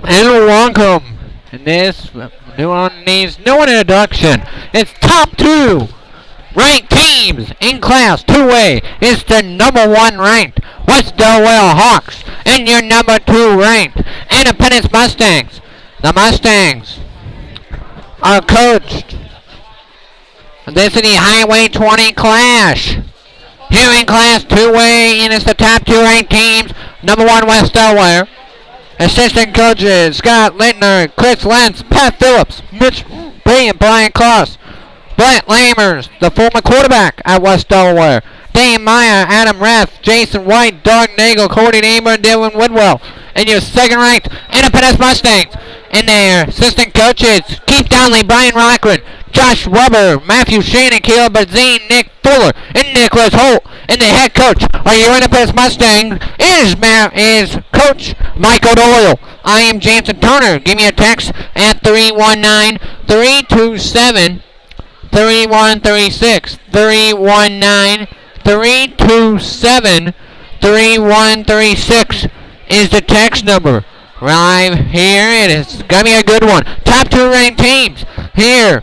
And welcome. And this new one needs no introduction. It's top two ranked teams in Class 2A. It's the number one ranked West Delaware Hawks and your number two ranked Independence Mustangs. The Mustangs are coached. This is the Highway 20 Clash. Here in Class 2A, and it's the top two ranked teams. Number one West Delaware. Assistant coaches Scott Littner, Chris Lentz, Pat Phillips, Mitch Bree, and Brian Kloss. Brett Lamers, the former quarterback at West Delaware. Dane Meyer, Adam Rath, Jason White, Doug Nagel, Cody Neighbor, and Dylan Woodwell. And your second-ranked Independence Mustangs. And their assistant coaches Keith Donnelly, Brian Rockland, Josh Weber, Matthew Shannon, Caleb Bazine, Nick Fuller, and Nicholas Holt. And the head coach of your Independence Mustang is Coach Michael Doyle. I am Jameson Turner. Give me a text at 319-327-3136. 319-327-3136 is the text number. Right here, it is gonna be a good one. Top two ranked teams here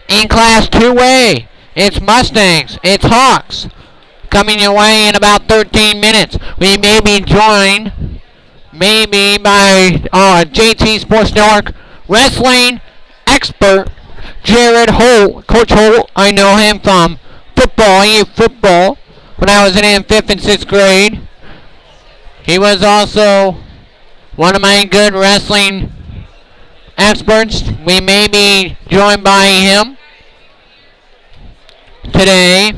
in Class 2A. It's Mustangs, it's Hawks. Coming your way in about 13 minutes. We may be joined by JT Sports Network wrestling expert Jared Holt. Coach Holt, I know him from football when I was in 5th and 6th grade. He was also one of my good wrestling experts. We may be joined by him today.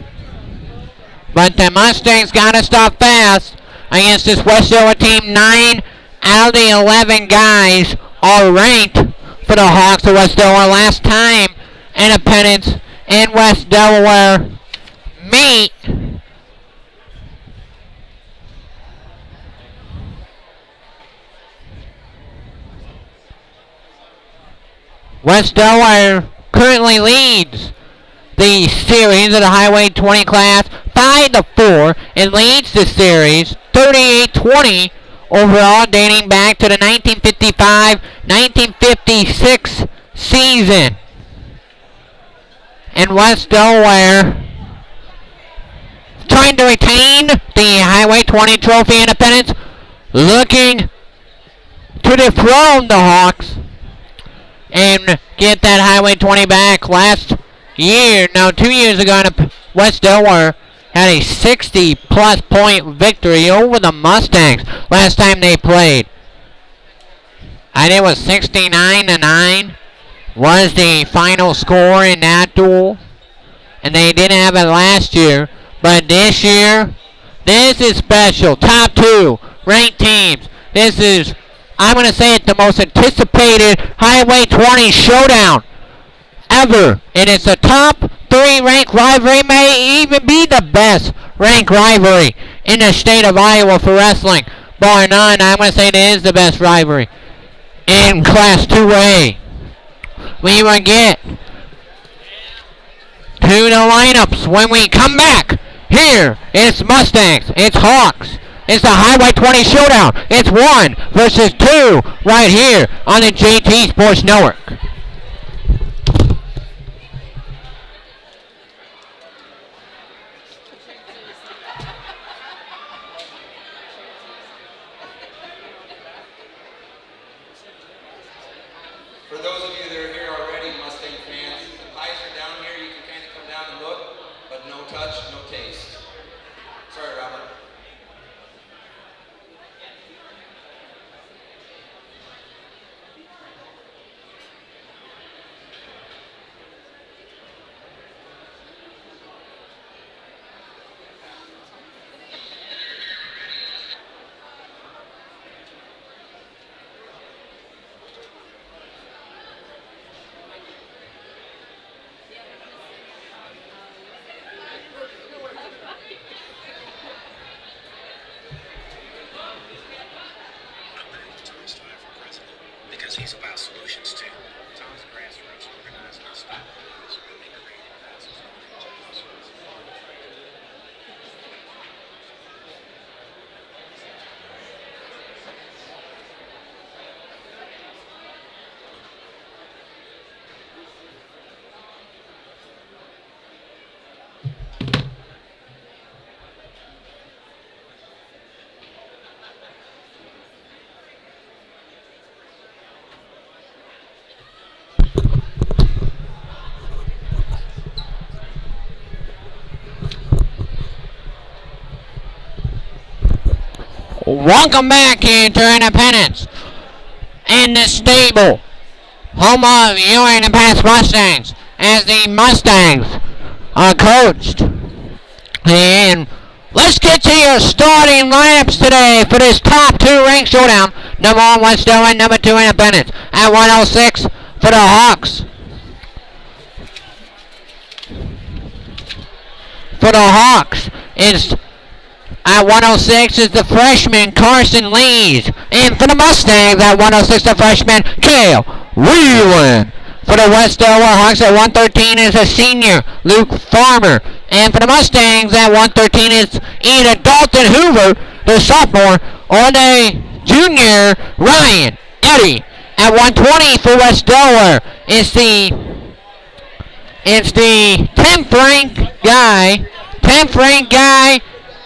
But the Mustangs got to stop fast against this West Delaware team. 9 out of the 11 guys are ranked for the Hawks of West Delaware. Last time Independence and West Delaware meet, West Delaware currently leads the series of the Highway 20 class 5-4 and leads the series 38-20 overall, dating back to the 1955-1956 season. And West Delaware trying to retain the Highway 20 trophy. Independence looking to dethrone the Hawks and get that Highway 20 back. Last year, 2 years ago, West Delaware had a 60-plus point victory over the Mustangs last time they played. And it was 69-9 was the final score in that duel. And they didn't have it last year. But this year, this is special. Top two ranked teams. This is, I'm going to say it, the most anticipated Highway 20 showdown ever. And it's a top three ranked rivalry, may even be the best ranked rivalry in the state of Iowa for wrestling. Bar none, I'm going to say it is the best rivalry in Class 2A. We will get to the lineups when we come back. Here, it's Mustangs, it's Hawks, it's the Highway 20 showdown. It's 1 versus 2 right here on the JT Sports Network. For those of you that are here already, Mustang fans, the pies are down here. You can kind of come down and look, but no touch, no taste. Sorry, Robert. He's about solutions too. Tom's grassroots organized and stuff. It's really creative. That's his own. Welcome back here to Independence in the stable, home of your Independence Mustangs, as the Mustangs are coached. And let's get to your starting lineups today for this top 2 ranked showdown. Number 1, West Delaware, number 2, Independence. At 106 for the Hawks. For the Hawks is at 106 is the freshman Carson Lees. And for the Mustangs at 106, the freshman Cale Whelan. For the West Delaware Hawks at 113 is a senior Luke Farmer. And for the Mustangs at 113 is either Dalton Hoover, the sophomore, or the junior Ryan Eddy. At 120 for West Delaware it's the 10th ranked guy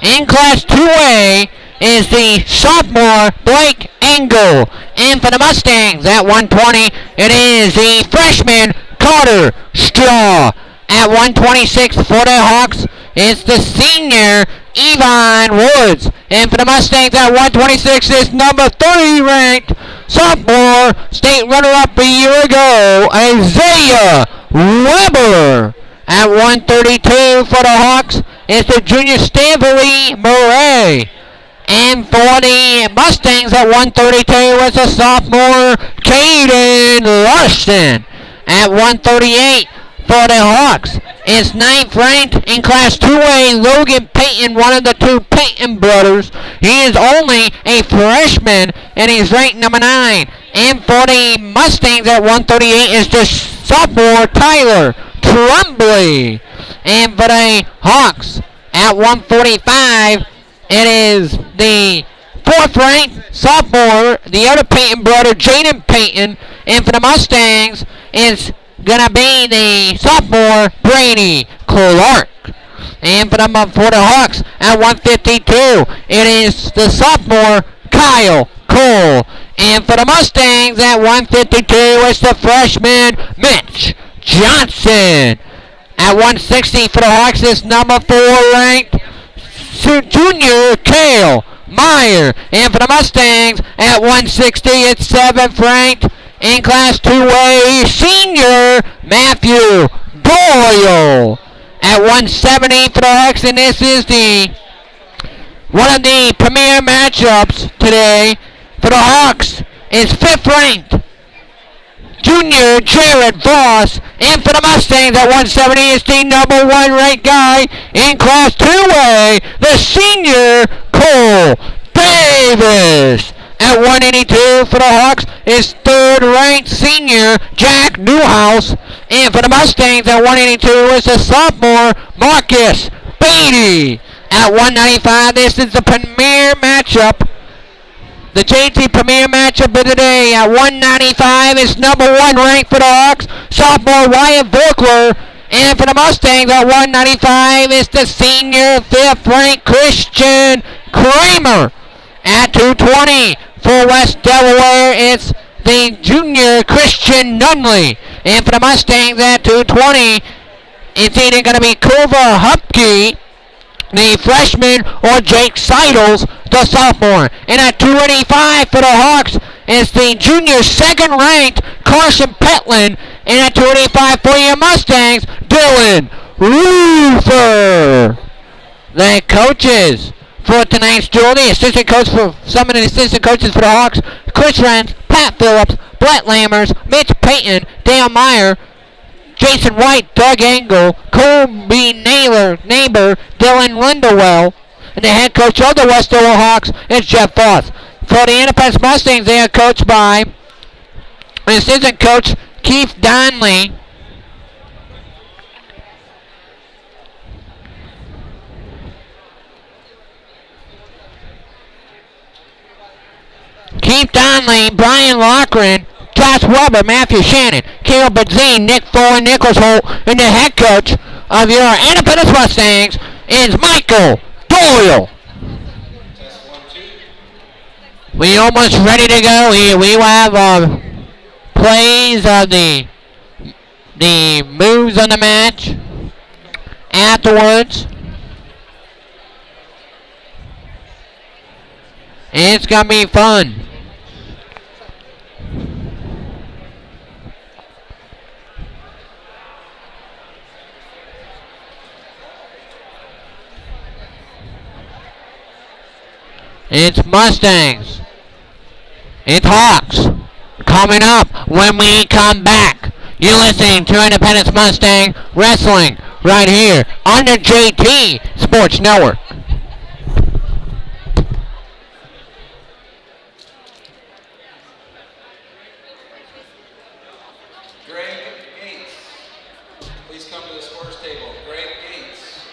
in Class 2A is the sophomore Blake Engel. And for the Mustangs at 120, it is the freshman Carter Straw. At 126 for the Hawks, it's the senior Yvonne Woods. And for the Mustangs at 126 is number 3 ranked sophomore state runner-up a year ago, Isaiah Weber. At 132 for the Hawks, it's the junior Stanley Murray. And for the Mustangs at 132 was the sophomore Caden Larson. At 138 for the Hawks, it's 9th ranked in Class 2A Logan Payton, one of the 2 Payton brothers. He is only a freshman and he's ranked number 9. And for the Mustangs at 138 is the sophomore Tyler Tremblay. And for the Hawks at 145, it is the 4th ranked sophomore, the other Payton brother, Jaden Payton. And for the Mustangs, it's gonna be the sophomore Brady Clark. And for the Hawks at 152, it is the sophomore Kyle Cole. And for the Mustangs at 152, it's the freshman Mitch Johnson. At 160 for the Hawks, it's number 4 ranked junior Cale Meyer. And for the Mustangs at 160, it's 7th ranked in Class 2A senior Matthew Doyle. At 170 for the Hawks, and this is one of the premier matchups today for the Hawks is 5th ranked junior Jared Voss. And for the Mustangs at 170 is the number 1 ranked guy in Class 2A, the senior Cole Davis. At 182 for the Hawks is 3rd ranked senior Jack Newhouse. And for the Mustangs at 182 is the sophomore Marcus Beatty. At 195, this is the premier matchup, the JT premier matchup of the day. At 195 is number 1 ranked for the Hawks, sophomore Wyatt Volkler. And for the Mustangs at 195 is the senior 5th ranked Christian Kramer. At 220 for West Delaware, it's the junior Christian Nunley. And for the Mustangs at 220, it's either going to be Kova Hupke, the freshman, or Jake Seidels, the sophomore. And at 285 for the Hawks, it's the junior 2nd ranked Carson Petland. And at 285 for your Mustangs, Dylan Roofer. The coaches for tonight's duel, the assistant coach for some of the assistant coaches for the Hawks, Chris Renz, Pat Phillips, Brett Lammers, Mitch Payton, Dale Meyer, Jason White, Doug Engel, Colby Neighbor, Dylan Lindewell. And the head coach of the West Delaware Hawks is Jeff Voss. For the Independence Mustangs, they are coached by assistant coach Keith Donnelly. Keith Donnelly, Brian Lochran, Josh Weber, Matthew Shannon, Caleb Benzine, Nick Foley, Nicholas Holt, and the head coach of your Independence Mustangs is Michael Doyle. We almost ready to go here. We will have plays of the moves on the match afterwards. It's gonna be fun. It's Mustangs. It's Hawks. Coming up when we come back. You're listening to Independence Mustang Wrestling right here on the JT Sports Network. Greg Gates, please come to the sports table. Greg Gates.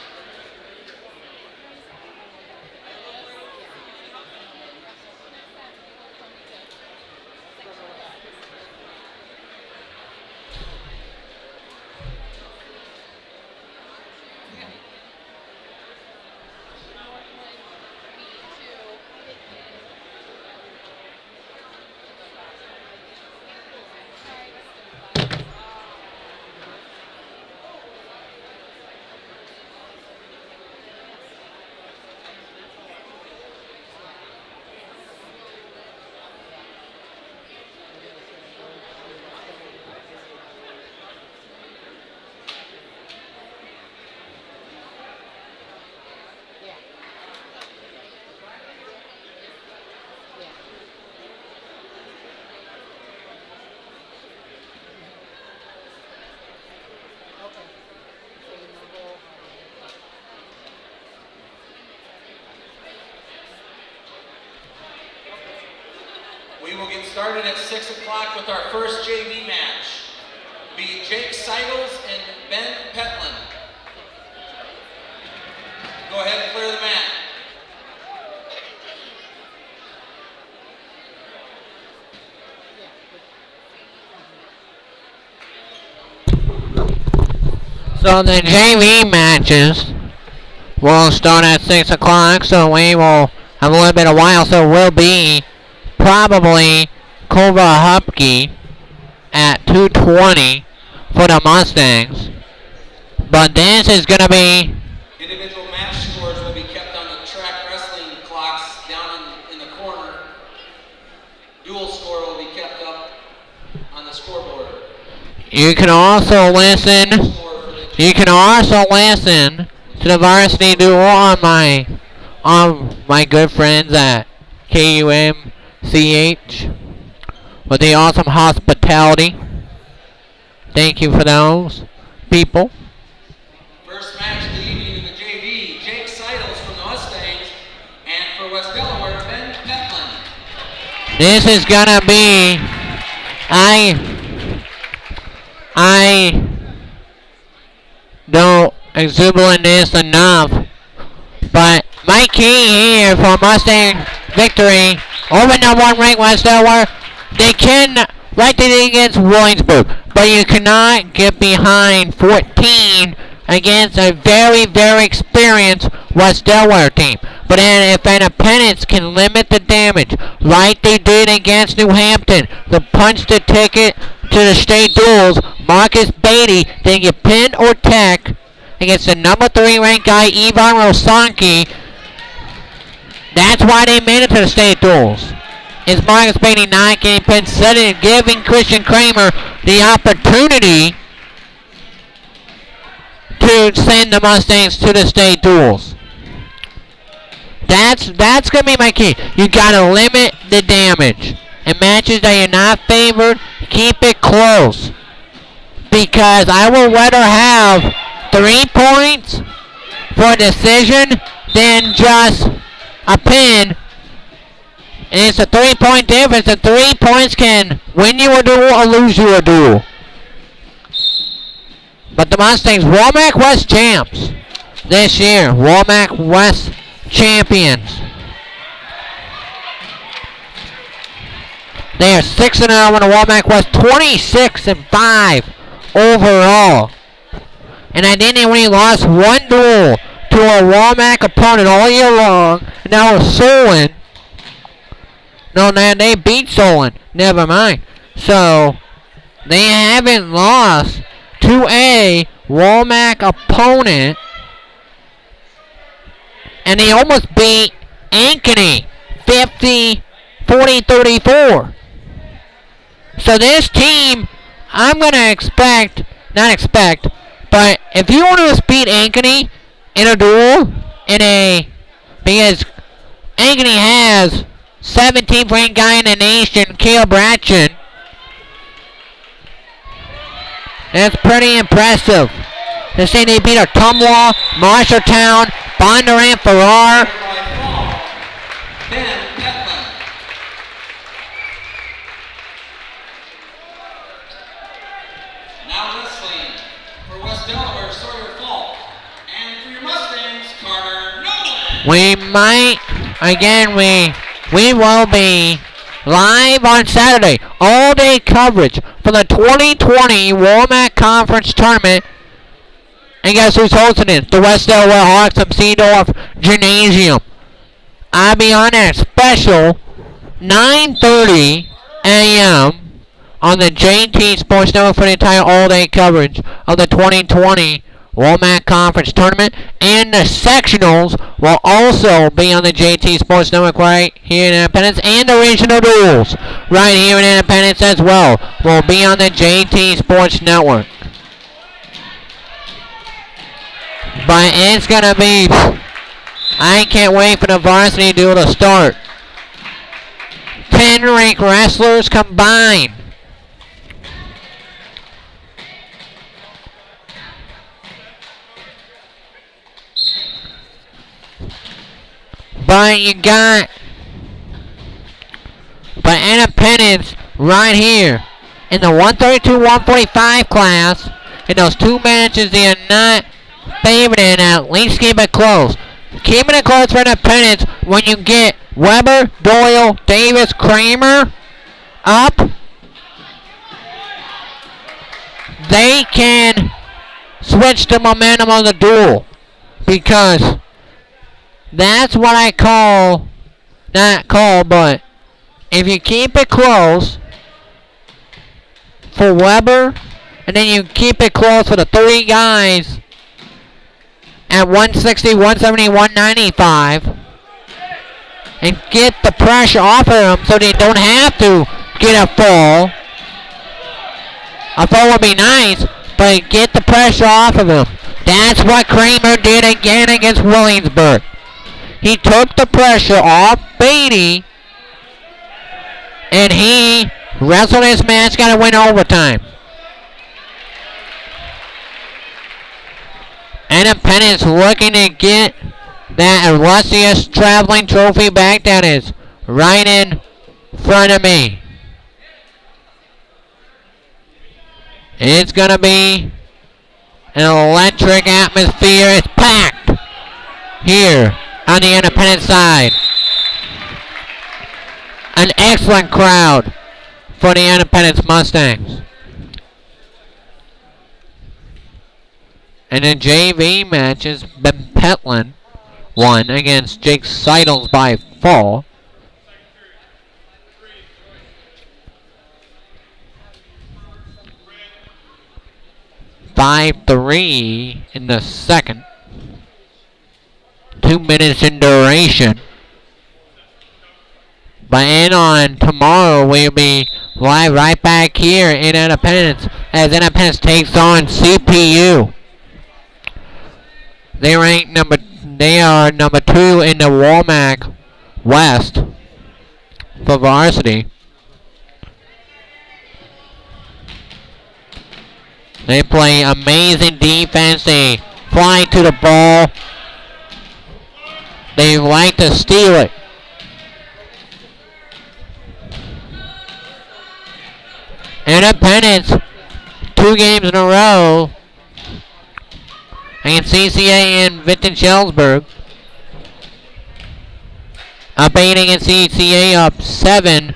We will get started at 6 o'clock with our first JV match. Be Jake Seidels and Ben Petland. Go ahead and clear the mat. So the JV matches will start at 6 o'clock, so we will have a little bit of while, so we'll be probably Kova Hupke at 2:20 for the Mustangs. But this is going to be... Individual match scores will be kept on the track wrestling clocks down in the corner. Dual score will be kept up on the scoreboard. You can also listen to the varsity duel on my good friends at KUMCH with the awesome hospitality. Thank you for those people. First match of the evening in the JV, Jake Seidels from the Mustangs, and for West Delaware, Ben Petland. This is gonna be... I don't exuberate this enough, but my key here for Mustang victory over #1 ranked West Delaware. They can right today against Williamsburg, but you cannot get behind 14 against a very, very experienced West Delaware team. But if Independence can limit the damage, like they did against New Hampton, to punch the ticket to the state duels, Marcus Beatty didn't get pinned or tech against the #3 ranked guy, Ivan Rosanki. That's why they made it to the state duels. Is Marcus Beatty not getting pinned, suddenly giving Christian Kramer the opportunity to send the Mustangs to the state duels. That's going to be my key. You got to limit the damage. In matches that you're not favored, keep it close. Because I would rather have 3 points for a decision than just a pin. And it's a 3-point difference. The 3 points can win you a duel or lose you a duel. But the Mustangs, Womack West champs this year. Womack West champions. They are 6-0 in the Womack West, 26-5 overall. And I didn't only lost one duel to a Womack opponent all year long. And that was Solon. No, they beat Solon. Never mind. So, they haven't lost to a Womack opponent. And they almost beat Ankeny 40-34. So this team, I'm going to not expect, but if you want to beat Ankeny in a duel, because Ankeny has 17th ranked guy in the nation, Caleb Ratchin. That's pretty impressive. They say they beat Ottumwa, Marshalltown, Bondurant, Farrar. Ben Petland. Now wrestling for West Delaware, Sawyer Falk. And for your Mustangs, Carter Nolan. We might, again, we will be live on Saturday. All-day coverage for the 2020 Womack Conference Tournament. And guess who's hosting it? The West Delaware Hawks of Seedorf Gymnasium. I'll be on that special 9:30 a.m. on the JT Sports Network for the entire all-day coverage of the 2020 Womack Conference Tournament. And the sectionals will also be on the JT Sports Network right here in Independence. And the regional duels right here in Independence as well will be on the JT Sports Network. But it's going to be... I can't wait for the varsity duel to start. 10 ranked wrestlers combined. But you got... But Independence right here in the 132-145 class. In those two matches, they are not favored in. At least keep it close. Keeping it close for Independence when you get Weber, Doyle, Davis, Kramer up. They can switch the momentum of the duel. Because that's what I call, but if you keep it close for Weber, and then you keep it close for the three guys at 160, 170, 195, and get the pressure off of them so they don't have to get a fall. A fall would be nice, but get the pressure off of them. That's what Kramer did again against Williamsburg. He took the pressure off Beatty, and he wrestled his match, got to win overtime. Independence looking to get that illustrious traveling trophy back that is right in front of me. It's going to be an electric atmosphere. It's packed here on the Independent side. An excellent crowd for the Independence Mustangs. And in JV matches, Ben Petland won against Jake Seidels by fall. .53 in the second. 2 minutes in duration. But in on tomorrow, we'll be live right back here in Independence as Independence takes on CPU. They are number 2 in the Womack West for varsity. They play amazing defense. They fly to the ball. They like to steal it. Independence, 2 games in a row against CCA and Vinton-Shellsburg. Up 8 against CCA, up 7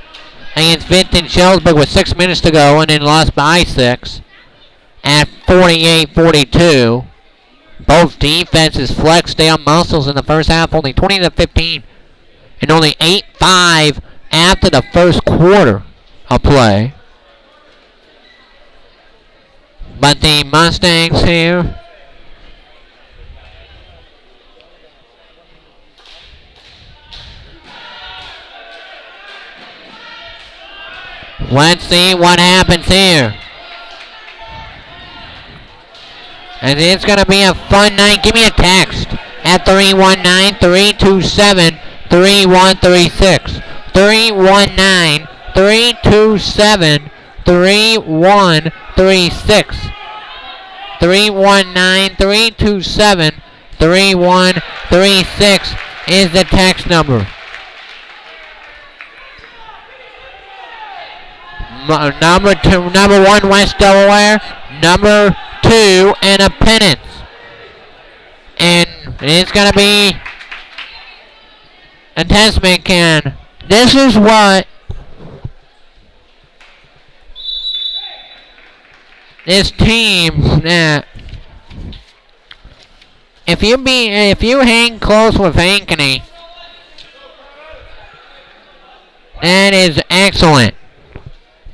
against Vinton-Shellsburg with 6 minutes to go, and then lost by 6 at 48-42. Both defenses flexed down muscles in the first half, only 20-15, and only 8-5 after the first quarter of play. But the Mustangs here Let's see what happens here. And it's going to be a fun night. Give me a text at 319-327-3136. 319-327-3136. 319-327-3136 is the text number. Number 1, West Delaware. Number 2, and a pennant. And it's going to be a testament can. This is what this team that if you hang close with Ankeny, that is excellent.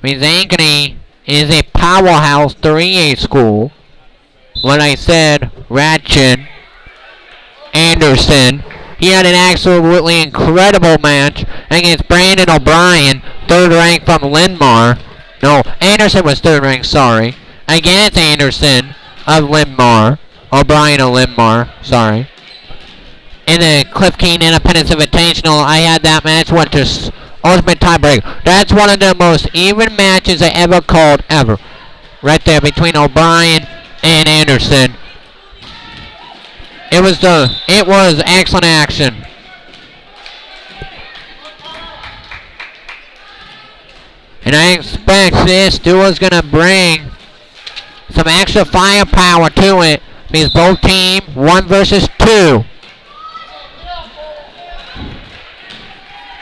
Because Ankeny is a powerhouse 3A school. When I said Ratchin Anderson, he had an absolutely incredible match against Brandon O'Brien, third ranked from Linn-Mar. No, Anderson was third ranked, sorry. Against Anderson of Linn-Mar. O'Brien of Linn-Mar, sorry. In the Cliff Keen Independence Invitational, I had that match, went to ultimate tiebreaker. That's one of the most even matches I ever called, ever. Right there between O'Brien and Anderson. It was excellent action. And I expect this duel is going to bring some extra firepower to it. Because both teams, 1 versus 2.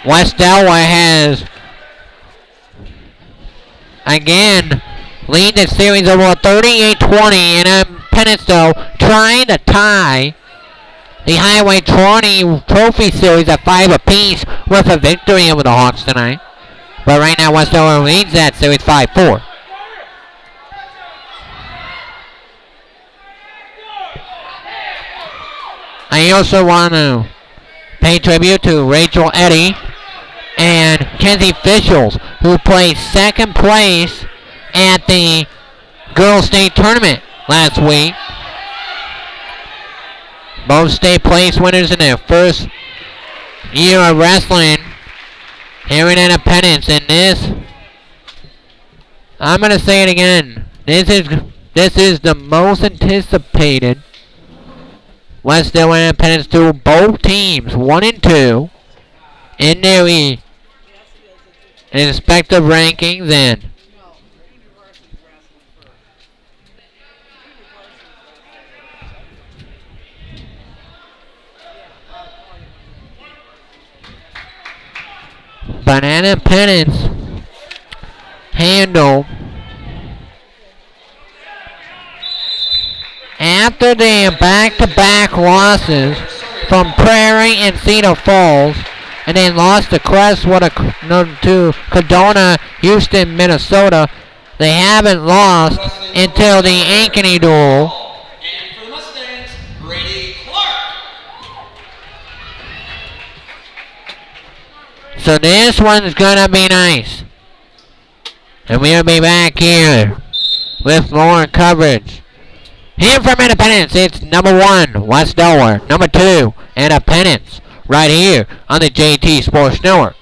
West Delaware has, again, lead the series over 38-20, and Pennants, though, trying to tie the Highway 20 Trophy Series at 5 apiece with a victory over the Hawks tonight. But right now, West Delaware leads that series 5-4. I also want to pay tribute to Rachel Eddy and Kenzie Fischels, who placed second place at the Girls State Tournament last week. Both state place winners in their first year of wrestling here in Independence. And this, I'm going to say it again, this is the most anticipated West Delaware Independence duel. Both teams, 1 and 2, in their respective rankings. And Banana Pennants handle after their back-to-back losses from Prairie and Cedar Falls, and then lost to Crestwood, to Cadona, Houston, Minnesota. They haven't lost until the Ankeny duel. And for the Mustangs, Brady Clark. So this one's gonna be nice. And we'll be back here with more coverage. Here from Independence, it's number 1, West Delaware. Number 2, Independence. Right here on the JT Sports Network.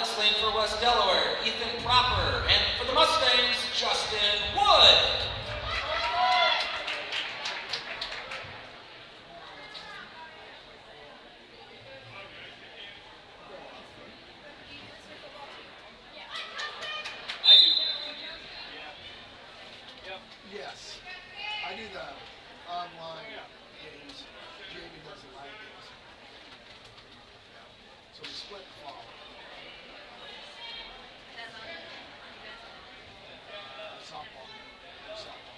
wrestling for West Delaware, Ethan Proper, and for the Mustangs, Justin Wood. Yes. I do the online games. Jamie does the live games. So we split the fall. Softball. Softball.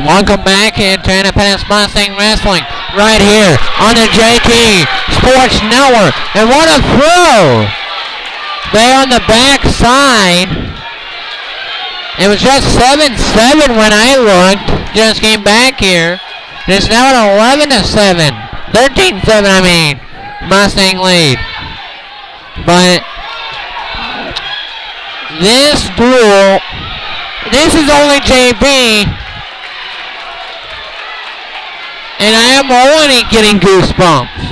Welcome back into Independence Mustang Wrestling right here on the JT Sports Network. And what a throw! There on the back side. It was just 7-7 when I looked. Just came back here. It's now an 11-7. 13-7, I mean. Mustang lead. But this duel, this is only JB. And I am already getting goosebumps.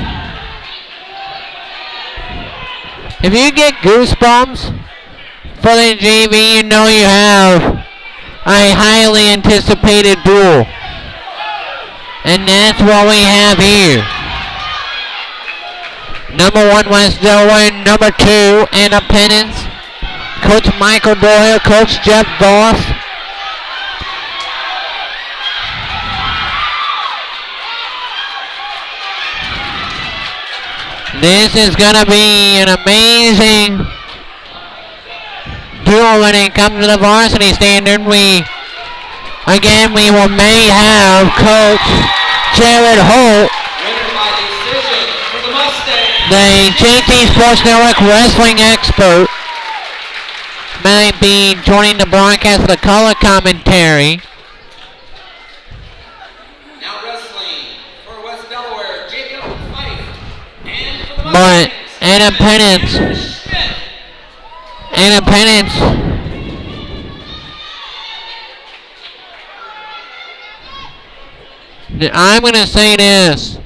If you get goosebumps for the JV, you know you have a highly anticipated duel. And that's what we have here. Number 1, West Delaware. Number 2, Independence. Coach Michael Doyle, Coach Jeff Voss. This is going to be an amazing duel when it comes to the varsity standard. We may have Coach Jared Holt, the JT Sports Network wrestling expert, might be joining the broadcast with the color commentary. Now wrestling for West Delaware, Jacob Fife. And for the But Mustangs, Independence, I'm going to say this.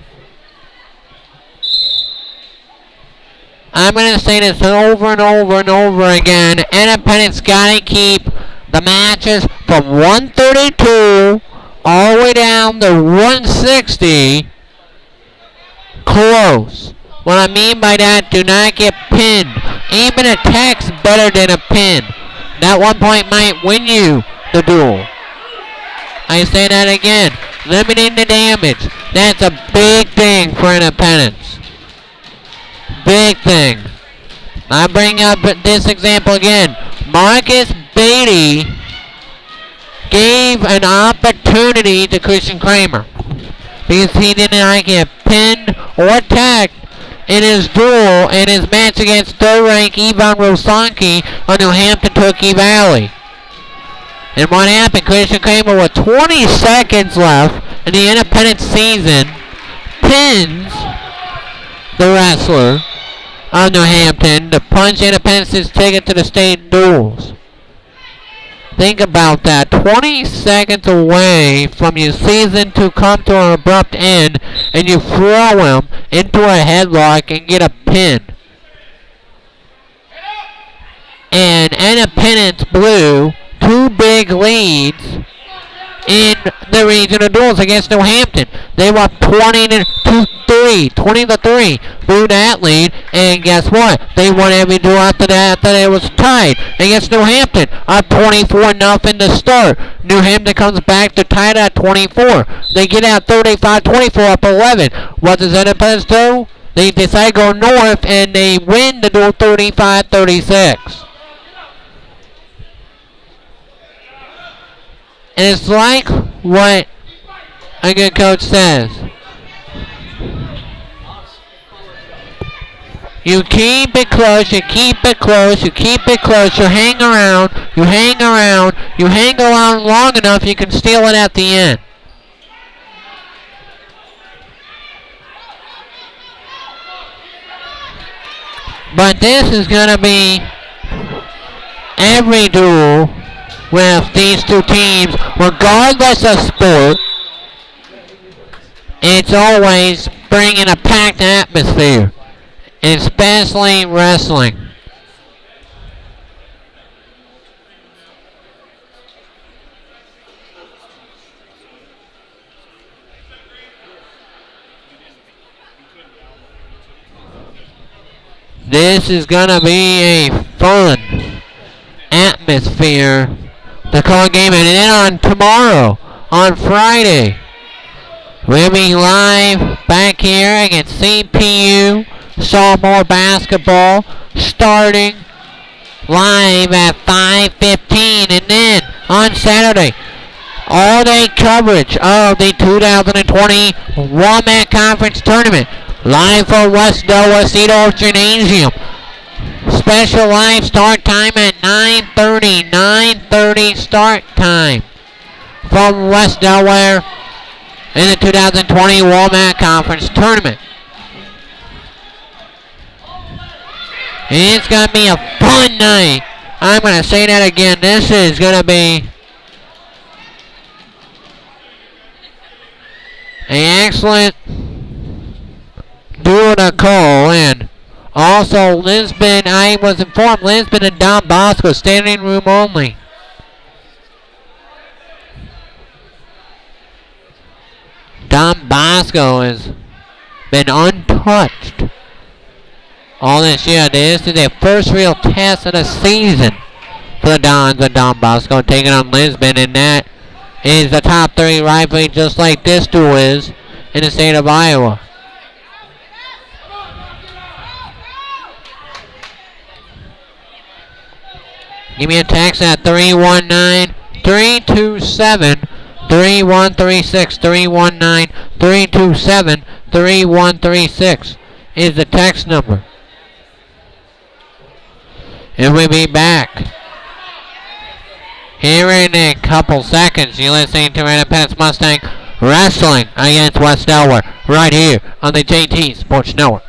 I'm going to say this over and over and over again. Independence got to keep the matches from 132 all the way down to 160 close. What I mean by that, do not get pinned. Even attack's better than a pin. That 1 point might win you the duel. I say that again. Limiting the damage. That's a big thing for Independence. Big thing. I bring up this example again. Marcus Beatty gave an opportunity to Christian Kramer because he did not get pinned or attacked in his duel in his match against third-ranked Ivan Rosanki on New Hampton Turkey Valley. And what happened? Christian Kramer with 20 seconds left in the Independence season pins the wrestler of New Hampton to punch Independence's ticket to the state duels. Think about that. 20 seconds away from your season to come to an abrupt end, and you throw him into a headlock and get a pin. And Independence blew 2 big leads in the regional duels against New Hampton. They were 20-3. Blew that lead, and guess what? They won every duel after that. After it was tied against New Hampton, up 24-0 to start. New Hampton comes back to tie it at 24. They get out 35-24, up 11. What does Independence do? They decide to go north, and they win the duel 35-36. And it's like what a good coach says. You keep it close, you keep it close, you keep it close, you hang around, you hang around, you hang around long enough, you can steal it at the end. But this is going to be every duel with these two teams, regardless of sport. It's always bringing a packed atmosphere, especially wrestling. This is gonna be a fun atmosphere to call a game, and then on tomorrow, on Friday, we'll be live back here against CPU softball basketball, starting live at 5:15, and then on Saturday, all-day coverage of the 2020 Walmart Conference Tournament. Live from West Delaware Cedar Gymnasium. Special live start time at 9:30. 9:30 start time from West Delaware in the 2020 Walmart Conference Tournament. It's going to be a fun night. I'm going to say that again. This is going to be an excellent duel to call in. Also, Lisbon, I was informed, Lisbon and Don Bosco, standing room only. Don Bosco has been untouched all this year. This is their first real test of the season for the Dons and Don Bosco taking on Lisbon, and that is the top 3 rivalry just like this duel is in the state of Iowa. Give me a text at 319-327-3136. 319-327-3136 is the text number. And we'll be back here in a couple seconds. You're listening to Independence Mustang Wrestling against West Delaware right here on the JT Sports Network.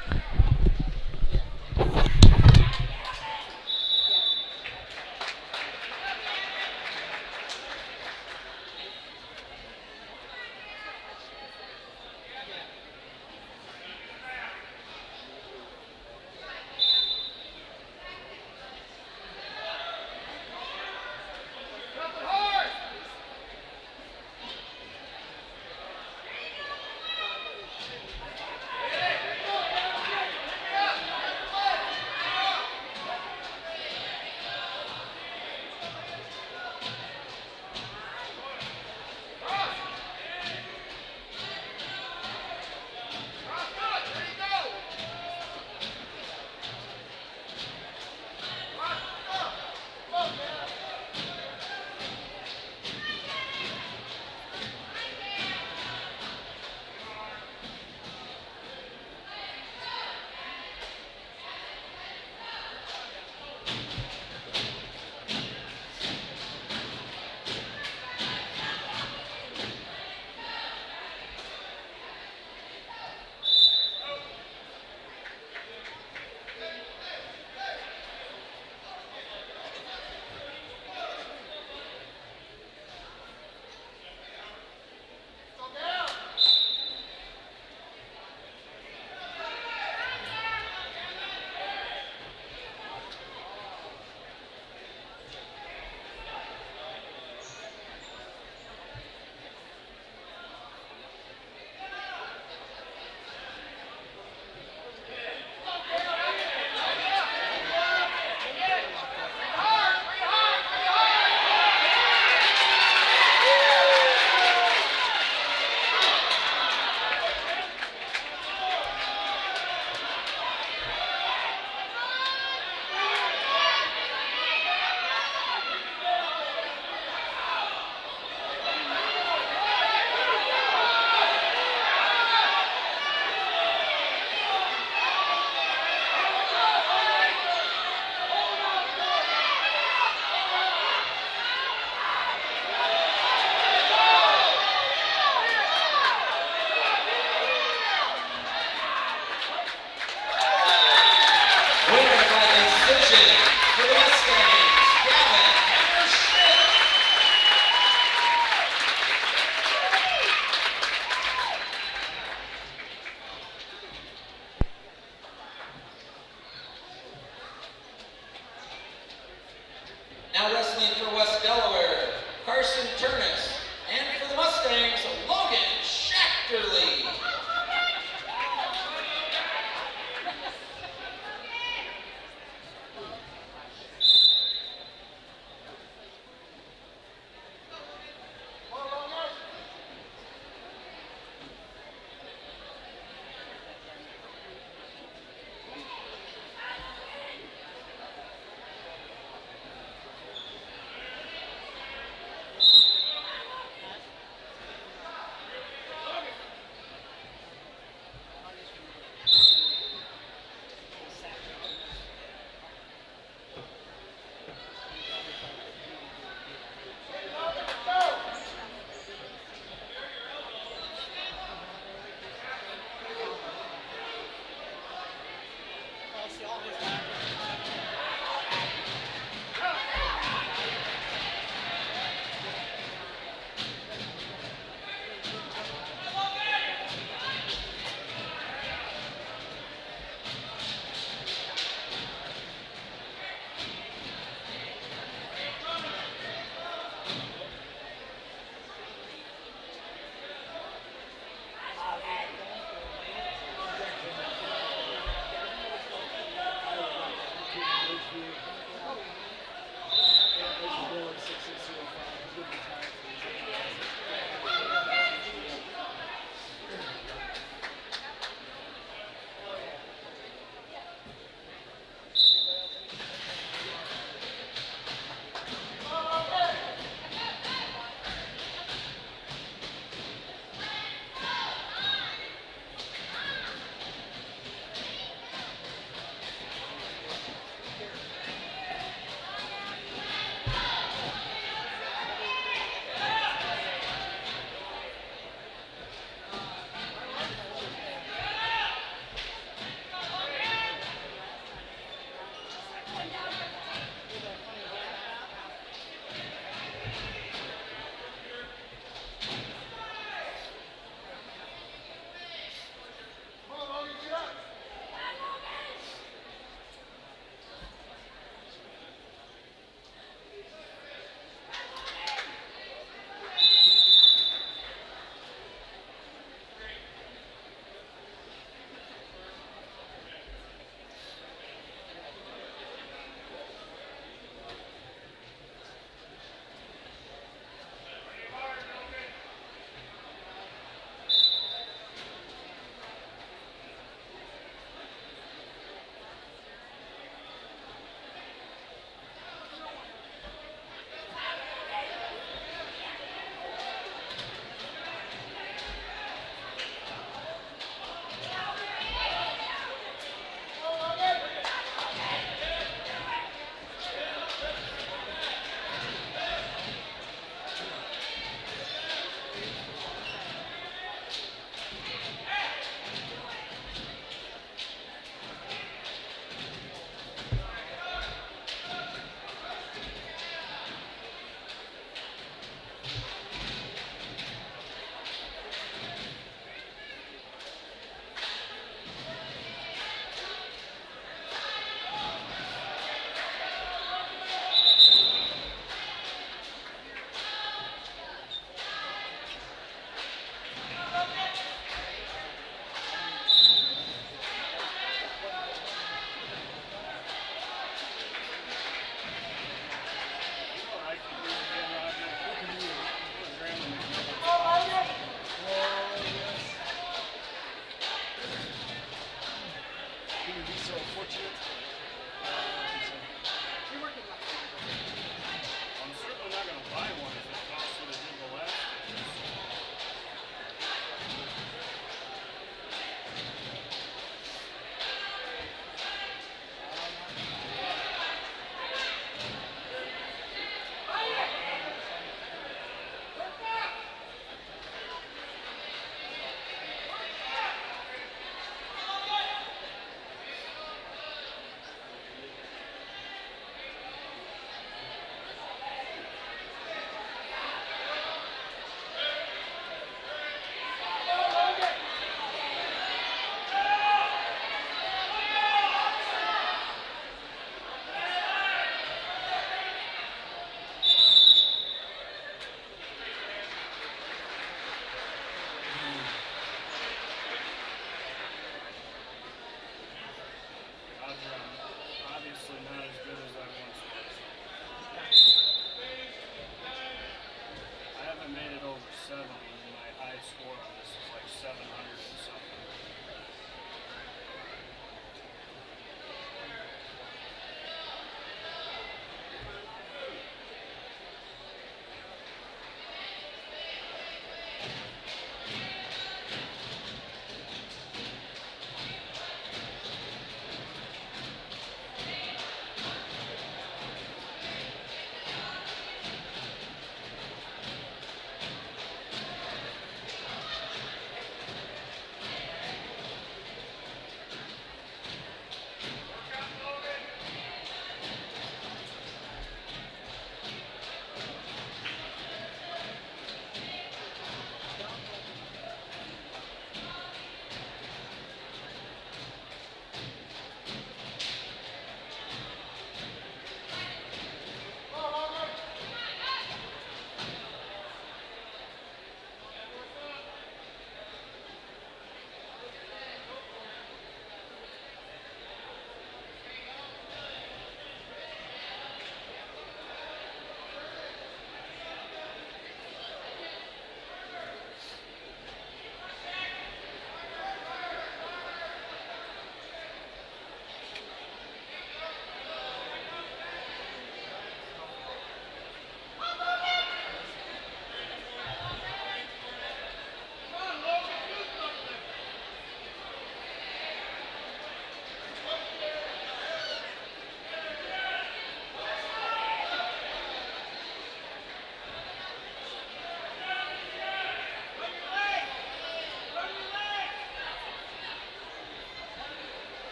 Now wrestling for West Delaware, Carson Turnus. And for the Mustangs, Logan Schachterly.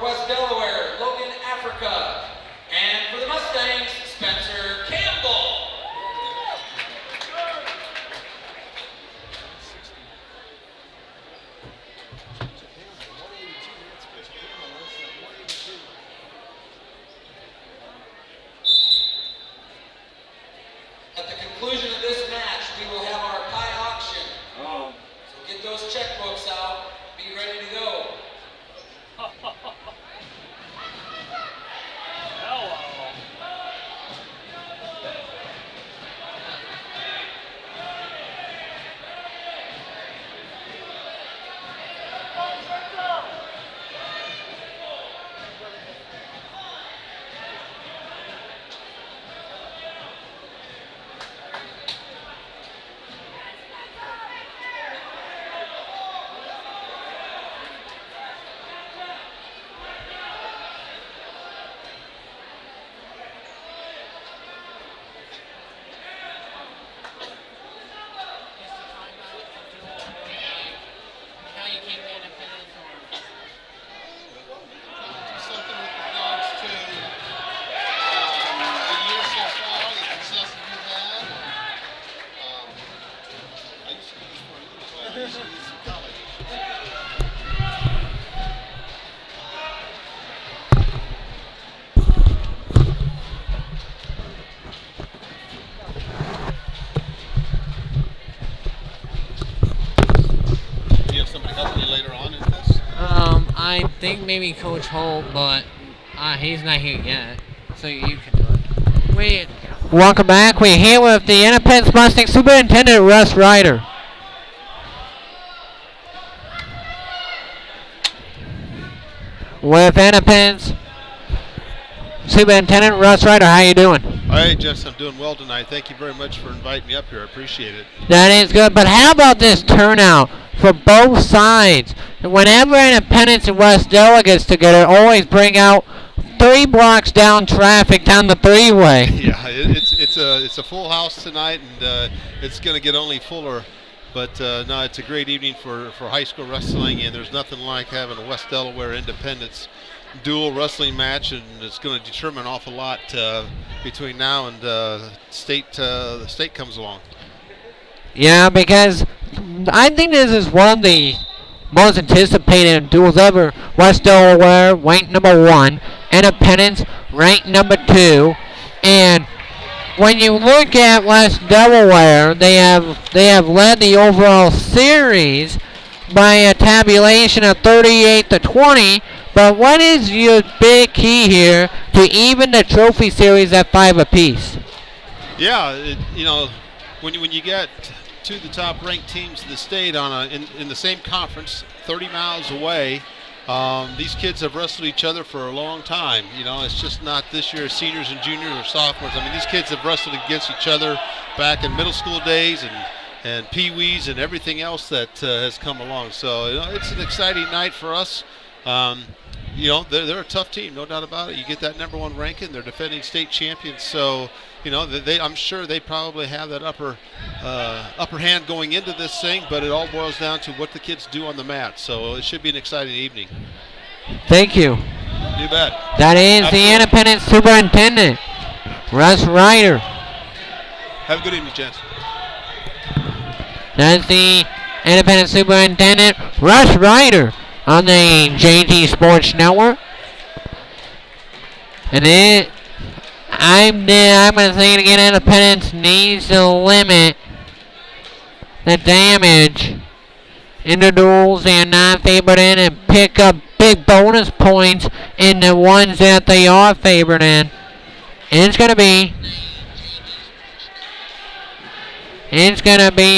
West Delaware, Logan Africa. And for the Mustangs, Spencer Campbell. At the conclusion of this match, we will have our pie auction. So get those checkbooks out. Be ready to go. Something with regards to the year so far, the success that you've had. I used to do this for a little while. I used to do this in college. Do you have somebody helping you later on in this? I think maybe Coach Holt, but he's not here yet, so you can do it. Welcome back. We're here with the Independence Mustang Superintendent Russ Ryder. With Independence Superintendent Russ Ryder, how you doing? Hey, Jess, I'm doing well tonight. Thank you very much for inviting me up here. I appreciate it. That is good, but how about this turnout for both sides? Whenever Independence and West Delaware gets together, always bring out 3 blocks down traffic down the freeway. Yeah, it's a full house tonight, and it's going to get only fuller. But no, it's a great evening for high school wrestling, and there's nothing like having a West Delaware Independence dual wrestling match, and it's going to determine an awful lot between now and the state comes along. Yeah, because I think this is one of the most anticipated duels ever. West Delaware ranked number 1, Independence ranked number 2, and when you look at West Delaware, they have led the overall series by a tabulation of 38-20. But what is your big key here to even the trophy series at 5 apiece? Yeah, when you get 2 of the top ranked teams in the state in the same conference, 30 miles away. These kids have wrestled each other for a long time. It's just not this year seniors and juniors or sophomores. I mean, these kids have wrestled against each other back in middle school days and pee-wees and everything else that has come along. So it's an exciting night for us. They're a tough team, no doubt about it. You get that number 1 ranking. They're defending state champions. So I'm sure they probably have that upper hand going into this thing, but it all boils down to what the kids do on the mat. So it should be an exciting evening. Thank you. You bet. That is Absolutely. the Independent Superintendent, Russ Ryder. Have a good evening, gents. That's the Independent Superintendent, Russ Ryder, on the JT Sports Network. And then I'm going to say it again, Independence needs to limit the damage in the duels they are not favored in and pick up big bonus points in the ones that they are favored in. And it's going to be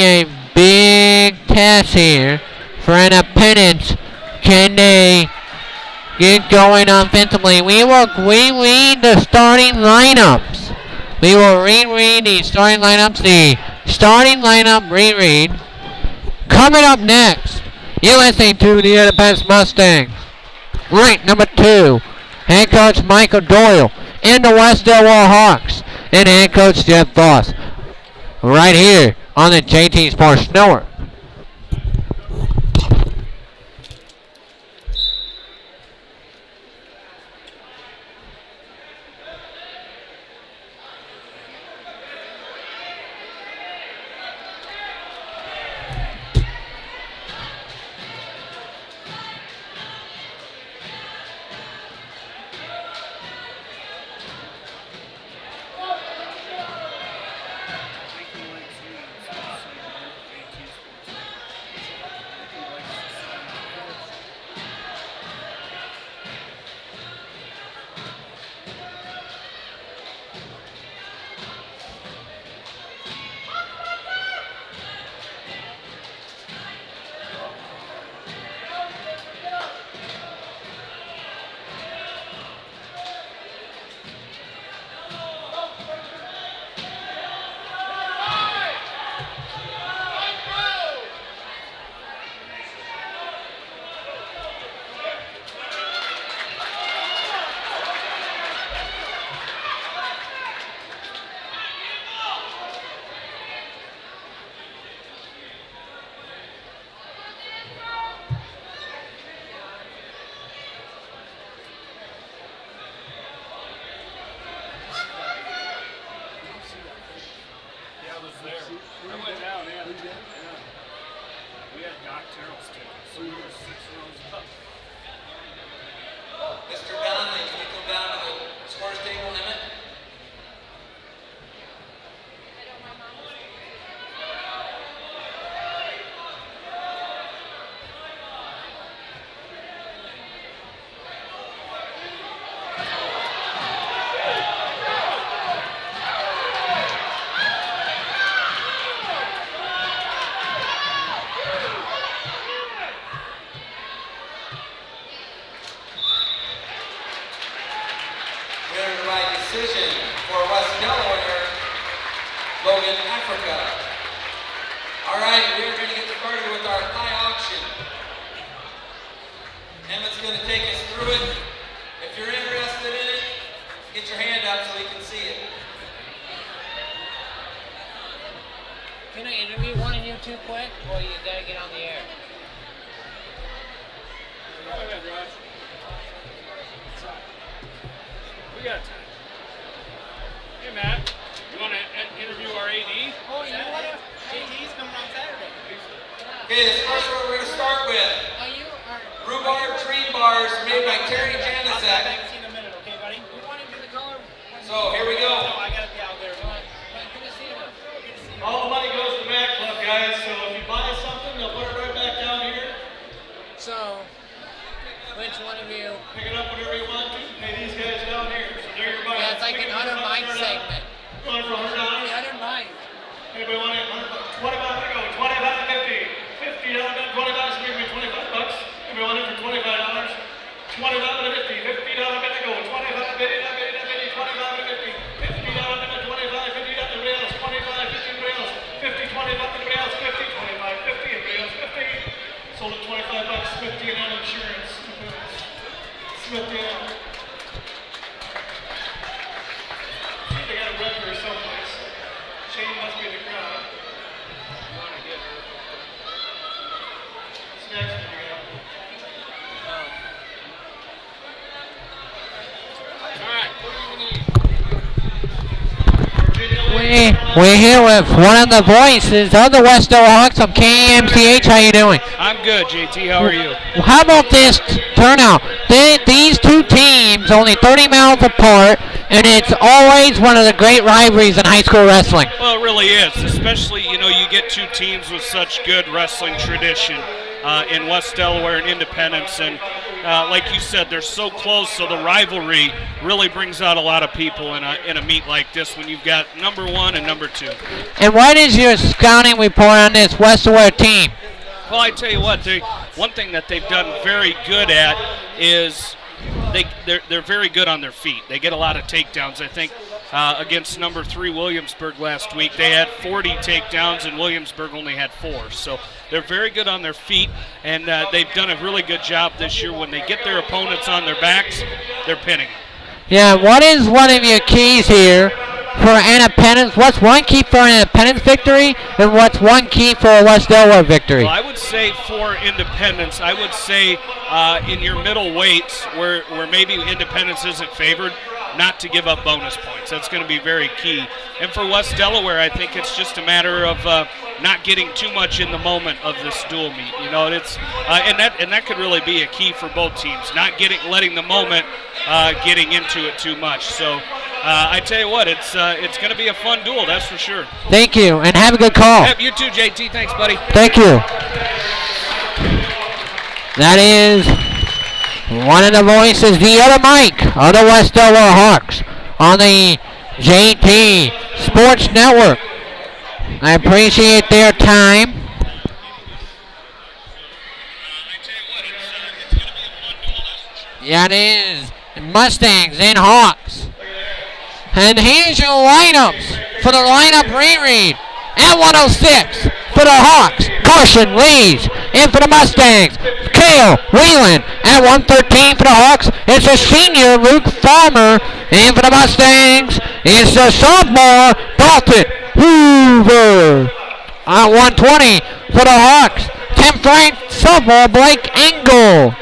a big test here for Independence. Can they get going offensively? We will reread the starting lineups. We will reread the starting lineups. The starting lineup reread. Coming up next, USA 2, the Independence Mustangs. Ranked number 2, head coach Michael Doyle. And the West Delaware Hawks. And head coach Jeff Voss. Right here on the JT Sports Network. in Africa. All right, we're going to get started with our thigh auction. Emmett's going to take us through it. If you're interested in it, get your hand up so we can see it. Can I interview one of you two quick? Or you gotta get on the air? Go ahead, Raj. We got time. Hey, Matt. You want to interview our AD? Oh, you want to? AD's coming on Saturday. Okay, this first one we're going to start with. Oh, you are. Rhubarb tree bars made by Terry I'll Janizek. back in a minute, okay, buddy? You want him to the color? So here we go. No, I gotta be out there. Good to see you. Good to see you. All the money goes to the Mac Club, guys, so if you buy something, they'll put it right back down here. So, which one of you? Pick it up whenever you want to. Pay these guys down here. So there you're buying. Yeah, it's like an $100 Mike segment. Going for $100. The other Mike. Anybody want it? 100 bucks. 25, there you go. 25 to 50. $50, $20, so give me 25 bucks. Anybody want it for $25? $25 to 50. $50 bid to go. 25 bid, not bid, not bid. 25 to 50. $50 bid to 25. $50 to everybody else. 25, 50 everybody else. 50, 25 everybody else. 50, 25, 50 everybody else. 50. Sold at 25 bucks. 50 and on insurance. Smith down. See if they got a rep here someplace. Shane must be in the crowd. What's next one you got? Alright, what do we need? We're here with one of the voices of the West Delaware Hawks from KMCH. How you doing? I'm good, JT. How are you? How about this turnout? These two teams only 30 miles apart, and it's always one of the great rivalries in high school wrestling. Well, it really is, especially, you get two teams with such good wrestling tradition in West Delaware and Independence, and like you said, they're so close, so the rivalry really brings out a lot of people in a meet like this when you've got number one and number two. And what is your scouting report on this West Delaware team? Well, I tell you what, one thing that they've done very good at is they're very good on their feet. They get a lot of takedowns. I think against number 3 Williamsburg last week, they had 40 takedowns, and Williamsburg only had 4. So they're very good on their feet, and they've done a really good job this year. When they get their opponents on their backs, they're pinning them. Yeah, what is one of your keys here for Independence? What's one key for an Independence victory, and what's one key for a West Delaware victory? Well, I would say for Independence, I would say in your middle weights where maybe Independence isn't favored, not to give up bonus points. That's going to be very key. And for West Delaware, I think it's just a matter of not getting too much in the moment of this dual meet. It's and that could really be a key for both teams, not letting the moment getting into it too much. So I tell you what, it's going to be a fun duel, that's for sure. Thank you, and have a good call. Yep, you too, JT. Thanks, buddy. Thank you. That is one of the voices, the other Mike of the West Delaware Hawks on the JT Sports Network. I appreciate their time. Yeah, it is. Mustangs and Hawks. And here's your lineups for the lineup reread. At 106 for the Hawks, Carson Lees. And for the Mustangs, Kale Whelan. At 113 for the Hawks, it's a senior, Luke Farmer. And for the Mustangs, it's the sophomore, Dalton Hoover. At 120 for the Hawks, 10th ranked sophomore, Blake Engel.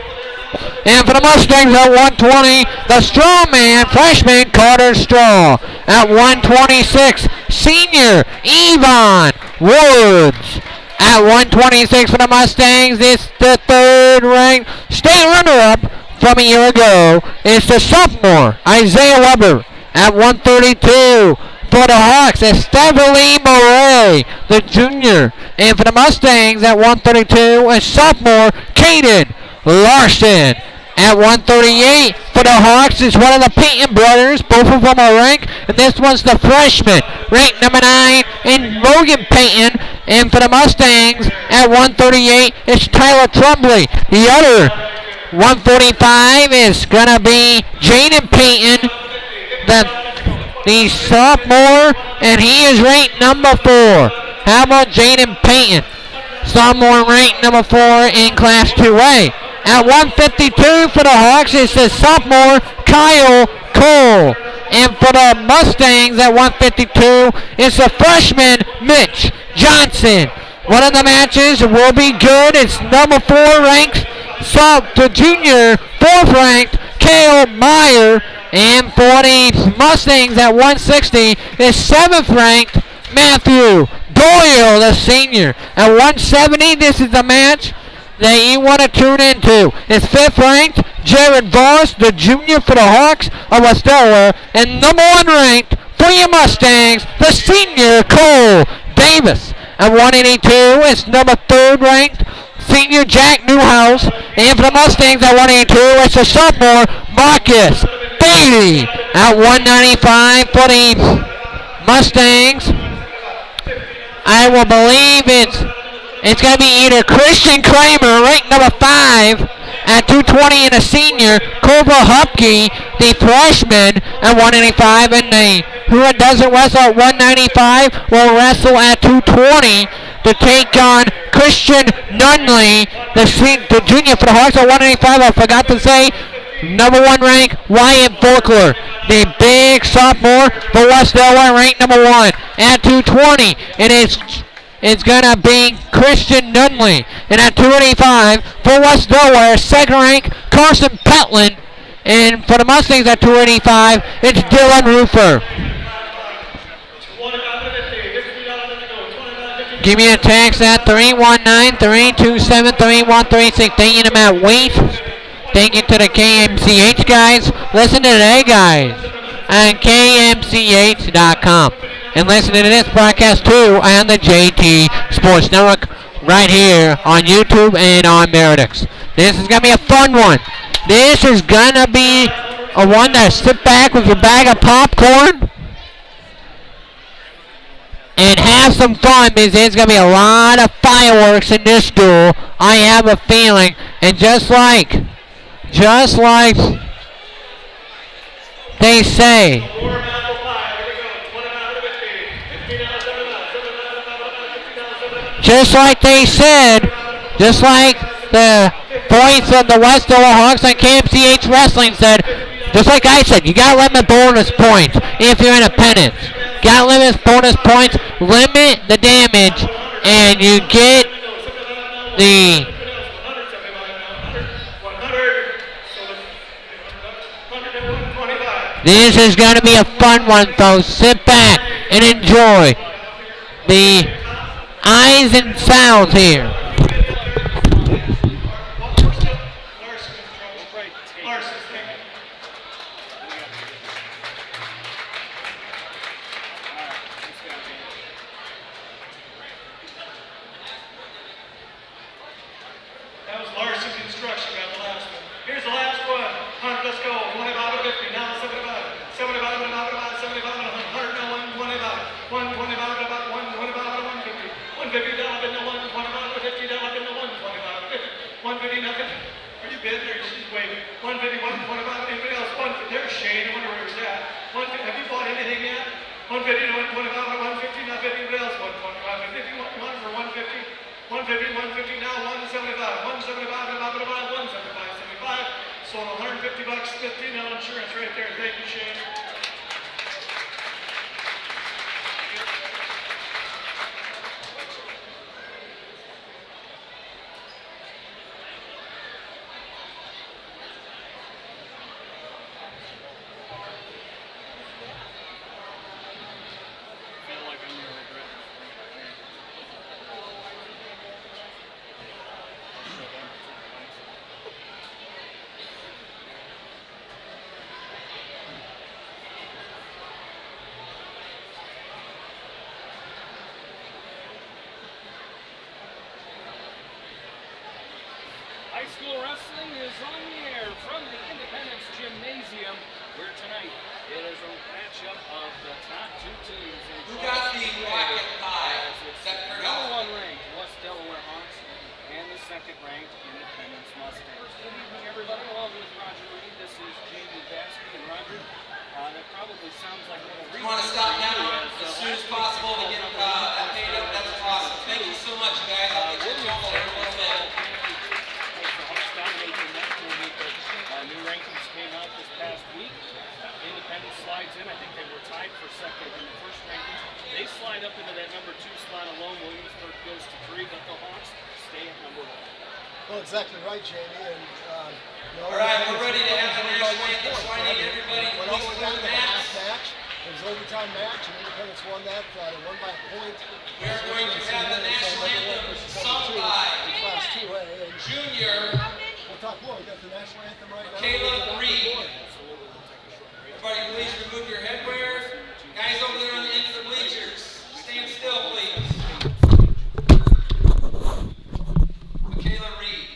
And for the Mustangs at 120, the strongman freshman Carter Straw. At 126, senior Yvonne Woods. At 126 for the Mustangs, it's the third ranked state runner-up from a year ago. It's the sophomore Isaiah Weber. At 132 for the Hawks, it's Stephanie Murray, the junior. And for the Mustangs at 132, it's sophomore Caden Larson. At 138 for the Hawks is one of the Payton brothers. Both of them are ranked. And this one's the freshman, ranked number 9 in Logan Payton. And for the Mustangs at 138 it's Tyler Trumbley. The other 145 is going to be Jaden Payton. The the sophomore, and he is ranked number 4. How about Jaden Payton? Sophomore ranked number 4 in Class 2A. At 152 for the Hawks, it's the sophomore Kyle Cole. And for the Mustangs at 152, it's the freshman Mitch Johnson. One of the matches will be good. It's number 4 ranked, the junior 4th ranked Kale Meyer. And for the Mustangs at 160, it's 7th ranked Matthew Doyle, the senior. At 170, this is the match that you want to tune into. It's 5th ranked Jared Voss, the junior for the Hawks of West Delaware. And number 1 ranked for your Mustangs, the senior Cole Davis. At 182, it's number 3rd ranked senior Jack Newhouse. And for the Mustangs at 182, it's the sophomore Marcus Bailey. At 195 for the Mustangs, I will believe it's going to be either Christian Kramer, ranked number 5 at 220, and a senior, Cobra Hupke, the freshman at 185, and who doesn't wrestle at 195 will wrestle at 220 to take on Christian Nunley, the junior for the Hawks at 185. I forgot to say, number 1 ranked Wyatt Forkler, the big sophomore for West Delaware, ranked number 1 at 220. And it's going to be Christian Nunley. And at 285 for West Delaware, 2nd ranked Carson Petland. And for the Mustangs at 285, it's Dylan Roofer. Give me a text at 319-327-3136. Thank you to Matt Waite. Thank you to the KMCH guys. Listen to today, guys, on KMCH.com. And listen to this broadcast too on the JT Sports Network right here on YouTube and on Meredix. This is going to be a fun one. This is going to be a one that sit back with your bag of popcorn and have some fun, because there's going to be a lot of fireworks in this duel. I have a feeling. And just like they say, just like they said, just like the points of the West Delaware Hawks on KMCH Wrestling said, just like I said, you got to limit bonus points if you're independent. Got to limit bonus points, limit the damage, and you get the... This is going to be a fun one, folks. Sit back and enjoy the eyes and sounds here. That was Larson Construction, got the last one. Here's the last one. 100, let's go. 25 to 50, now 75. 75 to 100, 125 now 125. 125 to about 125 to 150. 150 down up into 125 to 50, down up into 125 to 50. 150 now 50. Are you bidding or are you just waving? 150, 125, anybody else? 150. There's Shane, I wonder where he's at. 150, have you bought anything yet? 150 to 125 to 150, now 50, anybody else? 125 to 50, one for 150. 150, 150 now, 175, 175, 175, 75. Sold $150, $15 insurance right there. Thank you, Shane. High school wrestling is on the air from the Independence Gymnasium, where tonight it is a matchup of the top 2 teams. Who got the bracket pie? It's That the number 1 ranked West Delaware Hawks and the 2nd ranked Independence Mustangs. Good evening, everybody. Along with Roger Reed, this is Jamie Vasky and Roger. That probably sounds like a little You want to stop down as soon as possible to get that paid up? That's awesome. Thank you so much, guys. I'll get you a journal here in a little bit. New rankings came out this past week. Independence slides in. I think they were tied for second in the first rankings. They slide up into that number 2 spot alone. Williamsburg goes to 3, but the Hawks stay at number 1. Well, exactly right, Jamie. And All right, we're ready to have the national anthem. So I need everybody to went all please the way clear down to the the mats. last match. It was an overtime match, and Independence won that. They won by a point. We are going to have the national anthem sung by Class 2A. And Junior we'll talk more. We got the national anthem right now. Caleb Reed. Everybody, please remove your headwear. Guys over there on the end of the bleachers, stand still, please. Michaela Reed.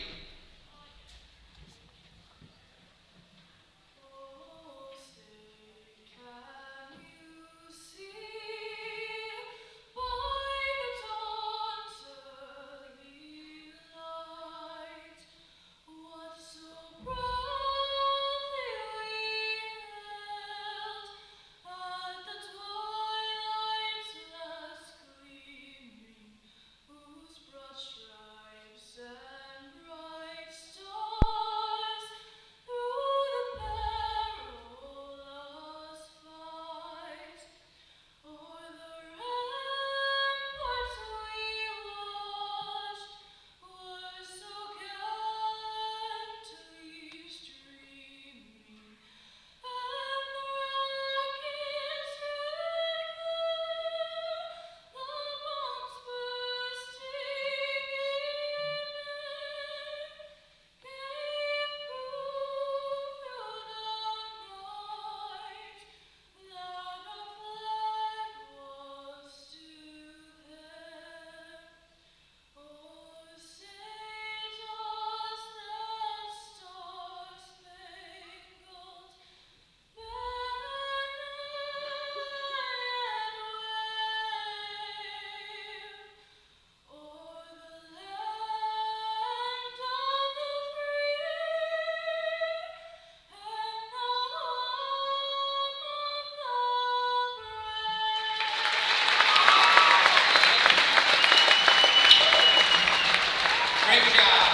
Great job.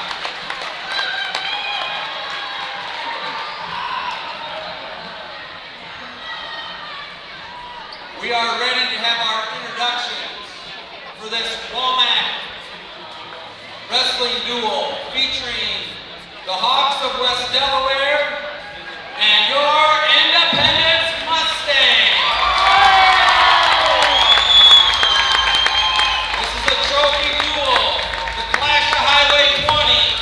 We are ready to have our introductions for this Womack wrestling duel featuring the Hawks of West Delaware and your Independence Mustang. This is a trophy duel, the Clash of Highway 20.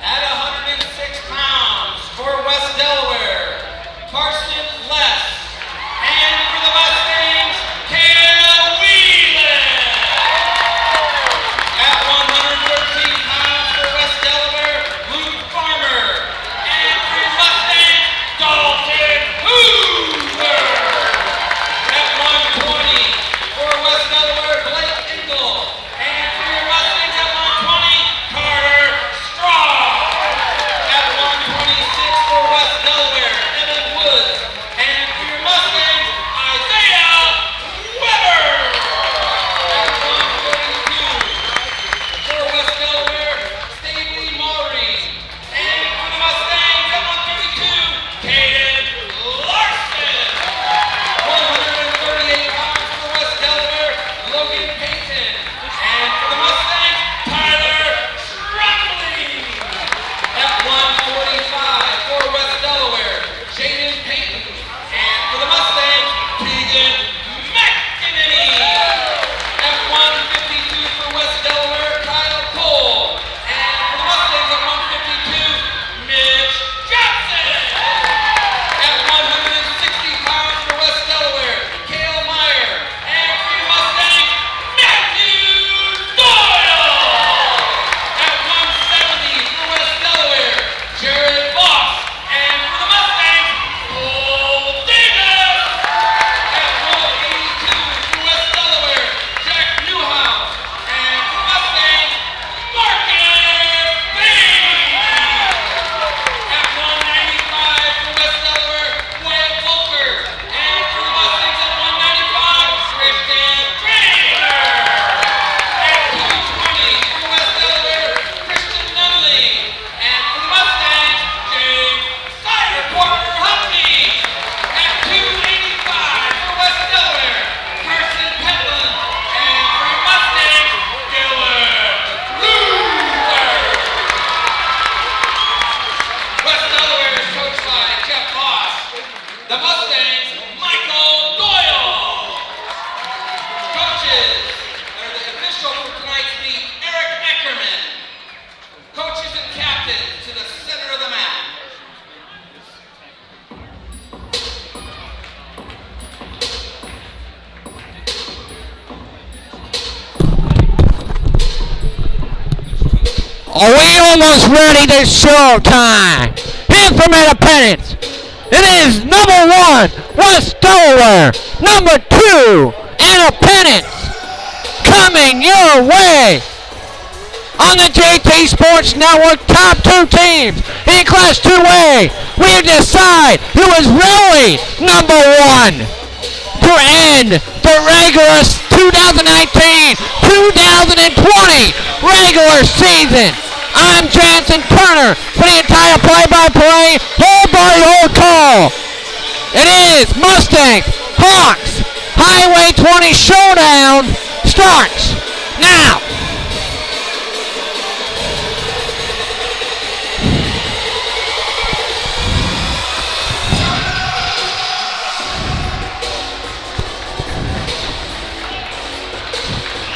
At 106 pounds for West Delaware, Carson Less. And for the Mustangs, Cam Are we almost ready to show time? Here from Independence. It is number 1, West Delaware. Number 2, Independence. Coming your way on the JT Sports Network. Top 2 teams in Class 2A. We decide who is really number 1 to end the regular 2019-2020 regular season. I'm Jansen Turner for the entire play-by-play, hole-by-hole call. It is Mustangs, Hawks, Highway 20 showdown starts now.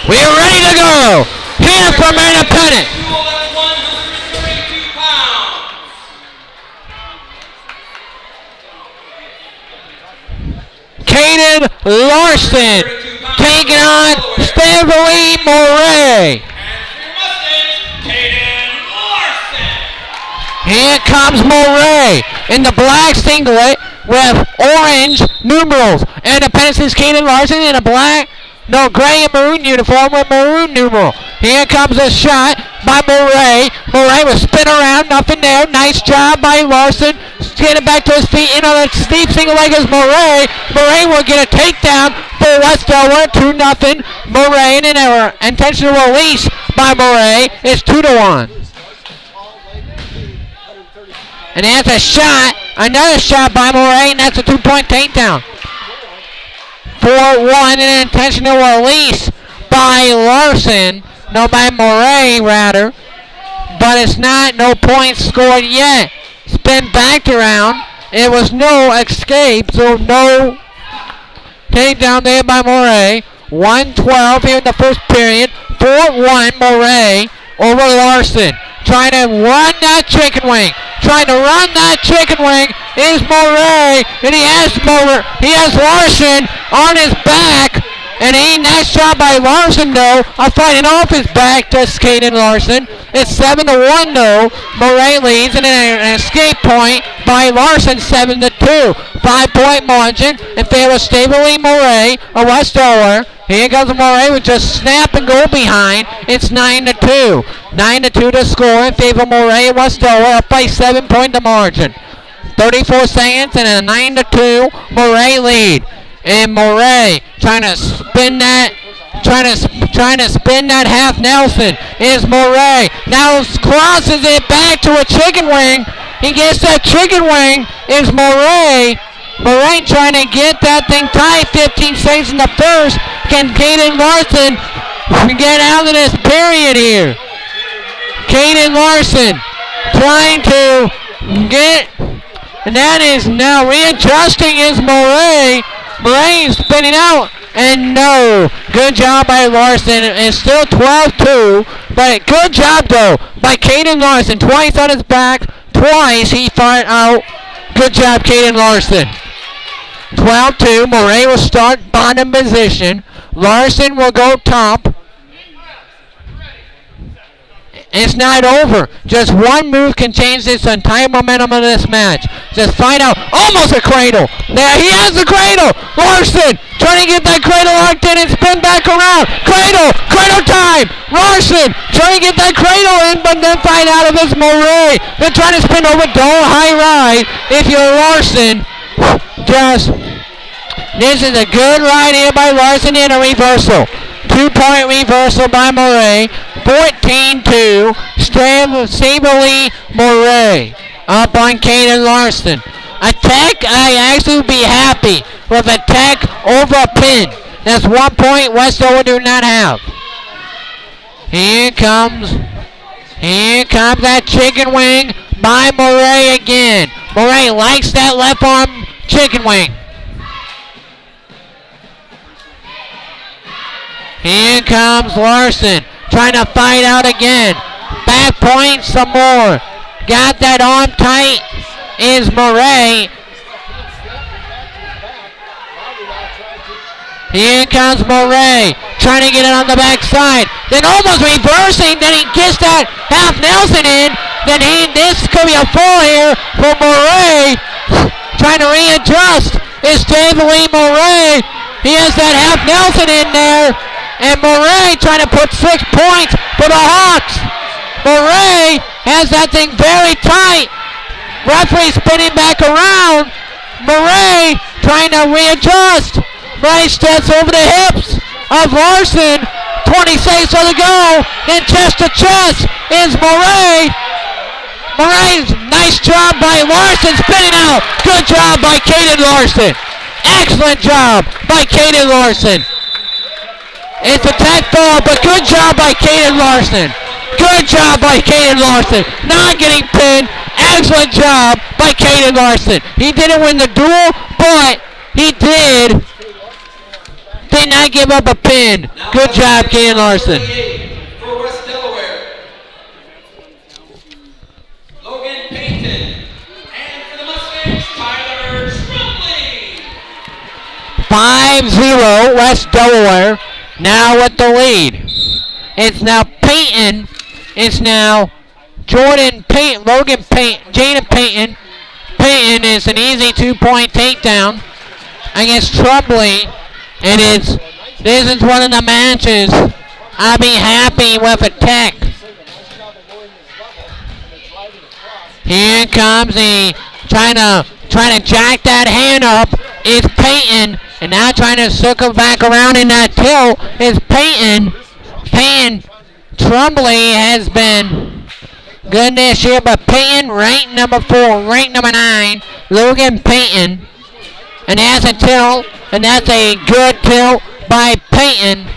We're ready to go. Here from Independence. Duel at 132 pounds. Caden Larson taking on Stanley Moray. And for your Mustangs, Caden Larson. Here comes Moray in the black singlet with orange numerals. Independence is Caden Larson in a gray and maroon uniform with maroon numeral. Here comes a shot by Moray. Moray will spin around, nothing there. Nice job by Larson. Getting back to his feet in on a steep single leg is Moray. Moray will get a takedown for West Delaware, 2-0. Moray, and an intentional release by Moray is 2-1. And that's a shot, another shot by Moray, and that's a 2-point takedown. 4-1, an intentional release by Larson. No, by Moray, rather. But it's not, no points scored yet. It's been backed around. It was no escape, so no takedown there by Moray. 1-12 here in the first period. 4-1, Moray over Larson. Trying to run that chicken wing. Is Moray, and he has Larson on his back, and nice job by Larson though of fighting off his back to Caden Larson. It's 7-1 though. Moray leads, and an escape point by Larson, 7-2. 5-point margin in favor of Stanley Moray of West Delaware. Here goes Moray with just snap and go behind. It's 9-2. 9-2 to score in favor of Moray of West Delaware, up by 7-point the margin. 34 seconds and a 9-2 Moray lead. And Moray trying to spin that half Nelson is Moray. Now crosses it back to a chicken wing. He gets that chicken wing is Moray. Moray trying to get that thing tied. 15 seconds in the first. Can Caden Larson get out of this period here? Caden Larson trying to get, and that is now readjusting is Moray. Moray spinning out, and no. Good job by Larson. It's still 12-2, but good job though by Caden Larson. Twice on his back, twice he fought out. Good job, Caden Larson. 12-2. Moray will start bottom position. Larson will go top. It's not over. Just one move can change this entire momentum of this match. Just find out. Almost a cradle. There, he has the cradle. Larson trying to get that cradle locked in and spin back around. Cradle time. Larson trying to get that cradle in, but then find out if it's Moray. They're trying to spin over. Don't high ride if you're Larson. This is a good ride here by Larson in a reversal. 2-point reversal by Moray. 14-2. Stanley Moray up on Caden Larson. Attack, I actually would be happy with attack over a pin. That's 1 point West Delaware do not have. Here comes that chicken wing by Moray again. Moray likes that left arm chicken wing. Here comes Larson trying to fight out again. Back point some more. Got that arm tight is Moray. Here comes Murray, trying to get it on the backside. Then almost reversing. Then he gets that half Nelson in. Then this could be a fall here for Murray. Trying to readjust is David Lee Murray. He has that half Nelson in there. And Murray trying to put 6 points for the Hawks. Murray has that thing very tight. Referee spinning back around. Murray trying to readjust. Nice steps over the hips of Larson. 20 seconds to go. Then chest to chest is Murray. Murray's nice job by Larson spinning out. Good job by Caden Larson. Excellent job by Caden Larson. It's a tech ball, but good job by Caden Larson. Good job by Caden Larson. Not getting pinned. Excellent job by Caden Larson. He didn't win the duel, but he did not give up a pin. Good job, Caden Larson. For West Delaware, Logan Payton. And for the Mustangs, Tyler Trumley. 5-0 West Delaware. Now with the lead. It's now Payton. It's now Jordan Payton, Logan Payton, Jaden Payton. Payton is an easy 2-point takedown against Trumley. And this is one of the matches I'll be happy with a tech. Here comes he trying to jack that hand up. It's Payton. And now trying to circle back around in that tilt is Payton. Trumley has been good this year, but Payton ranked number 4, ranked number 9. Logan Payton. And that's a tilt, and that's a good tilt by Payton.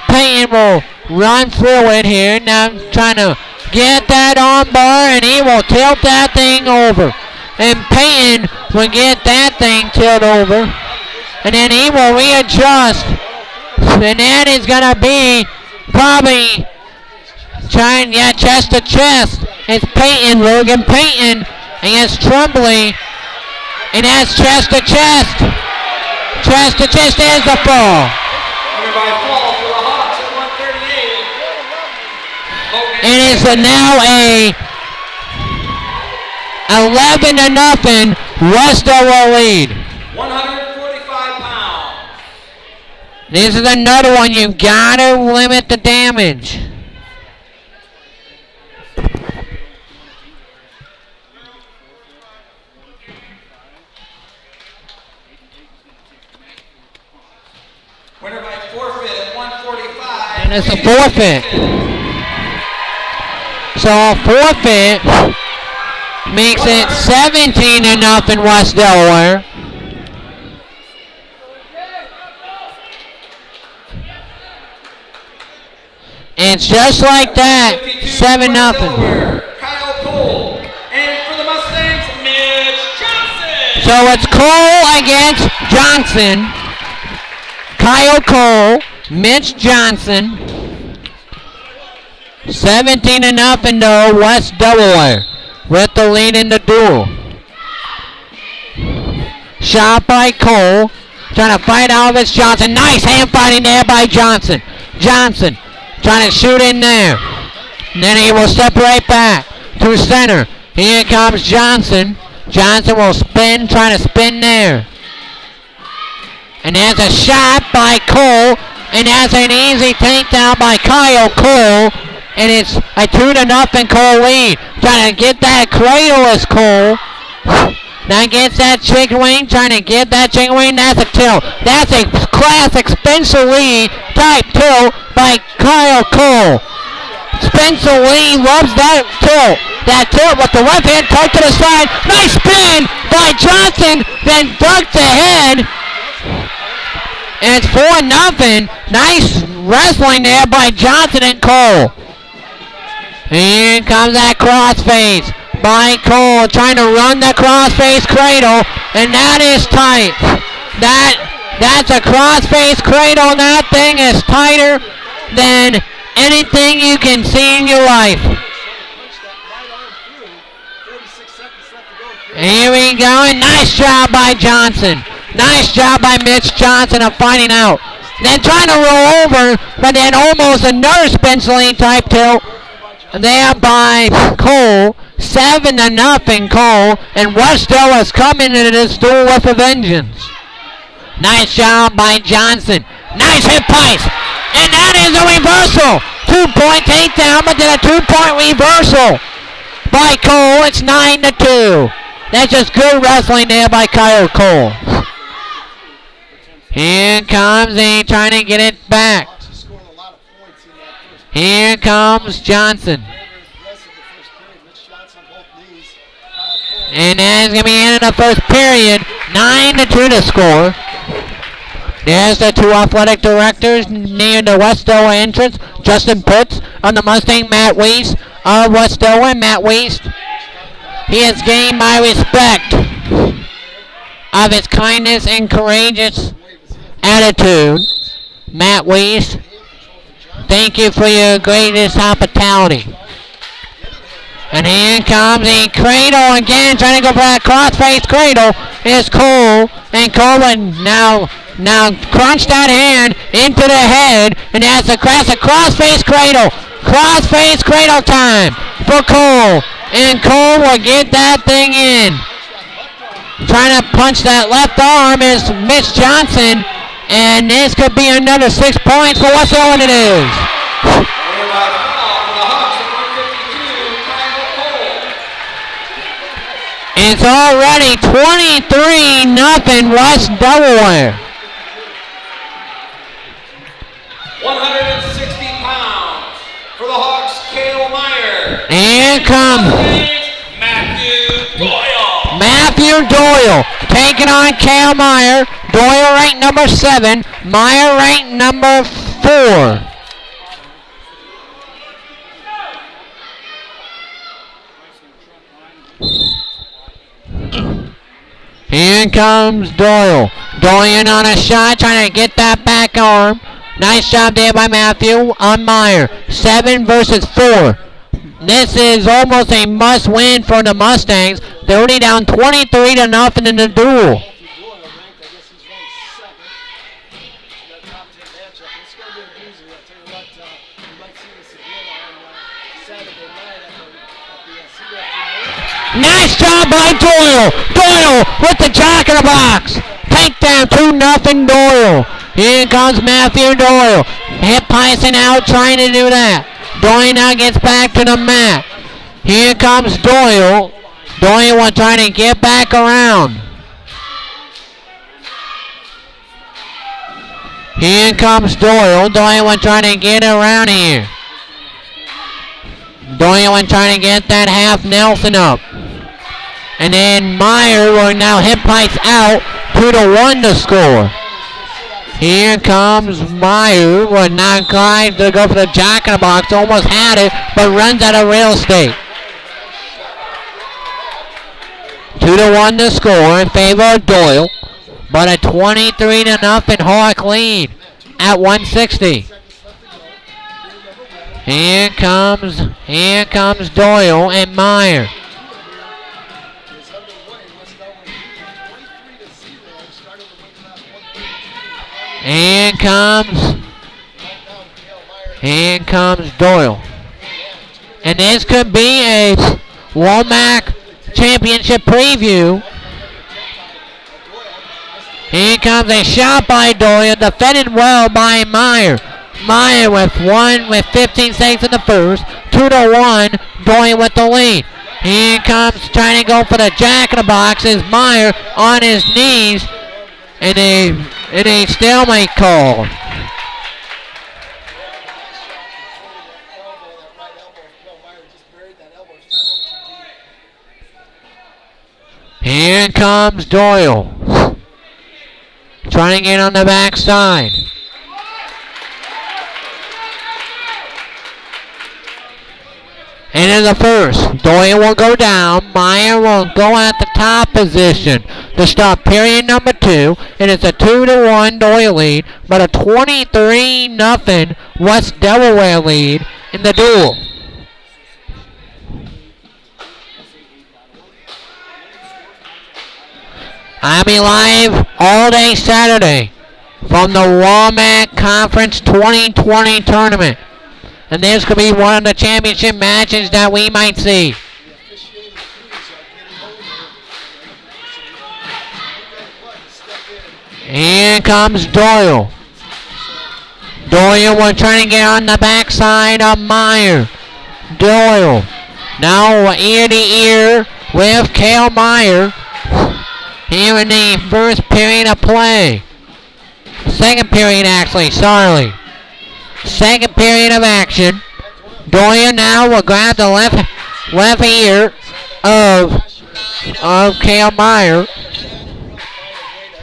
Payton will run through it here. Now trying to get that arm bar, and he will tilt that thing over. And Payton will get that thing tilted over. And then he will readjust. And that is going to be probably chest to chest. It's Payton, Logan Payton against Trumley. And that's chest to chest. Chest to chest is the fall. By fall for the Hawks at 138. It is now a 11-0 West Delaware lead. 145 pounds. This is another one. You've got to limit the damage. Winner by forfeit at 145. And it's a forfeit. So a forfeit makes it 17-0 West Delaware. It's just like that, 7-0. Kyle Cole. And for the Mustangs, Mitch Johnson. So it's Cole against Johnson. Kyle Cole, Mitch Johnson. 17-0 West Delaware with the lead in the duel. Shot by Cole. Trying to fight out of it, Johnson. Nice hand fighting there by Johnson. Johnson trying to shoot in there. And then he will step right back to center. Here comes Johnson. Johnson will spin, trying to spin there. And there's a shot by Cole. And that's an easy takedown by Kyle Cole. And it's a 2-0 Cole lead. Trying to get that cradle is Cole. Now gets that chicken wing. Trying to get that chicken wing. That's a tilt. That's a classic Spencer Lee type tilt by Kyle Cole. Spencer Lee loves that tilt. That tilt with the left hand tucked to the side. Nice spin by Johnson. Then ducked ahead. And it's 4-0. Nice wrestling there by Johnson and Cole. Here comes that crossface by Cole, trying to run the crossface cradle, and that is tight. That's a crossface cradle, and that thing is tighter than anything you can see in your life. Here we go, and nice job by Johnson. Nice job by Mitch Johnson of finding out. Then trying to roll over, but then almost another bench lane type tilt. There by Cole. 7-0 Cole. And West Delaware is coming into this duel with a vengeance. Nice job by Johnson. Nice hit place. And that is a reversal. 2 points, 8 down, but then a 2-point reversal by Cole. It's 9-2. That's just good wrestling there by Kyle Cole. Here comes he trying to get it back. Here comes Johnson. And that's going to be the end of the first period. 9-2 to score. There's the two athletic directors near the West Delaware entrance. Justin Putz on the Mustang, Matt Weiss of West Delaware. Matt Weiss, he has gained my respect of his kindness and courageous attitude. Matt Weiss, thank you for your greatest hospitality. And here comes the cradle again, trying to go for that crossface cradle. Is Cole, and Cole now crunch that hand into the head, and that's a crossface cradle. Crossface cradle time for Cole, and Cole will get that thing in. Trying to punch that left arm is Mitch Johnson, and this could be another 6 points for West Delaware. It is. It's already 23-0 West Delaware. 160 pounds for the Hawks, Cale Meyer. Here comes Matthew Doyle taking on Cale Meyer. Doyle ranked number 7, Meyer ranked number 4. Here comes Doyle. Doyle on a shot, trying to get that back arm. Nice job there by Matthew on Meyer. 7 versus 4. This is almost a must-win for the Mustangs. They're already down 23-0 in the duel. Nice job by Doyle. Doyle with the jack in the box. Takedown, 2-0 Doyle. Here comes Matthew Doyle. Hip Python out trying to do that. Doyle now gets back to the mat. Here comes Doyle. Doyle was trying to get back around. Here comes Doyle. Doyle was trying to get around here. Doyle was trying to get that half Nelson up. And then Meyer will now hit pipes out 2-1 to score. Here comes Meyer, will now try to go for the jack in the box. Almost had it, but runs out of real estate. 2-1 to score in favor of Doyle, but a 23-0 Hawk lead at 160. Here comes Doyle and Meyer. Here comes Doyle. And this could be a Womack Championship preview. Here comes a shot by Doyle, defended well by Meyer. Meyer with 15 seconds in the first. 2-1, Doyle with the lead. Here comes trying to go for the jack in the box is Meyer on his knees. And a stalemate call. Here comes Doyle. Trying to get on the backside. Into the first. Doyle will go down. Meyer will go at the top position to start period number 2. And it's a 2-1 Doyle lead, but a 23-0 West Delaware lead in the duel. I'll be live all day Saturday from the Walmart Conference 2020 tournament. And this could be one of the championship matches that we might see. The officiating crews are getting older. So step in. Here comes Doyle. Doyle will try to get on the backside of Meyer. Doyle now ear to ear with Cale Meyer here in the first period of play. Second period, actually, sorry. Second period of action. Doyle now will grab the left ear of Cale Meyer.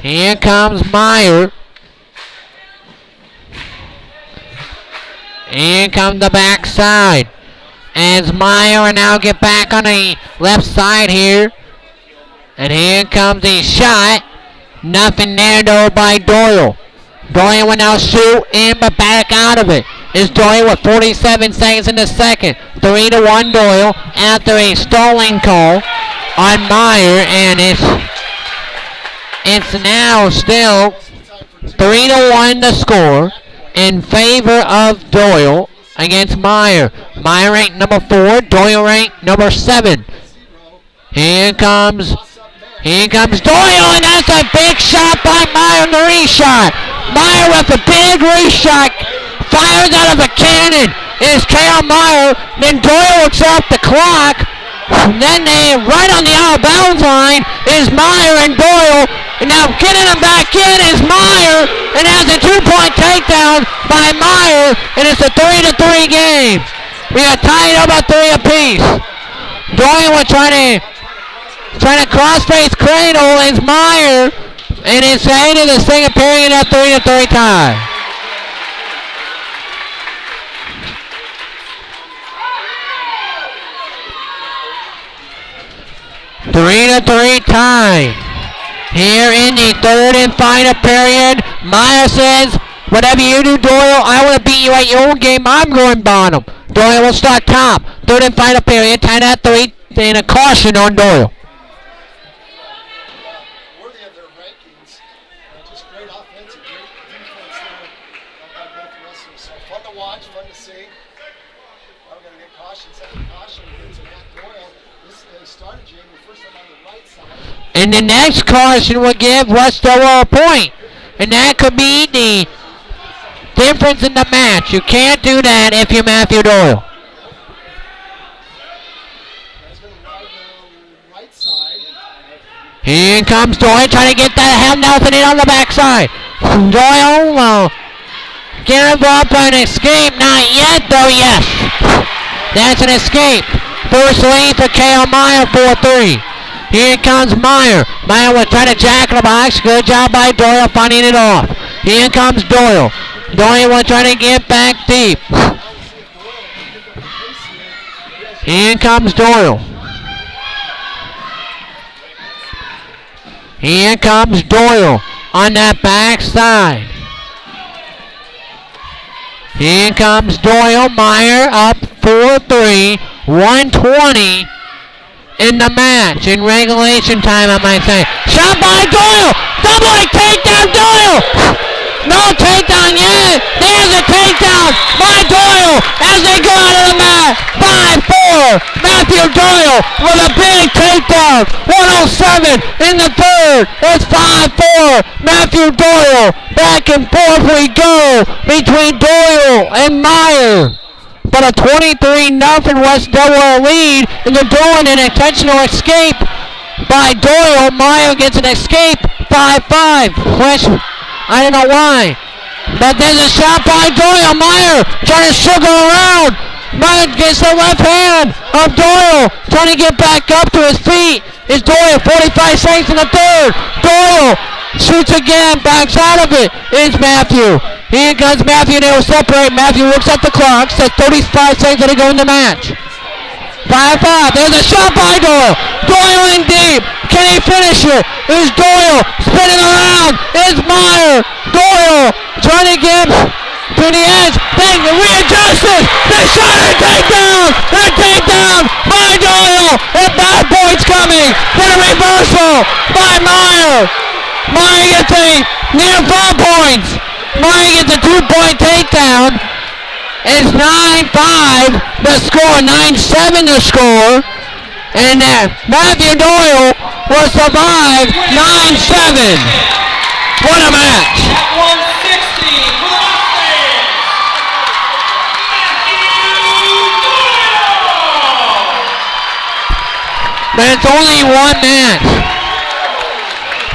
Here comes Meyer. Here comes the backside. As Meyer will now get back on the left side here. And here comes the shot. Nothing there though by Doyle. Doyle will now shoot in but back out of it. Is Doyle with 47 seconds in the second. 3-1 Doyle after a stalling call on Meyer. And it's now still 3-1 the score in favor of Doyle against Meyer. Meyer ranked number 4, Doyle ranked number 7. Here comes Doyle, and that's a big shot by Meyer on the reshot. Meyer with a big reshot, fires out of a cannon. Is Cale Meyer, then Doyle looks off the clock. Then they, right on the out of bounds line, is Meyer and Doyle. And now getting him back in is Meyer, and has a 2-point takedown by Meyer, and it's a 3-3 game. We are tied up at 3 apiece. Doyle will try to cross-face cradle is Meyer, and it's headed to the second period at 3-3 tie. Three to three tie. Here in the third and final period, Meyer says, whatever you do, Doyle, I want to beat you at your own game. I'm going bottom. Doyle will start top. Third and final period, tied at 3, and a caution on Doyle. Worthy of their rankings. Just great offense and great defense there by both wrestlers. So fun to watch, fun to see. We're going to get caution, second caution against Matt Doyle. This started Jamie first time on the right side. And the next caution will give West Delaware a point. And that could be the difference in the match. You can't do that if you're Matthew Doyle. Here comes Doyle trying to get that hand Nelson in on the backside. Doyle get involved by an escape. Not yet though, yes. That's an escape. First lead for Cale Meyer, 4-3. Here comes Meyer. Meyer will try to jack the box. Good job by Doyle finding it off. Here comes Doyle. Doyle will try to get back deep. Here comes Doyle. Here comes Doyle on that backside. Here comes Doyle. Meyer up 4-3. 120 in the match. In regulation time, I might say. Shot by Doyle. Double leg takedown, Doyle. No takedown yet. There's a takedown by Doyle as they go out of the mat. 5-4. Matthew Doyle with a big takedown. 107 in the third. It's 5-4. Matthew Doyle. Back and forth we go between Doyle and Meyer. But a 23-0 West Delaware lead, and they're doing an intentional escape by Doyle. Meyer gets an escape, 5-5. I don't know why. But there's a shot by Doyle. Meyer trying to sugar around. Meyer gets the left hand of Doyle, trying to get back up to his feet. Is Doyle, 45 seconds in the third. Doyle shoots again, backs out of it. Is Matthew. Here comes Matthew, they will separate. Matthew looks at the clock, says 35 seconds to go in the match. 5-5, there's a shot by Doyle. Doyle in deep, can he finish it? Is Doyle spinning around? Is Meyer. Doyle trying to get to the edge, then readjusted. The shot and takedown by Doyle, and 5 points coming. three. What a reversal by Meyer. Meyer gets a near 4 points. Meyer gets a 2-point takedown. It's 9-5 the score, 9-7 the score. And Matthew Doyle will survive 9-7. What a match. At 160 for the Mustangs, Matthew Doyle. But it's only one match.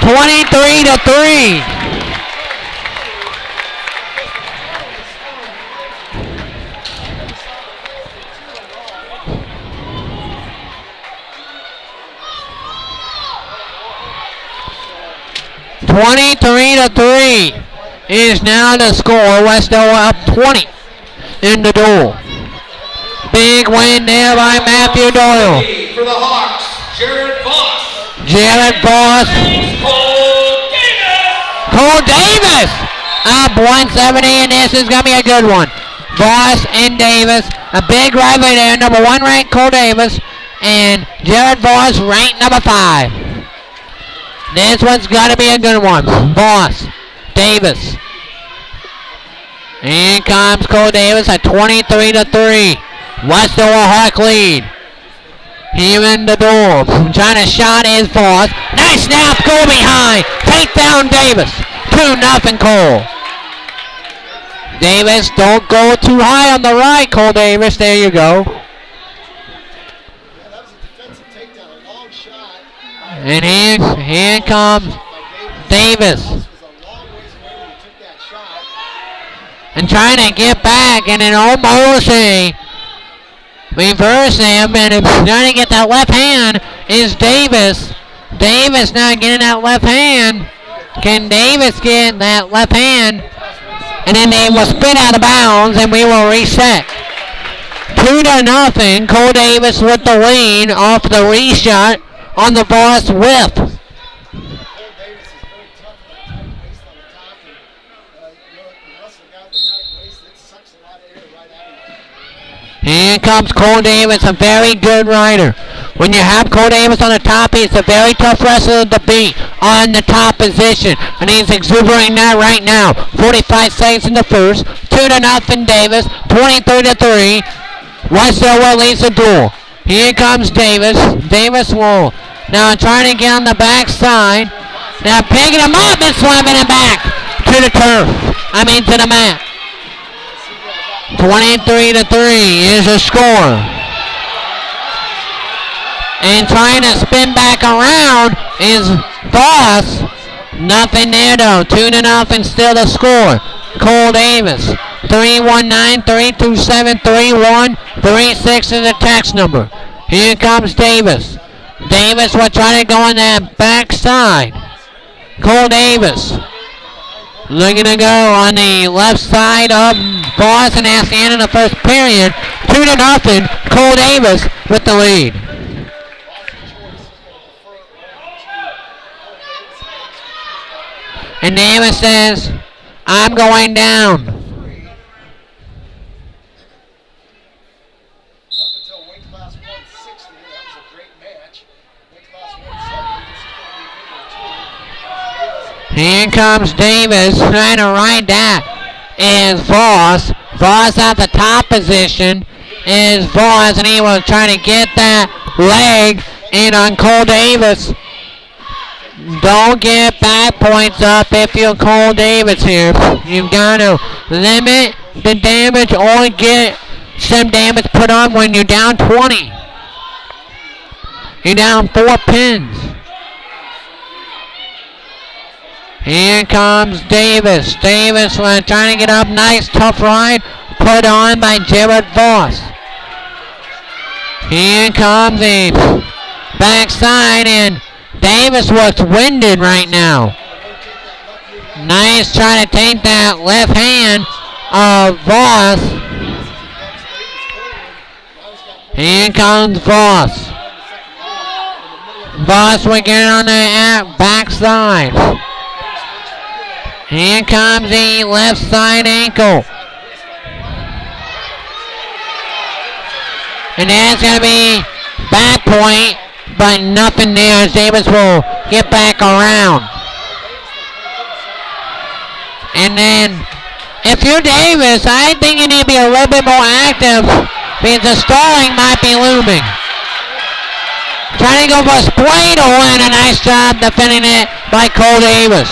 23-3. 23-3 is now the score. West Delaware up 20 in the duel. Big win there by Matthew Doyle. For the Hawks, Jared Voss. Jared Voss. Cole Davis up 170, and this is going to be a good one. Voss and Davis. A big rivalry there. Number 1 ranked Cole Davis and Jared Voss ranked number 5. This one's got to be a good one. Voss, Davis. In comes Cole Davis at 23-3. West Delaware Hawk lead. Here in the door. Trying to shot is Voss. Nice snap. Go behind. Take down Davis. 2-0 Cole. Davis, don't go too high on the right, Cole Davis. There you go. That was a defensive takedown, a long shot. And here comes Davis. Was a long ways away when he took that shot. And trying to get back, and then almost a reverse him, and trying to get that left hand is Davis. Davis not getting that left hand. Can Davis get that left hand? And then they will spin out of bounds, and we will reset. 2-0. Cole Davis with the lead off the reshot on the Voss whip. Cole Davis is very tough on the tight waist on the top, and Russell got the tight waist, it sucks a lot of air right out of him. Here comes Cole Davis, a very good rider. When you have Cole Davis on the top, he's a very tough wrestler to beat on the top position. And he's exuberating that right now. 45 seconds in the first. 2-0 Davis. 23-3. West Delaware leads the duel. Here comes Davis. Davis will now trying to get on the backside. Now picking him up and slamming him back to the turf. To the mat. 23-3 is the score. And trying to spin back around is Voss. Nothing there though. 2-0 still the score. Cole Davis. 319-327-3136 is the text number. Here comes Davis. Davis will try to go on that backside. Cole Davis. Looking to go on the left side of Voss, and that's the end of the first period. 2-0. Cole Davis with the lead. And Davis says, I'm going down. Up until weight class 160, that was a great match. Weight class 170, this is going to be bigger too. Here comes Davis trying to ride that. Is Voss. Voss at the top position is Voss, and he was trying to get that leg in on Cole Davis. Don't get back points up if you're Cole Davis here. You've got to limit the damage or get some damage put on when you're down 20. You're down 4 pins. Here comes Davis. Davis trying to get up. Nice tough ride put on by Jared Voss. Here comes the backside, and Davis looks winded right now. Nice trying to take that left hand of Voss. Here comes Voss. Voss will get on the backside. Here comes the left side ankle. And that's going to be back point but nothing there as Davis will get back around. And then, if you're Davis, I think you need to be a little bit more active because the stalling might be looming. Trying to go for a Splato and a nice job defending it by Cole Davis.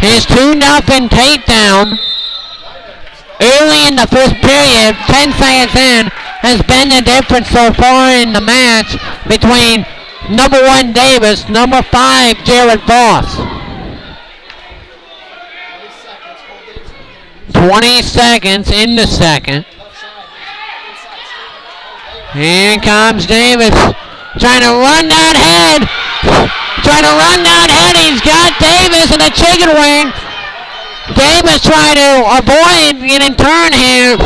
His 2-0 takedown early in the first period, 10 seconds in, has been the difference so far in the match between number 1 Davis, number 5 Jared Voss. 20 seconds in the second. Here comes Davis. Trying to run that head. He's got Davis in the chicken wing. Davis trying to avoid getting turned here.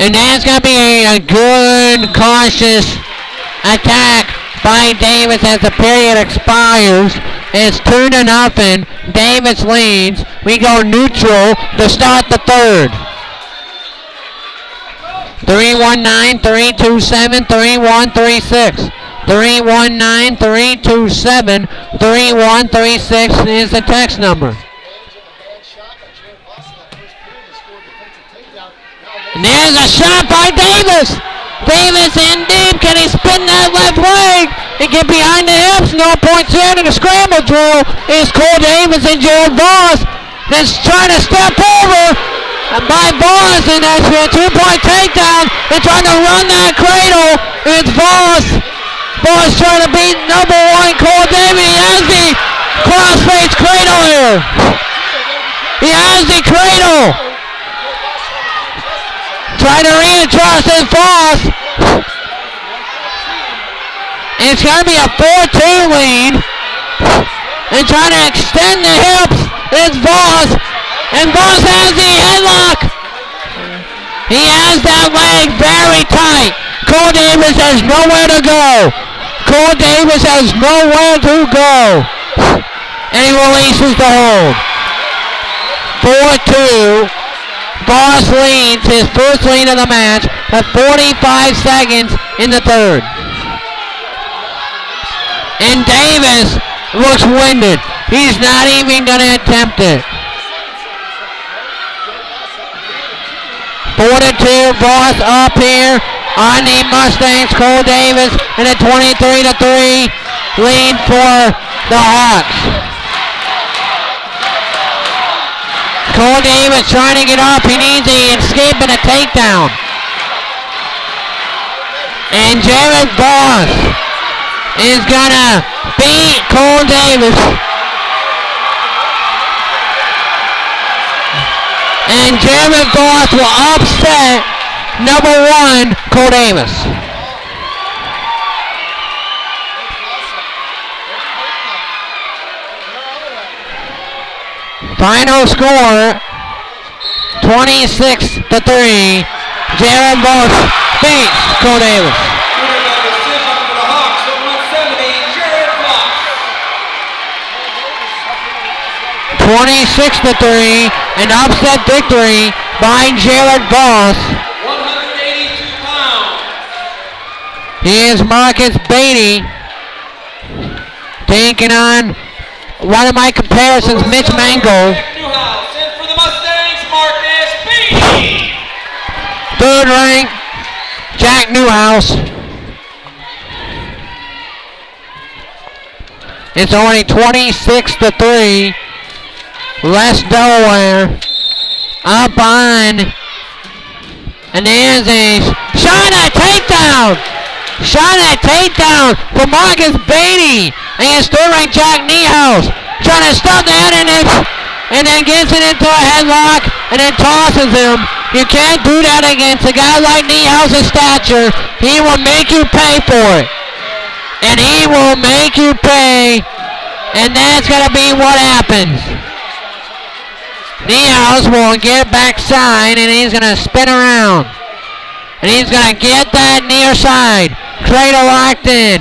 And that's going to be a good, cautious attack by Davis as the period expires. It's 2-0. Davis leads. We go neutral to start the third. 319, 327, 3136. 319-327-3136 is the text number. And there's a shot by Davis. Davis in deep. Can he spin that left leg? He get behind the hips. No points here to the scramble drill. Is Cole Davis and Jared Voss. That's trying to step over by Voss, and that's a 2-point takedown. They're trying to run that cradle. It's Voss. Voss trying to beat number 1 Cole Davis. He has the crossface cradle here. He has the cradle. Trying to reintroduce his Voss. It's going to be a 4-2 lead. And trying to extend the hips. It's Voss. And Voss has the headlock. He has that leg very tight. Cole Davis has nowhere to go. Cole Davis has nowhere to go. And he releases the hold. 4-2. Voss leads his first lead of the match at 45 seconds in the third. And Davis looks winded. He's not even going to attempt it. 4-2, Voss up here on the Mustangs. Cole Davis and a 23-3 lead for the Hawks. Cole Davis trying to get up. He needs an escape and a takedown. And Jared Voss is going to beat Cole Davis. And Jared Voss will upset number 1 Cole Davis. Final score, 26-3. Jared Voss beats Cole Davis. Winner by decision for the Hawks at 170, Jared Voss. 26-3, an upset victory by Jared Voss. 182 pounds. Here's Marcus Beatty taking on one of my comparisons, Mitch Mango. Newhouse, and for the Mustangs, Marcus Beatty. Third rank, Jack Newhouse. It's only 26-3. West Delaware up on. And there's a shot at takedown. Shot at takedown for Marcus Beatty against third rank Jack Newhouse. Trying to stop that and then gets it into a headlock and then tosses him. You can't do that against a guy like Niehause's stature. He will make you pay for it. And he will make you pay. And that's going to be what happens. Niehaus will get backside and he's going to spin around. And he's going to get that near side. Cradle locked in.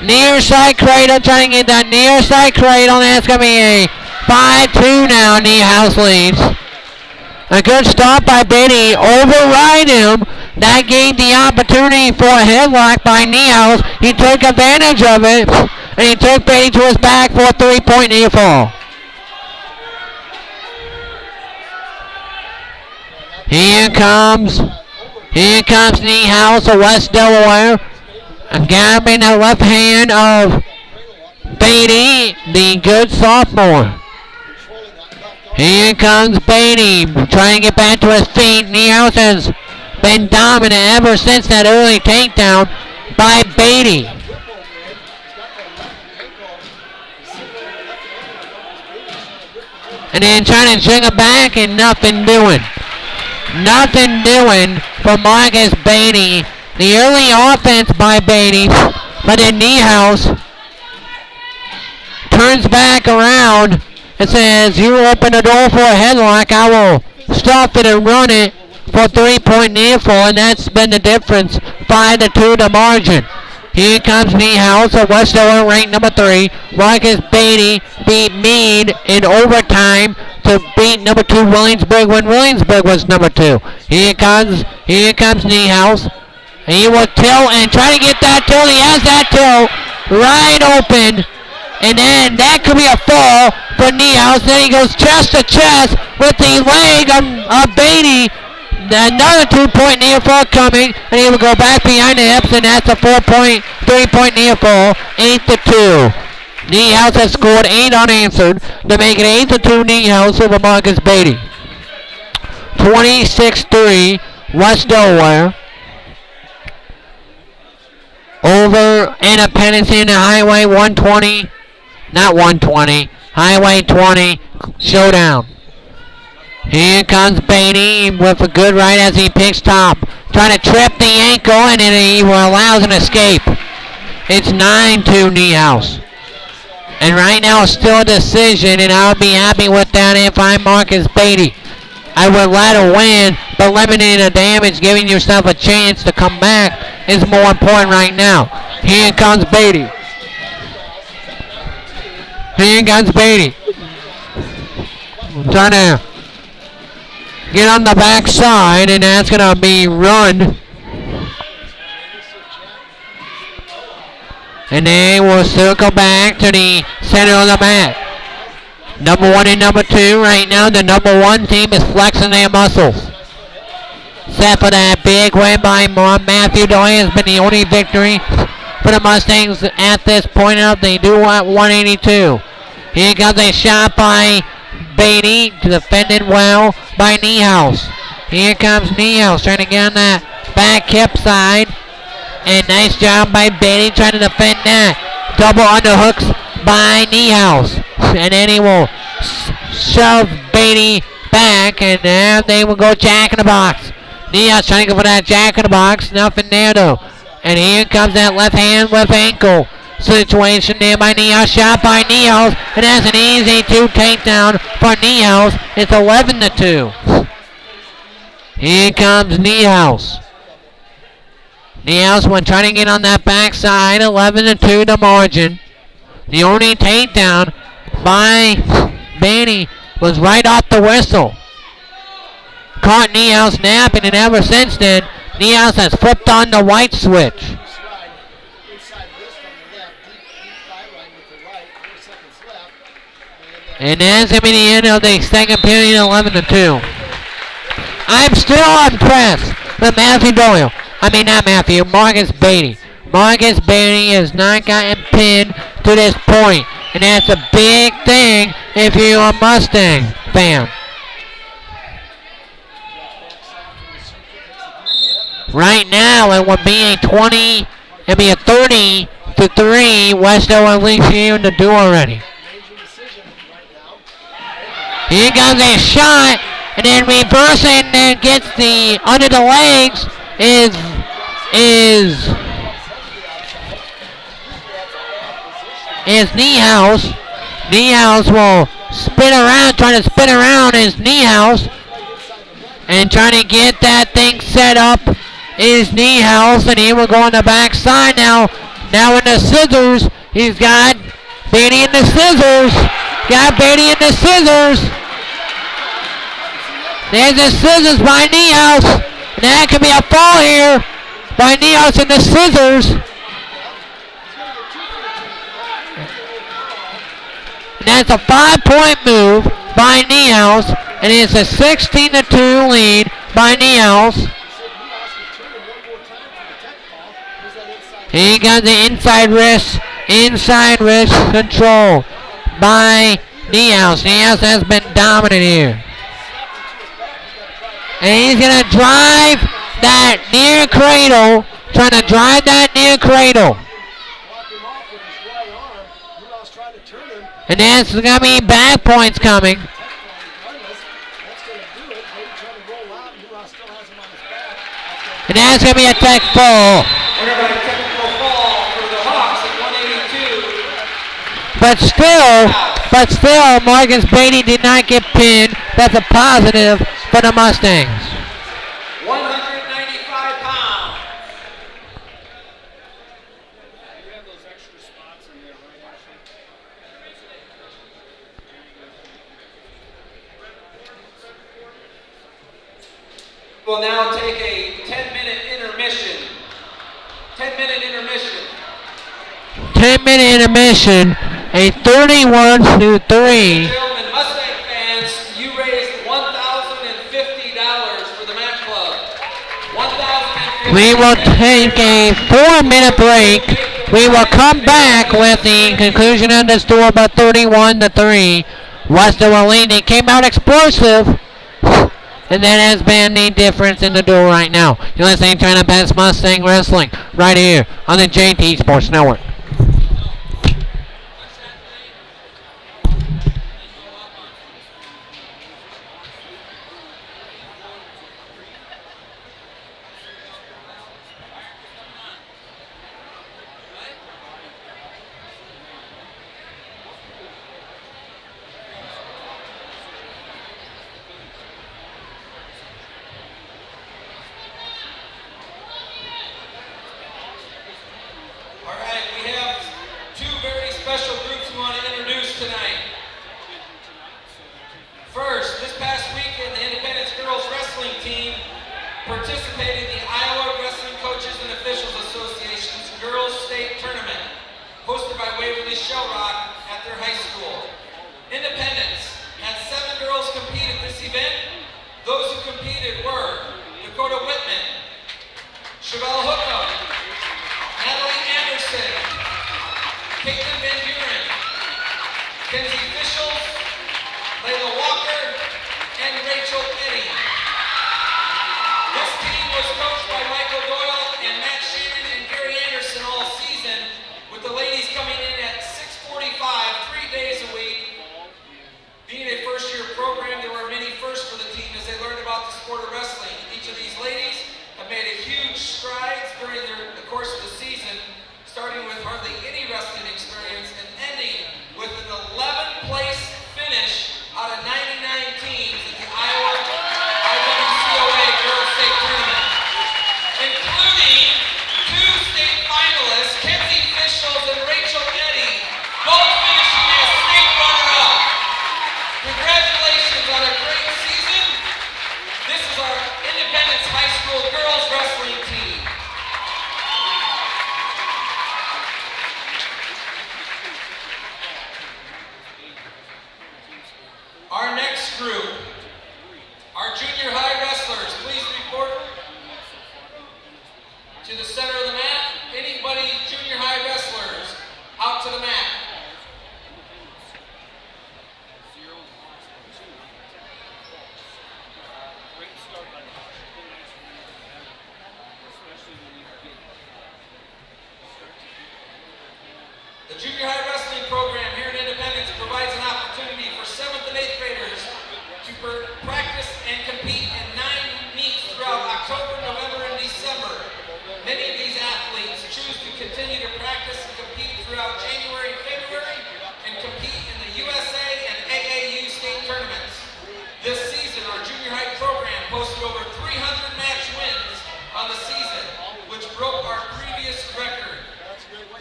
Near side cradle, trying to get that near side cradle. And that's going to be a 5-2 now. Niehaus leads. A good stop by Beatty. Override him. That gave the opportunity for a headlock by Niehaus. He took advantage of it. And he took Beatty to his back for a 3-point near fall. Here comes Niehaus of West Delaware. Grabbing the left hand of Beatty, the good sophomore. Here comes Beatty, trying to get back to his feet. Niehaus has been dominant ever since that early takedown by Beatty. And then trying to jig it back and nothing doing. Nothing doing for Marcus Beatty. The early offense by Beatty, but then Niehaus turns back around and says, you open the door for a headlock, I will stop it and run it for a 3-point near fall, and that's been the difference, 5-2 the margin. Here comes Niehaus of West Delaware, ranked number 3. Marcus Beatty beat Meade in overtime to beat number 2 Williamsburg when Williamsburg was number 2. Here comes Niehaus. He will tilt and try to get that tilt. He has that tilt right open. And then that could be a fall for Niehaus. Then he goes chest to chest with the leg of Beatty. Another 2-point near fall coming. And he will go back behind the hips, and that's a 3-point near fall. 8-2. Niehaus has scored 8 unanswered to make it 8-2 Niehaus over Marcus Beatty. 26-3 West Delaware. Over Independence in the Highway 120. Not 120. Highway 20 showdown. Here comes Beatty with a good right as he picks top. Trying to trip the ankle, and then he allows an escape. It's 9-2 Niehaus. And right now it's still a decision, and I'll be happy with that if I'm Marcus Beatty. I would let her win, but limiting the damage, giving yourself a chance to come back is more important right now. Here comes Beatty. Here comes Beatty. Trying to get on the backside, and that's going to be run. And they will circle back to the center of the mat. Number 1 and number 2 right now. The number 1 team is flexing their muscles. Except for that big win by Matthew Doyle has been the only victory for the Mustangs at this point out. They do want 182. Here comes a shot by Beatty, defended well by Niehaus. Here comes Niehaus trying to get on that back hip side. And nice job by Beatty trying to defend that. Double underhooks by Niehaus. And then he will shove Beatty back, and now they will go jack in the box. Niehaus trying to go for that jack in the box. Nothing there though. And here comes that left hand, left ankle situation there by Niehaus. Shot by Niehaus. And that's an easy 2 takedown for Niehaus. It's 11-2. Here comes Niehaus. Niehaus when trying to get on that backside. 11-2 the margin. The only takedown by Beatty was right off the whistle. Caught Niehaus napping, and ever since then, Niehaus has flipped on the white switch. And that's going to be the end of the second period, 11-2. I'm still impressed with Matthew Doyle. Marcus Beatty. Marcus Beatty has not gotten pinned to this point, and that's a big thing if you're a Mustang fan. Right now, it would be a 30-3 West Delaware leads here in the do already. Here comes a shot, and then reversing and gets the under the legs is Niehaus. Niehaus will spin around, trying to spin around is Niehaus. And trying to get that thing set up is Niehaus, and he will go on the backside now. Now in the scissors, he's got Beatty in the scissors. Got Beatty in the scissors. There's the scissors by Niehaus. That could be a fall here by Niehaus and the scissors. And that's a 5-point move by Niehaus. And it's a 16-2 lead by Niehaus. He got the inside wrist control by Niehaus. Niehaus has been dominant here. And he's going to drive that near cradle. Trying to drive that near cradle. And that's going to be back points coming. And that's going to be a tech fall. Technical fall for the Hawks at 182. But still, Morgan's Beatty did not get pinned. That's a positive for the Mustangs. 195 pounds. We'll now take a 10-minute intermission. 10-minute intermission. 10-minute intermission. A 31-3. Gentlemen, Mustang fans, you raised $1,050 for the Mat Club. $1,050. We will take a 4-minute break. We will come back with the conclusion of the score by 31-3. West Delaware leading. Came out explosive. And that has been the difference in the duel right now. You're listening to the best Mustang Wrestling right here on the JT Sports Network.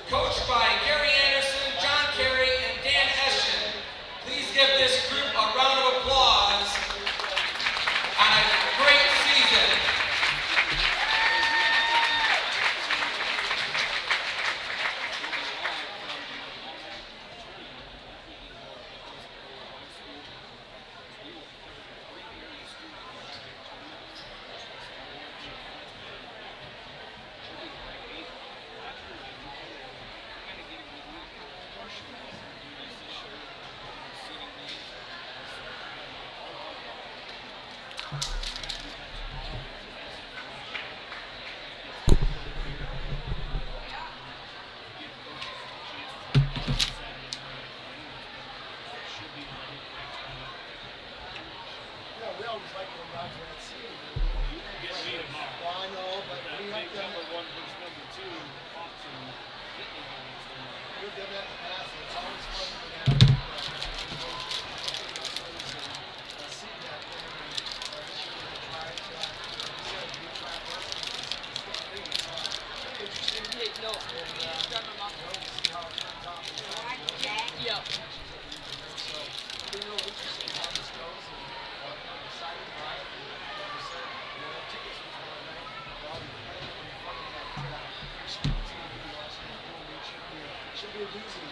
Coached by Gary Anderson, Well, I know, but we have done it. We've done that in the past, and it's always fun for them. See that there, and this year we're gonna try it. Instead of we try it once, it's interesting. And, we'll see how it turns out. Yeah. So, it'll be real interesting how this goes, and I'm excited by it. And like I said, tickets for tomorrow night. Well, we're playing in front of that Christian TV last night. It should be a doozy.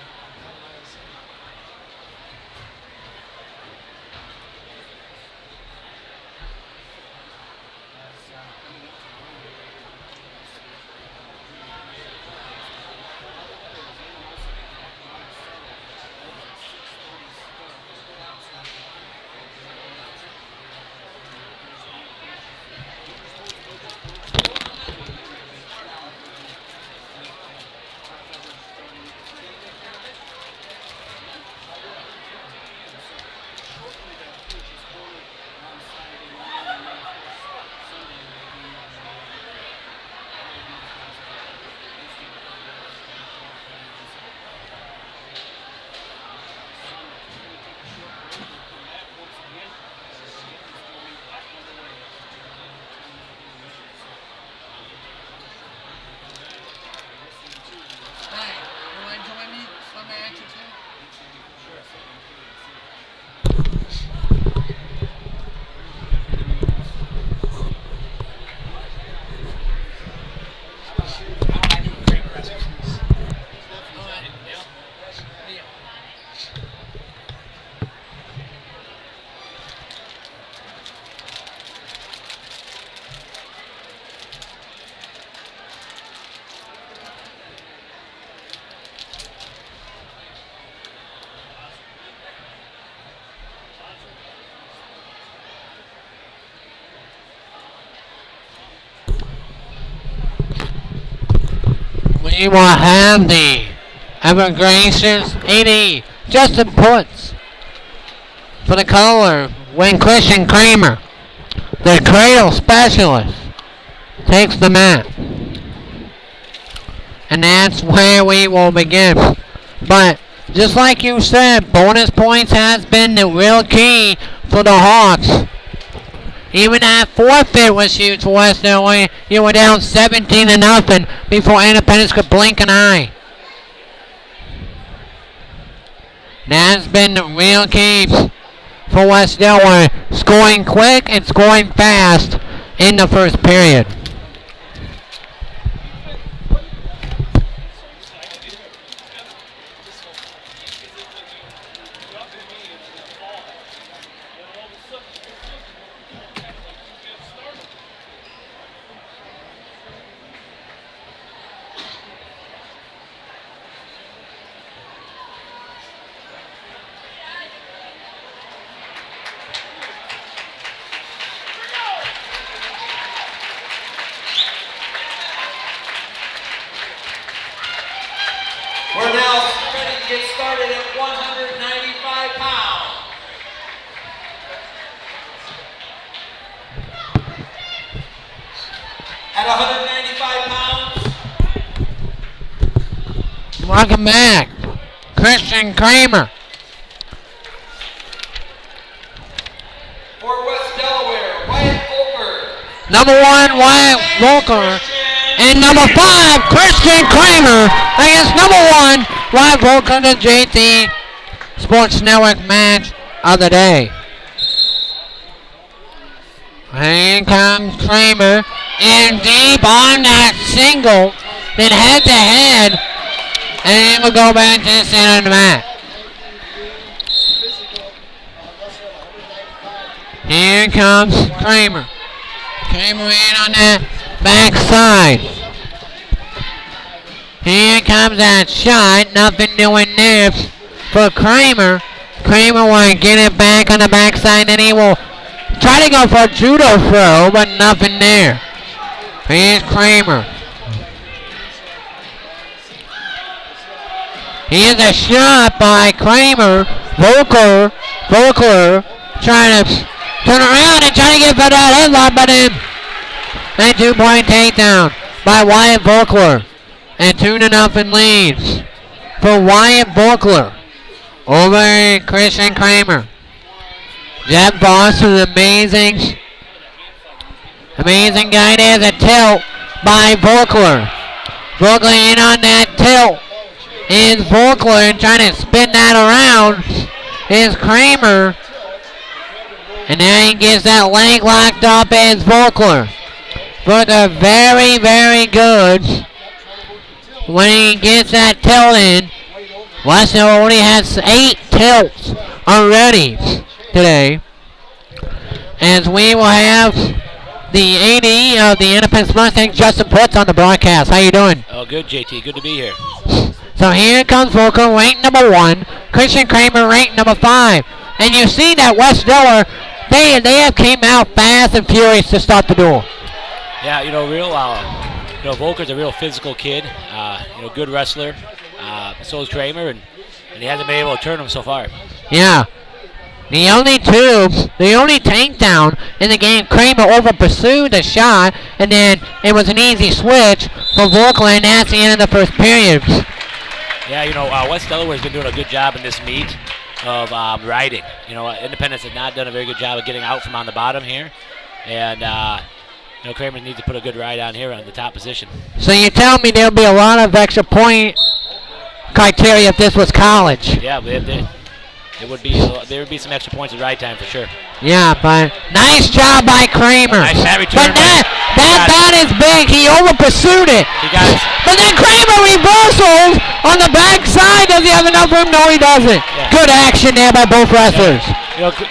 We will have the Evergracious 80 Justin Puts for the color when Christian Kramer, the cradle specialist, takes the mat. And that's where we will begin. But just like you said, bonus points has been the real key for the Hawks. Even that forfeit was huge for West Delaware. You were down 17-0 before Independence could blink an eye. That's been the real key for West Delaware. Scoring quick and scoring fast in the first period. We're now ready to get started at 195 pounds. At 195 pounds. Welcome back, Christian Kramer. For West Delaware, Wyatt Volker. Number 1, Wyatt Volker. And number 5, Christian Kramer against number 1, Wyatt Volker, the JT Sports Network match of the day. Here comes Kramer in deep on that single, then head to head, and we'll go back to the center of the mat. Here comes Kramer. Kramer in on that backside. Here comes that shot. Nothing doing there for Kramer. Kramer will get it back on the backside, and he will try to go for a judo throw, but nothing there. Here's Kramer. Here's a shot by Kramer. Volker trying to Turn around and try to get for that headlock, but then a 2-point takedown by Wyatt Volkler. And 2-0 leads for Wyatt Volkler over Christian Kramer. Jeff Voss is amazing guy. There's a tilt by Volkler. Volkler in on that tilt is Volkler, and trying to spin that around is Kramer. And now he gets that leg locked up as Volkler. Volkler very, very good when he gets that tilt in. West Delaware only has 8 tilts already today. As we will have the AD of the Independence Mustangs, Justin Putz, on the broadcast. How you doing? Oh, good, JT. Good to be here. So here comes Volker, ranked number 1. Christian Kramer, ranked number 5. And you see that West Delaware, they have came out fast and furious to start the duel. Yeah, Volker's a real physical kid. Good wrestler. So is Kramer, and he hasn't been able to turn him so far. Yeah. The only takedown in the game, Kramer over pursued the shot, and then it was an easy switch for Volker, and that's the end of the first period. Yeah, West Delaware's been doing a good job in this meet of riding. Independence has not done a very good job of getting out from on the bottom here, and Kramer needs to put a good ride on here on the top position. So you tell me there'll be a lot of extra point criteria if this was college. Yeah, there would be some extra points of ride time for sure. Yeah, but nice job by Kramer. Nice bat return. But that is big. He over pursued it. He got it. But then Kramer reversals on the backside. Does he have enough room? No, he doesn't. Yeah. Good action there by both wrestlers.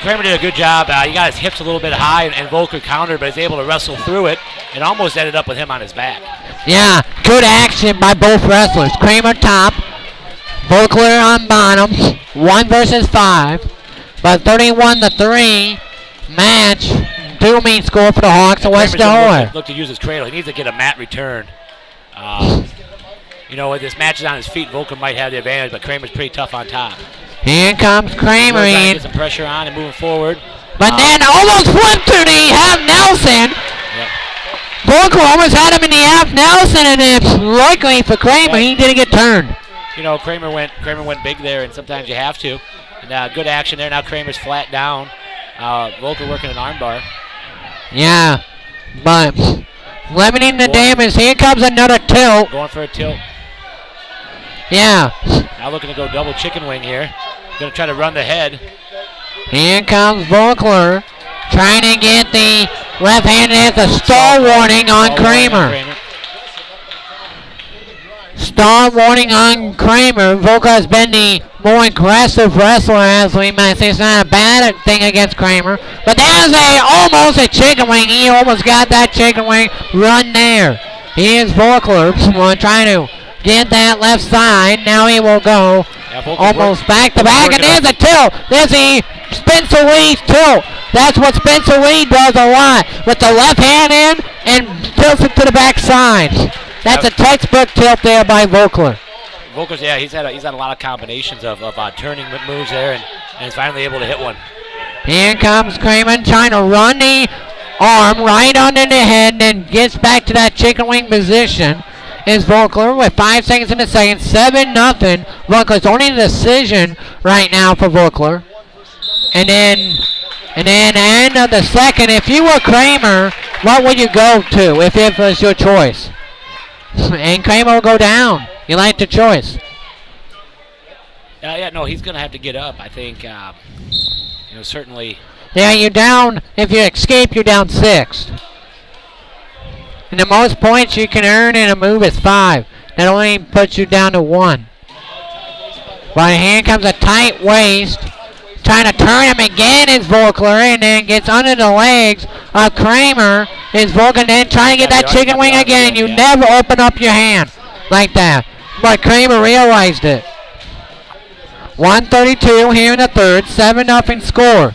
Kramer did a good job. He got his hips a little bit high, and Volker countered, but he's able to wrestle through it. It almost ended up with him on his back. Yeah, good action by both wrestlers. Kramer top, Volker on bottom, 1 versus 5. But 31-3 match, 2-meet score for the Hawks of West Delaware. Look to use his cradle. He needs to get a mat return. With this match is on his feet, Volker might have the advantage, but Kramer's pretty tough on top. Here comes Kramer in. Get some pressure on and moving forward. But then almost flipped to the half Nelson. Yep. Volker almost had him in the half Nelson, and it's luckily for Kramer, he didn't get turned. Kramer went big there, and sometimes you have to. And good action there. Now Kramer's flat down. Volker working an armbar. Yeah, but limiting the damage. Here comes another tilt. Going for a tilt. Yeah. Now looking to go double chicken wing here. Going to try to run the head. Here comes Volkler trying to get the left hand. There's a stall warning on Kramer. Star warning on Kramer. Volker has been the more aggressive wrestler, as we might say. It's not a bad thing against Kramer. But there's almost a chicken wing. He almost got that chicken wing run there. Here's Volker trying to get that left side. Now he will go almost back to back. And there's a tilt. There's the Spencer Lee's tilt. That's what Spencer Lee does a lot. With the left hand in and tilts it to the back side. That's a textbook tilt there by Volker. Volker's, he's had a lot of combinations of turning moves there, and is finally able to hit one. Here comes Kramer trying to run the arm right under the head, then gets back to that chicken wing position. Is Volker with 5 seconds in the second, 7-0. Volker's only the decision right now for Volker. And then end of the second, if you were Kramer, what would you go to if it was your choice? And Kramer will go down. You like the choice? He's going to have to get up. I think, certainly. Yeah, you're down. If you escape, you're down 6. And the most points you can earn in a move is 5. That only puts you down to 1. But here comes a tight waist. Trying to turn him again is Volker, and then gets under the legs of Kramer. Is Volker then trying to get that chicken wing again. You never open up your hand like that. But Kramer realized it. 1:32 here in the third. 7-0 score.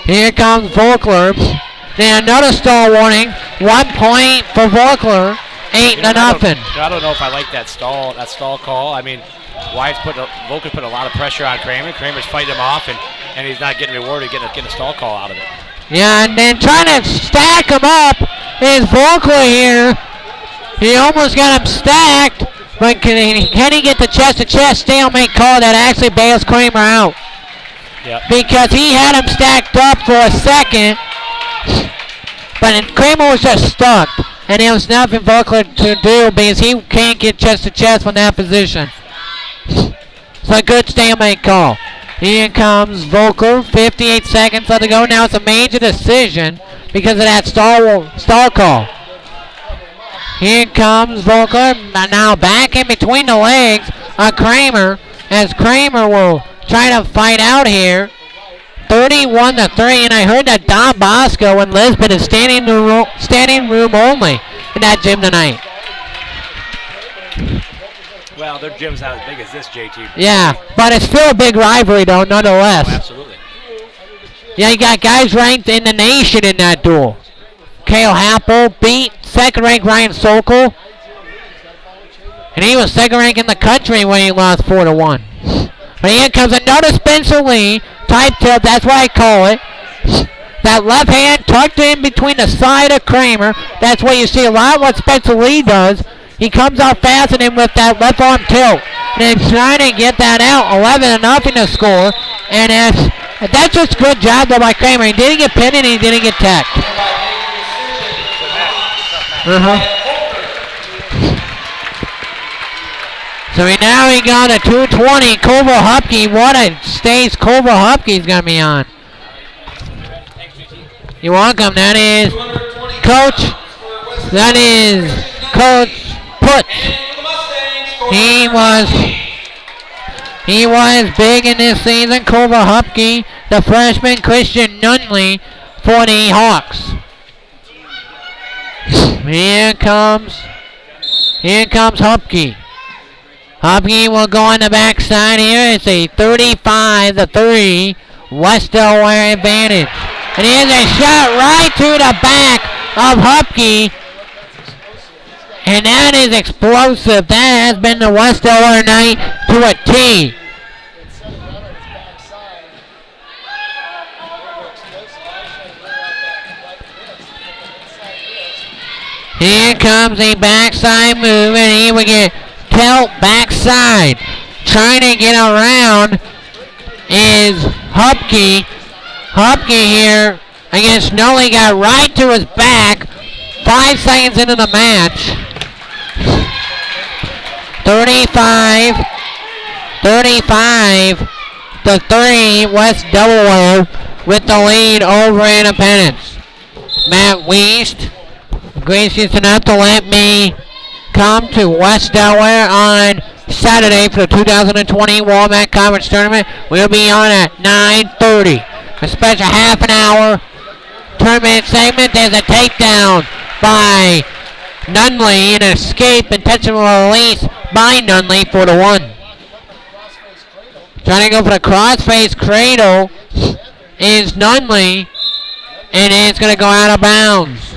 Here comes Volker. Then another stall warning. 1 point for Volker. 8-0. I don't know if I like that stall call. I mean, Volker put a lot of pressure on Kramer. Kramer's fighting him off, and he's not getting rewarded getting a stall call out of it. Yeah, and then trying to stack him up is Volkler here. He almost got him stacked, but can he get the chest-to-chest stalemate call that actually bails Kramer out? Yep. Because he had him stacked up for a second, but Kramer was just stuck, and there was nothing Volkler to do because he can't get chest-to-chest from that position. It's a good stalemate call. Here comes Volkler, 58 seconds left to go. Now it's a major decision because of that stall call. Here comes Volkler, now back in between the legs of Kramer, as Kramer will try to fight out here. 31-3, and I heard that Don Bosco in Lisbon is standing room only in that gym tonight. Well, their gym's not as big as this, JT. Yeah, but it's still a big rivalry, though, nonetheless. Oh, absolutely. Yeah, you got guys ranked in the nation in that duel. Cale Happel beat second-ranked Ryan Sokol, and he was second-ranked in the country when he lost 4-1. But here comes another Spencer Lee type tilt. That's what I call it. That left hand tucked in between the side of Kramer. That's what you see a lot of what Spencer Lee does. He comes out fast and then with that left arm tilt. And then trying to get that out. 11-0 to score. And that's just good job though by Kramer. He didn't get pinned and he didn't get tacked. So now we got a 220. Culver Hupke. What a stage Culver Hupke's going to be on. You're welcome. That is Coach. That is Coach Putz. He was big in this season. Culver Hupke, the freshman Christian Nunley for the Hawks. Here comes Hupke. Hupke will go on the backside here. It's a 35-3 West Delaware advantage. And here's a shot right to the back of Hupke. And that is explosive. That has been the West Delaware night to a T. Here comes a backside move, and he will get tilt backside. Trying to get around is Hupke. Hupke here against Nolly got right to his back. 5 seconds into the match. 35-3 West Delaware with the lead over Independence. Matt Weist, gracious enough to let me come to West Delaware on Saturday for the 2020 Walmart Conference Tournament. We'll be on at 9:30. A special half an hour tournament segment. There's a takedown by Nunley, an escape, intentional release by Nunley for the 1. Trying to go for the crossface cradle is Nunley, and it's going to go out of bounds.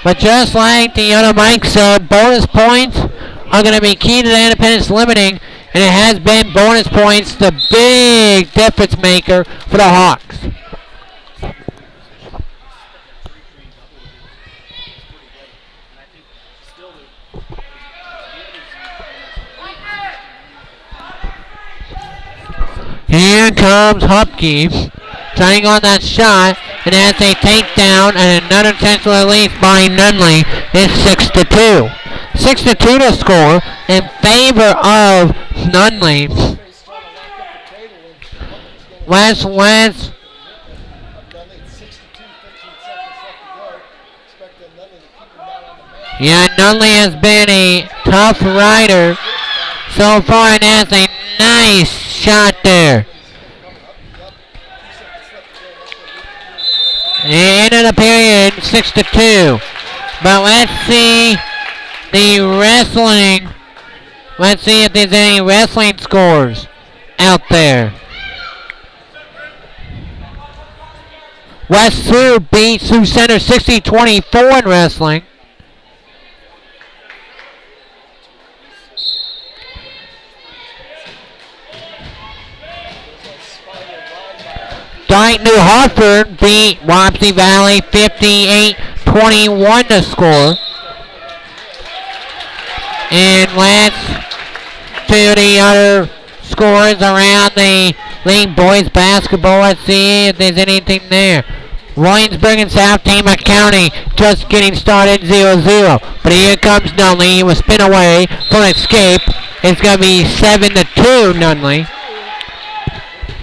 But just like the other Mike said, bonus points are going to be key to the Independence limiting, and it has been bonus points, the big difference maker for the Hawks. Here comes Hupke, trying on that shot, and that's a takedown and another intentional release by Nunley. It's 6-2. 6-2 to score in favor of Nunley. West. Yeah, Nunley has been a tough rider so far, and that's a nice shot there. End of the period, 6-2. But let's see the wrestling. Let's see if there's any wrestling scores out there. West Sioux beat Sioux Center 60-24 in wrestling. Dyke New Hartford beat Wapsie Valley 58-21 to score. And let's do the other scores around the league boys basketball. Let's see if there's anything there. Williamsburg and South Tama County just getting started 0-0. But here comes Nunley. He will spin away for an escape. It's going to be 7-2 Nunley.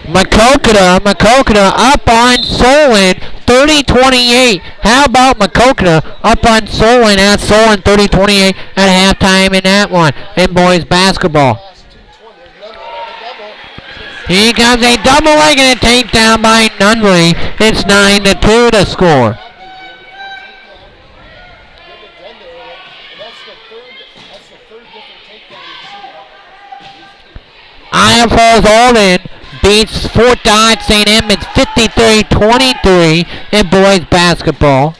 Macokota up on Solon 30-28. How about Macokota up on Solon at Solon 30-28 at halftime in that one in boys basketball. Here comes a double-legged takedown by Nunley. It's 9-2 to score. Iowa Falls Alden beats Fort Dodge St. Edmunds 53-23 in boys basketball.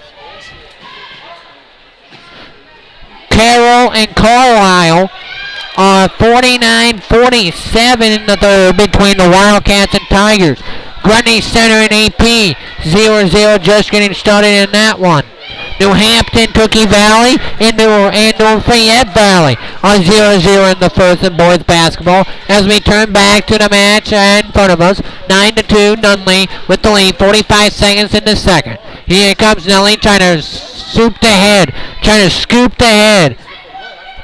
Carroll and Carlisle are 49-47 in the third between the Wildcats and Tigers. Grundy Center and AP 0-0 just getting started in that one. New Hampton, Tookie Valley, and New Fayette Valley are 0-0 in the first in boys basketball. As we turn back to the match in front of us, 9-2 Nunley with the lead, 45 seconds in the second. Here comes Nunley trying to scoop the head.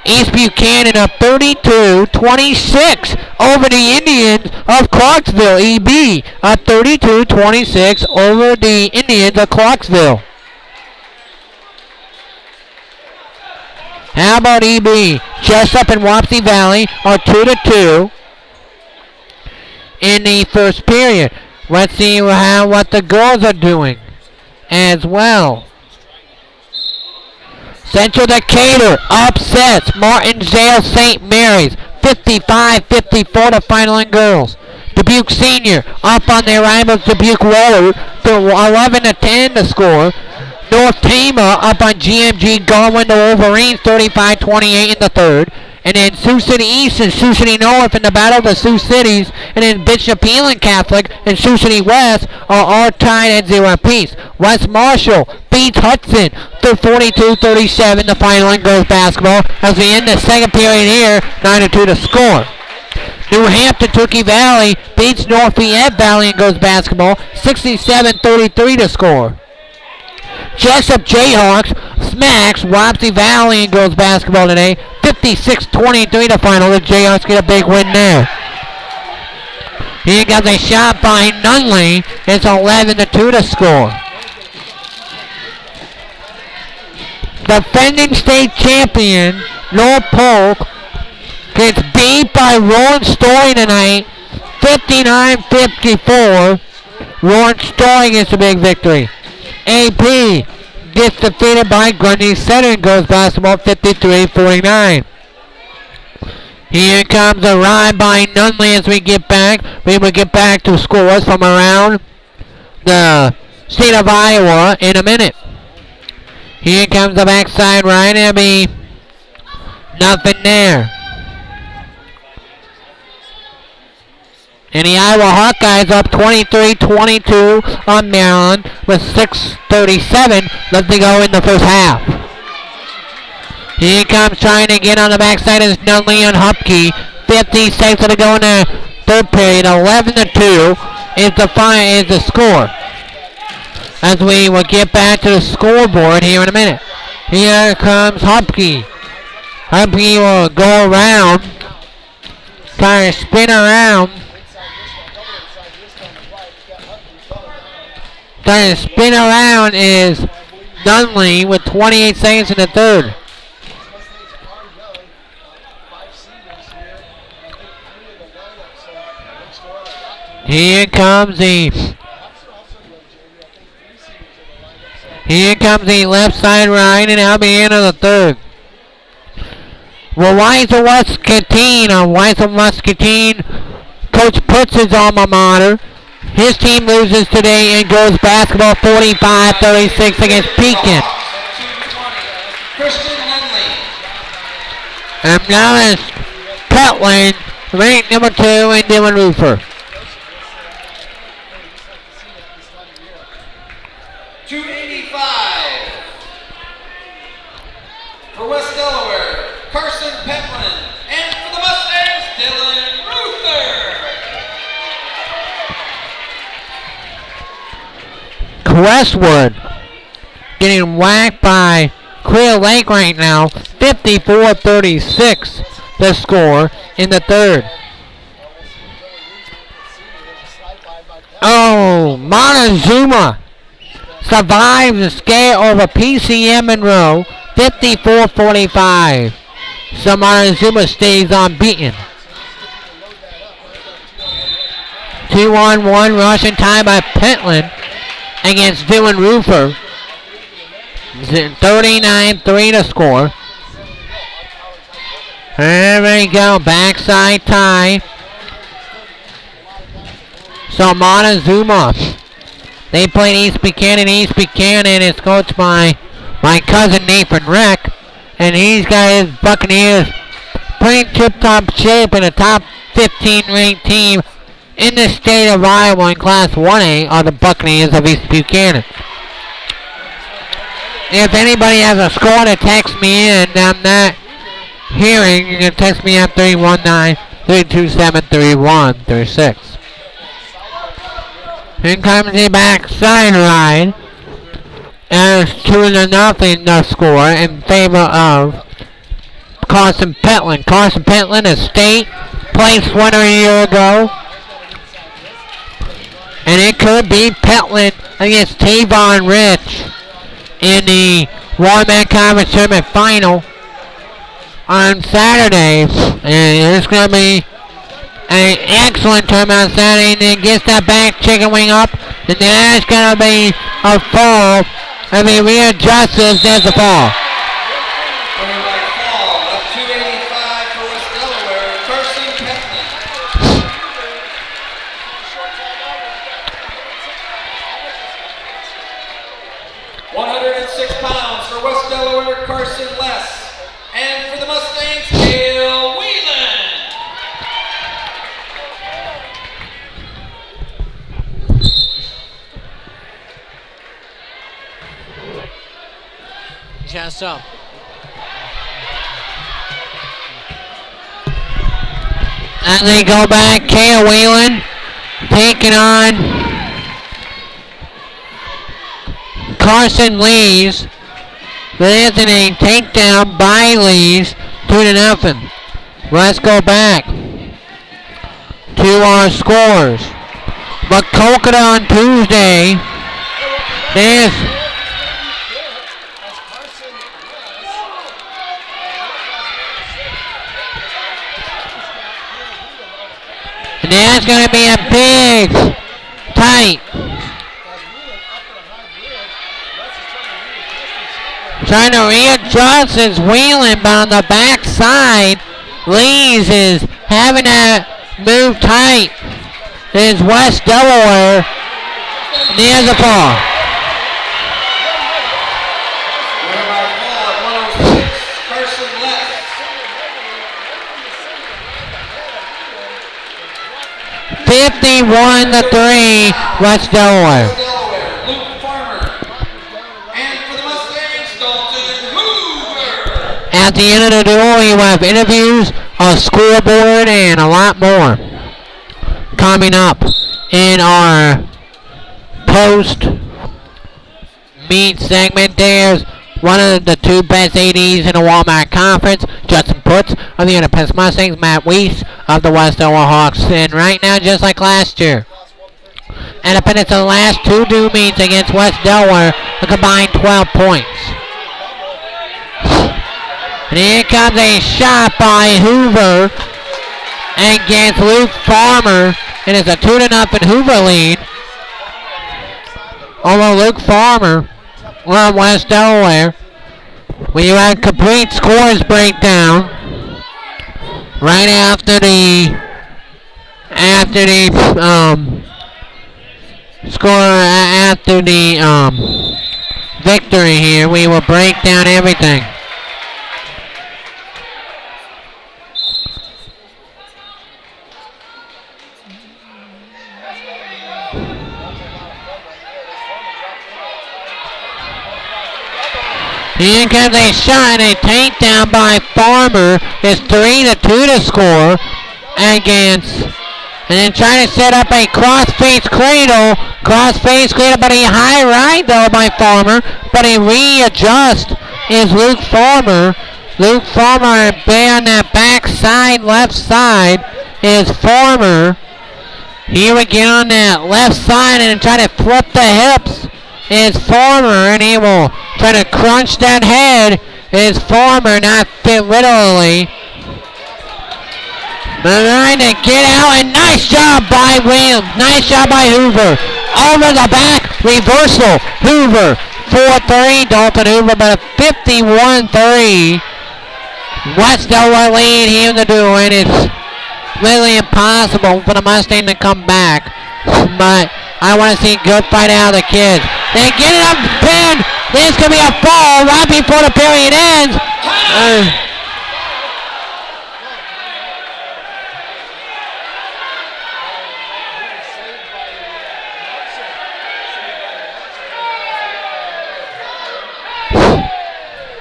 East Buchanan up 32-26 over the Indians of Clarksville. EB up 32-26 over the Indians of Clarksville. How about EB? Jessup and Wapsie Valley are 2-2 in the first period. Let's see what the girls are doing as well. Central Decatur upsets Martindale St. Mary's 55-54 to final in girls. Dubuque Senior up on their rivals Dubuque Waller to 11-10 to score. North Tama up on GMG Garwin the Wolverines 35-28 in the third. And then Sioux City East and Sioux City North in the battle of the Sioux Cities. And then Bishop Elon Catholic and Sioux City West are all tied at 0 apiece. West Marshall beats Hudson to 42-37 the final in girls basketball. As we end the second period here, 9-2 to score. New Hampton Tookie Valley beats North Fayette Valley in girls basketball 67-33 to score. Jessup Jayhawks smacks Wapsie Valley in girls basketball today 56-23 to final. The Jayhawks get a big win there. Here comes a shot by Nunley. It's 11-2 to score. Defending state champion North Polk gets beat by Rowan Story tonight 59-54. Rowan Story gets a big victory. AP gets defeated by Grundy Center in girls basketball 53-49. Here comes a ride by Nunley as we get back. We will get back to scores from around the state of Iowa in a minute. Here comes the backside ride. It'll be nothing there. And the Iowa Hawkeyes up 23-22 on Maryland with 6:37 left to go in the first half. Here comes trying to get on the backside is Nunley on Hupkey. 50 seconds to go in the third period. 11-2 is the score. As we will get back to the scoreboard here in a minute. Here comes Hupkey. Hupkey will go around, try to spin around. Trying to spin around is Nunley with 28 seconds in the third. Here comes the left side right, and that'll be the end of the third. Well, Weiser Muscatine, Coach Putz's alma mater. His team loses today in girls basketball 45-36 against Pekin. Christian Henley. And now it's Cutland, ranked number 2, and Dylan Roofer. 285. For West Delaware, Carson Petlin. And for the Mustangs, Dylan Ruther. Crestwood getting whacked by Clear Lake right now. 54-36 the score in the third. Oh, Montezuma survives the scare over PCM Monroe. 54-45. So Montezuma stays unbeaten. 2-on-1 rushing time by Pentland against Dylan Roofer. 39-3 to score. There we go. Backside tie. So Montezuma. They played East Buchanan. East Buchanan is coached by my cousin Nathan Reck. And he's got his Buccaneers playing tip-top shape in a top 15 ranked team in the state of Iowa in Class 1A are the Buccaneers of East Buchanan. If anybody has a score to text me in, I'm not hearing, you can text me at 319-327-3136. Here comes the backside ride. And it's 2-0 the score in favor of Carson Pentland. Carson Pentland, a state place winner a year ago. And it could be Pentland against Tavon Rich in the Walmart Conference Tournament final on Saturday. And it's going to be an excellent tournament on Saturday. And then gets that back chicken wing up. And then it's going to be a fall. I mean, readjusted, there's a fall. Coming by fall of 285 for West Delaware, Carson Petlin. 106 pounds for West Delaware, Carson Less. And for the Mustangs, Cale Whelan. Chest up. As they go back, Cale Whelan taking on Carson Lees. There's a takedown by Lees, 2-0. Let's go back to our scores. Maquoketa on Tuesday. There's and that's going to be a big, tight. Trying to readjust his Whelan, but on the backside, Lees is having to move tight. There's West Delaware. There's a fall. Winner by fall at 106, Carson Less. 51-3, West Delaware. West Delaware, Luke Farmer. And for the Mustangs, Dalton Hoover. At the end of the duel, we will have interviews, a scoreboard, and a lot more coming up in our post-meet segment. There's one of the two best ADs in the Walmart Conference, Justin Putz of the Independence Mustangs, Matt Weiss of the West Delaware Hawks. And right now, just like last year, Independence in the last two dual meets against West Delaware, a combined 12 points. And here comes a shot by Hoover against Luke Farmer. And it's a 2-0 Hoover lead. Although Luke Farmer on West Delaware. We have complete scores breakdown right after the victory here. We will break down everything. Here comes a shot and a takedown by Farmer. It's 3-2 to score against. And then trying to set up a cross-face cradle. Cross-face cradle, but a high right though by Farmer. But a readjust is Luke Farmer. Luke Farmer there on that back side, left side is Farmer. Here we get on that left side and try to flip the hips is Farmer, and he will try to crunch that head is Farmer, not fit literally. Trying to get out, and nice job by Williams. Nice job by Hoover. Over the back, reversal. Hoover, 4-3. Dalton Hoover, but a 51-3. West Delaware lead here to do it. It's really impossible for the Mustang to come back. But I want to see a good fight out of the kids. They get it up, pinned. This could be a fall right before the period ends.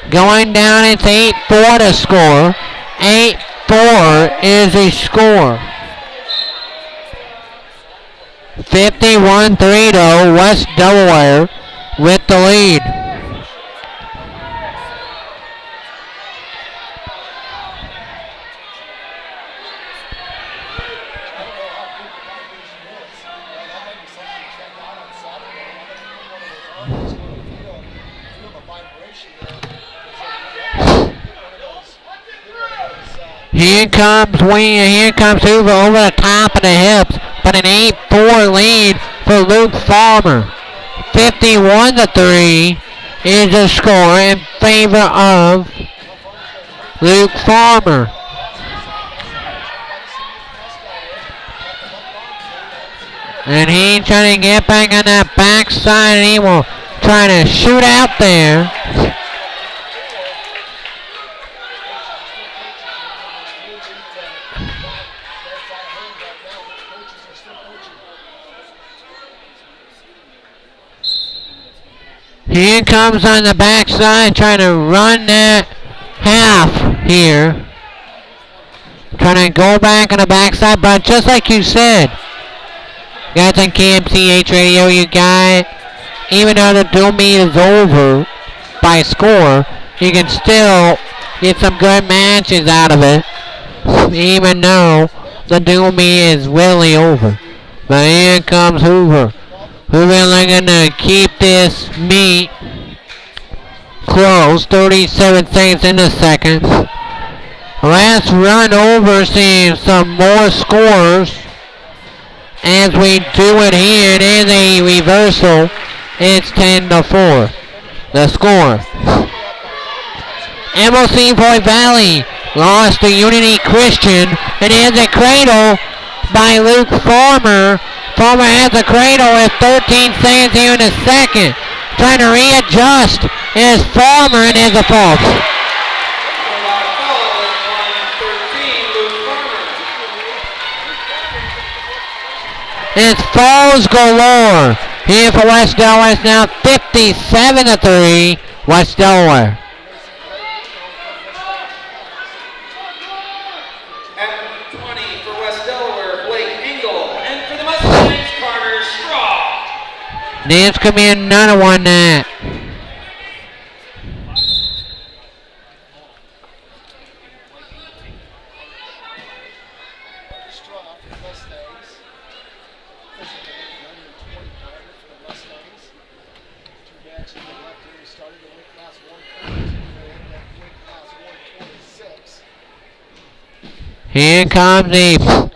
Going down, it's 8-4 to score. 8-4 is a score. 51-3 to West Delaware with the lead. Here comes Hoover over the top of the hips, but an 8-4 lead for Luke Farmer. 51-3 is the score in favor of Luke Farmer. And he's trying to get back on that backside, and he will try to shoot out there. Here comes on the backside, trying to run that half here. Trying to go back on the backside, but just like you said, guys on KMCH Radio, you got, even though the dual meet is over by score, you can still get some good matches out of it, even though the dual meet is really over. But here comes Hoover. Hoover looking to keep this meet close. 37 seconds in the second. Let's run over, see some more scores as we do it here. It is a reversal. It's 10-4. The score. MLC Point Valley lost to Unity Christian. It is a cradle by Luke Farmer. Farmer has a cradle with 13 seconds here in the second. Trying to readjust is Farmer, and is a false. It's falls galore here for West Delaware. It's now 57-3, West Delaware. This could be another one that. Here comes the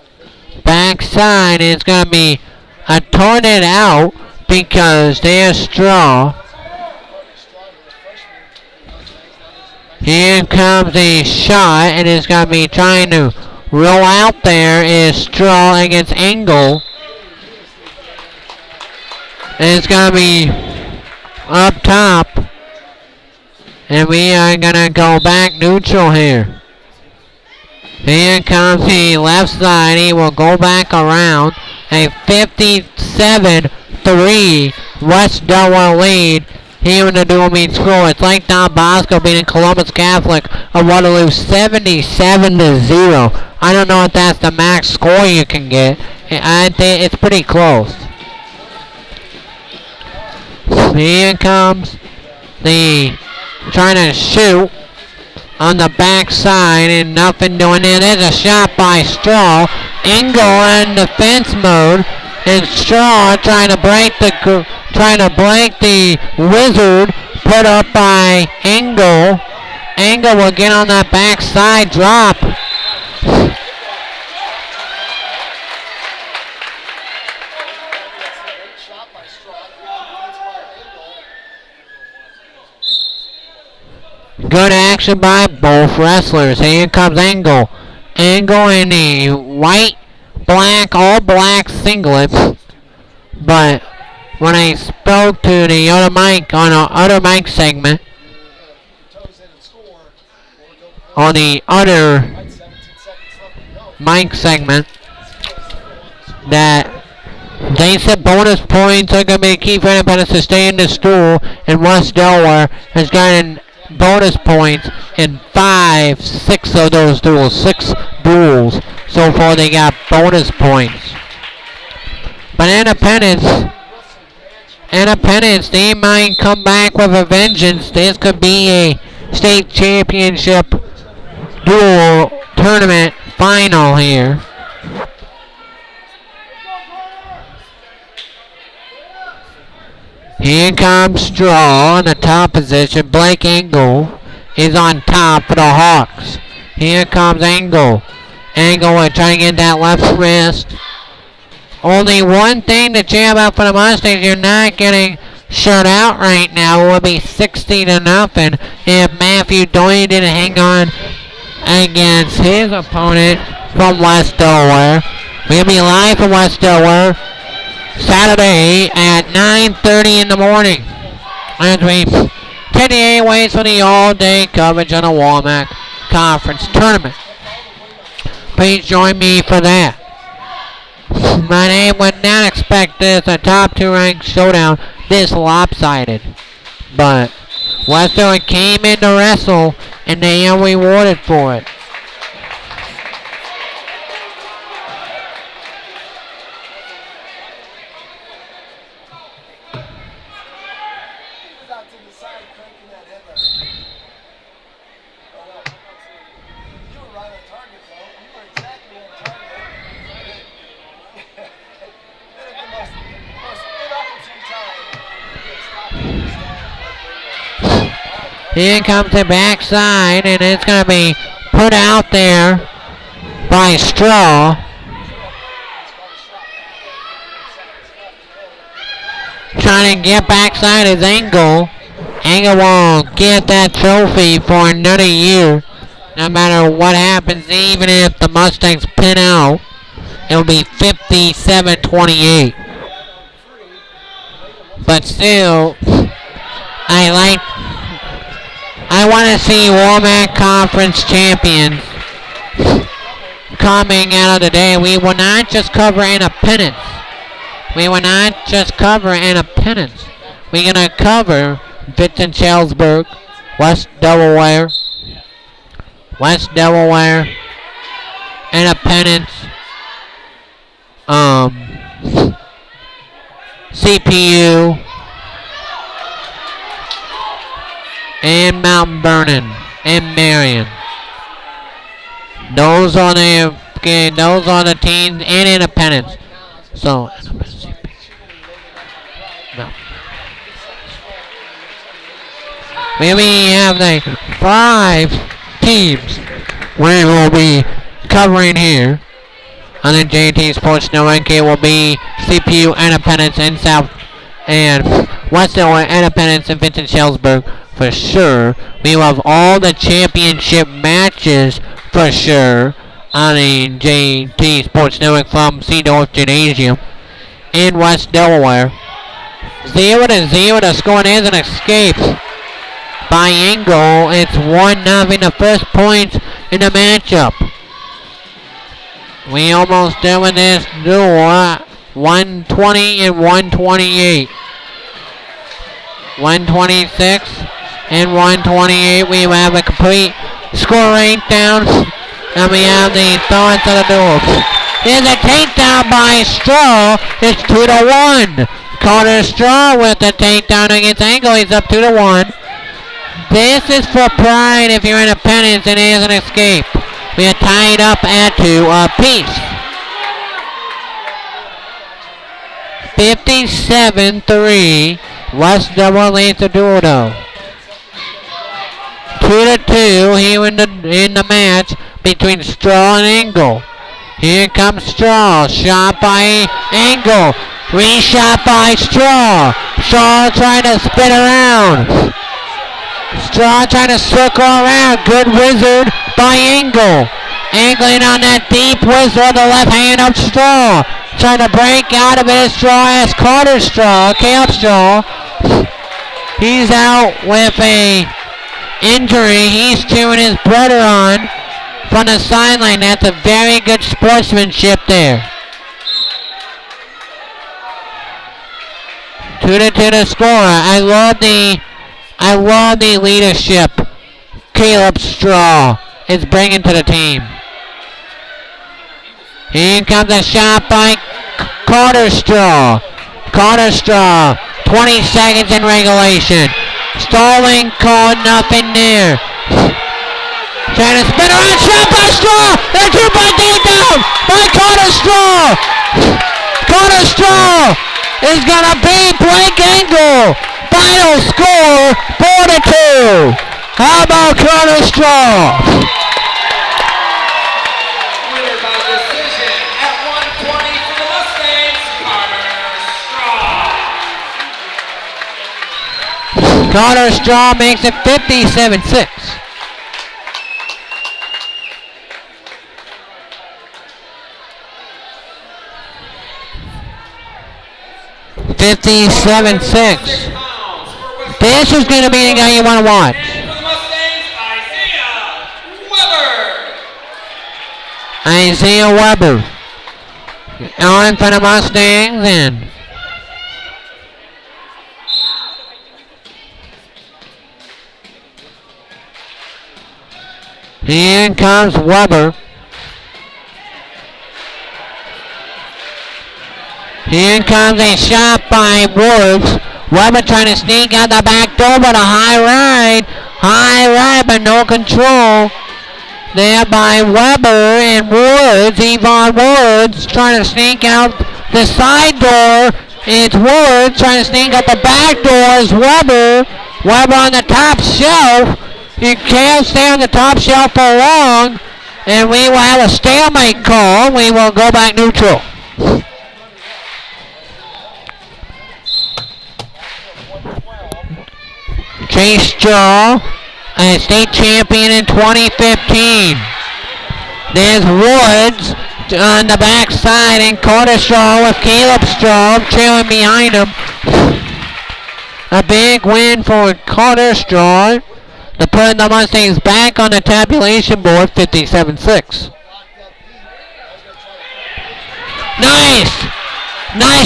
backside. It's going to be a tornado out, because their straw. Here comes a shot, and it's going to be trying to roll out there is straw against Engel. And it's going to be up top. And we are going to go back neutral here. Here comes the left side. He will go back around. A 57-3 West Delaware lead here in the dual meet school. It's like Don Bosco beating Columbus Catholic of Waterloo 77-0. I don't know if that's the max score you can get. I think it's pretty close. Here comes the trying to shoot on the backside and nothing doing there. There's a shot by Straw. Engel in defense mode, and Straw trying to break the wizard put up by Engel. Engel will get on that backside drop. Good action by both wrestlers. Here comes Engel. Engel in the white, black, all black singlet. But when I spoke to the other mic on the other mic segment, on the other mic segment, that they said bonus points are going to be the key for Independence to stay in the stool, and West Delaware has gotten bonus points in 6 of those duels. 6 duels so far they got bonus points. But Independence, they might come back with a vengeance. This could be a state championship duel tournament final here. Here comes Straw in the top position. Blake Engel is on top for the Hawks. Here comes Engel. Engel will try to get that left wrist. Only one thing to cheer about for the Mustangs, you're not getting shut out right now. It will be 60-0 if Matthew Doyle didn't hang on against his opponent from West Delaware. We'll be live from West Delaware Saturday at 9:30 in the morning as we take the airways for the all-day coverage on the Walmart Conference Tournament. Please join me for that. My name would not expect this, a top 2 ranked showdown this lopsided. But West Delaware came in to wrestle and they are rewarded for it. Here comes the backside, and it's going to be put out there by Straw. Trying to get backside is Engel. Engel will get that trophy for another year. No matter what happens, even if the Mustangs pin out, it'll be 57-28. But still, I want to see Walmart Conference champions coming out of the day. We will not just cover Independence. We're going to cover Vinton Shellsburg, West Delaware, Independence, CPU, and Mount Vernon and Marion. Those are the teams and Independence. So no. We have the 5 teams we will be covering here on the JT Sports Network. It will be CPU, Independence, and South, and West Delaware, Independence, and Vinton Shellsburg for sure. We will have all the championship matches for sure on the JT Sports Network from Seedorf Gymnasium in West Delaware. 0-0. The score is an escape by Engel. It's 1-0. The first points in the matchup. We almost done with this duel. 120 and 128. 126 and 128. We have a complete score breakdown. And we have the thoughts of the duels. Here's a takedown by Straw. It's 2-1. Carter Straw with the takedown against Angle. He's up 2-1. This is for pride if you're independent and it is an escape. We are tied up at 2 apiece. 57-3. West Delaware leads the duel though. 2-2 here in the match between Straw and Angle. Here comes Straw. Shot by Angle. Reshot by Straw. Straw trying to spin around. Straw trying to circle around. Good wizard by Angle. Angling on that deep wizard, the left hand of Straw. Trying to break out of it. Straw as Carter Straw. Caleb Straw. He's out with a injury. He's cheering his brother on from the sideline. That's a very good sportsmanship there. 2-2 to score. I love the leadership Caleb Straw is bringing to the team. Here comes a shot by Carter Straw. Carter Straw, 20 seconds in regulation. Stalling called, nothing there. Trying to spin around, shot by Straw. And a 2-point takedown by Carter Straw. Carter Straw is going to beat Blake Angle. Final score, 4-2. How about Carter Straw? Winner by decision at 120 for the Mustangs, Carter Straw. Carter Straw makes it 57-6. 57-6. This is going to be the guy you want to watch. And for the Mustangs, Isaiah Weber. Isaiah Weber. On for the Mustangs and here comes Weber. Here comes a shot by Woods. Weber trying to sneak out the back door, but a high ride, but no control. There by Weber and Woods. Yvonne Woods trying to sneak out the side door. It's Woods trying to sneak out the back door. Is Weber. Weber on the top shelf. You can't stay on the top shelf for long. And we will have a stalemate call. We will go back neutral. Chase Straw, a state champion in 2015. There's Woods on the backside and Carter Straw with Caleb Straw trailing behind him. A big win for Carter Straw to put the Mustangs back on the tabulation board, 57-6. Nice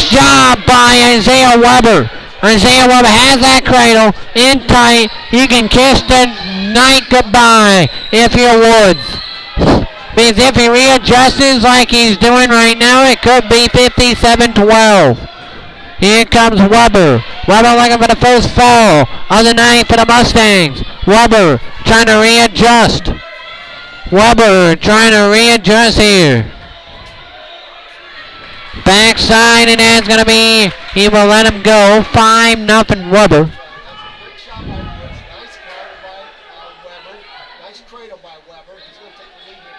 job by Isaiah Weber. Isaiah Weber has that cradle in tight. You can kiss the night goodbye if you're Woods. Because if he readjusts like he's doing right now, it could be 57-12. Here comes Weber. Weber looking for the first foul of the night for the Mustangs. Weber trying to readjust. Weber trying to readjust here. Backside, and that's going to be, he will let him go. 5-0 Weber. Great shot by Woods. Nice card by Weber. Nice cradle by Weber. He's going to take the lead at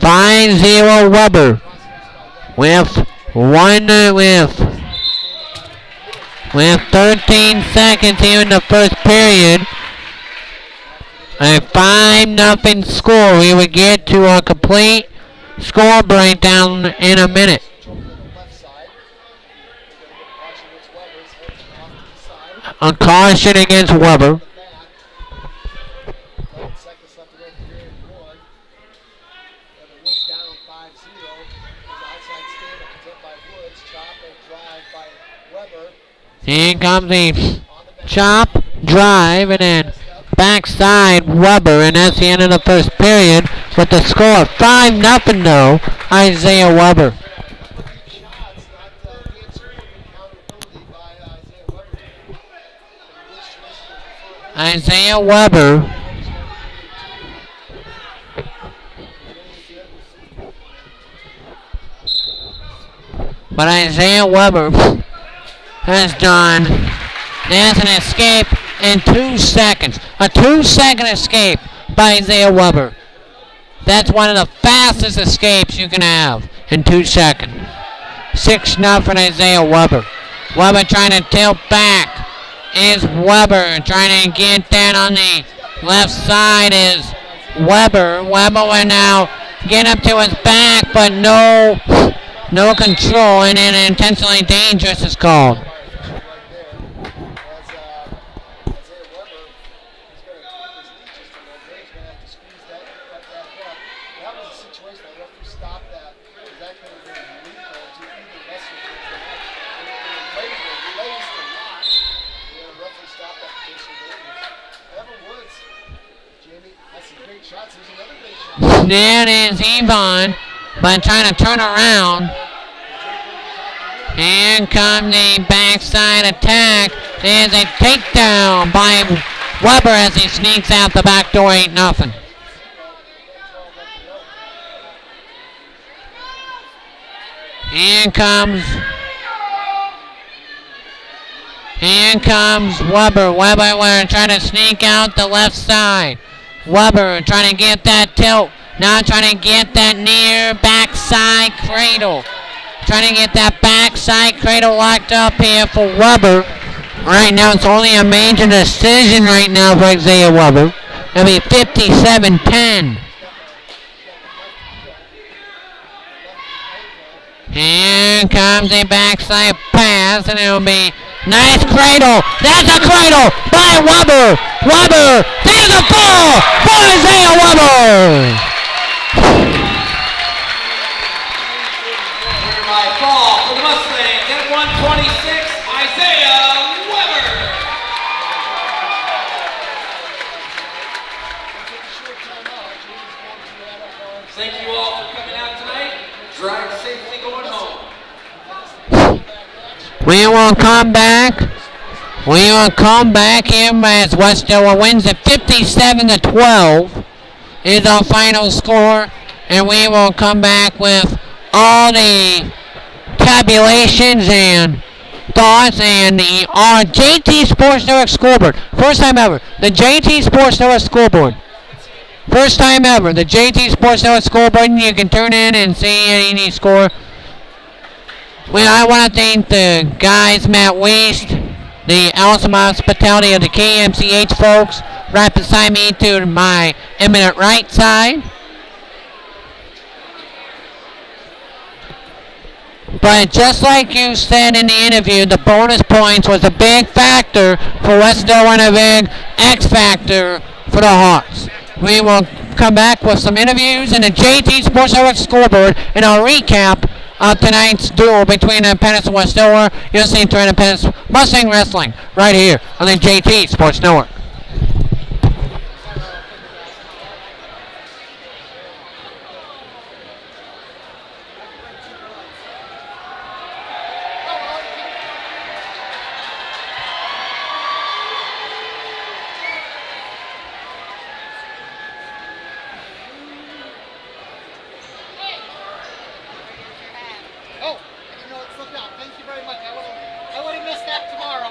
5-0. 5-0 Weber. With 13 seconds here in the first period. A 5-0 score. We would get to a complete score breakdown in a minute. A caution against Weber. Here comes the chop, drive, and then backside Weber, and that's the end of the first period with the score 5-0 though, Isaiah Weber. Shots, not answering accountability by Isaiah Weber. Isaiah Weber but Isaiah Weber has done, there's an escape in 2 seconds. A 2-second escape by Isaiah Weber. That's one of the fastest escapes you can have in 2 seconds. 6-0 for Isaiah Weber. Weber trying to tilt back. Is Weber trying to get that on the left side is Weber. Weber will now get up to his back, but no control, and then intentionally dangerous is called. There is Yvonne, but trying to turn around. Here comes the backside attack. There's a takedown by Weber as he sneaks out the back door, 8-0. Here comes Weber. Weber trying to sneak out the left side. Weber trying to get that tilt. Now trying to get that near backside cradle. Trying to get that backside cradle locked up here for Weber. Right now it's only a major decision right now for Isaiah Weber. It'll be 57-10. Here comes a backside pass, and it'll be nice cradle. That's a cradle by Weber. Weber, there's a fall for Isaiah Weber. By fall for the Mustangs at 126, Isaiah Weber. Thank you all for coming out tonight. Drive safely going home. We will come back. We will come back here as West Delaware wins at 57-12 is our final score, and we will come back with all the tabulations and thoughts and our JT Sports Network scoreboard. First time ever, the JT Sports Network scoreboard. First time ever, the JT Sports Network scoreboard. You can turn in and see any score. Well, I want to thank the guys, Matt Weist, the awesome hospitality of the KMCH folks, right beside me to my eminent right side. But just like you said in the interview, the bonus points was a big factor for West Delaware and a big X factor for the Hawks. We will come back with some interviews and the JT Sports Network scoreboard and I'll recap of tonight's duel between Independence and West Delaware. You're listening to Independence Mustang Wrestling right here on the JT Sports Network. I would have missed that tomorrow.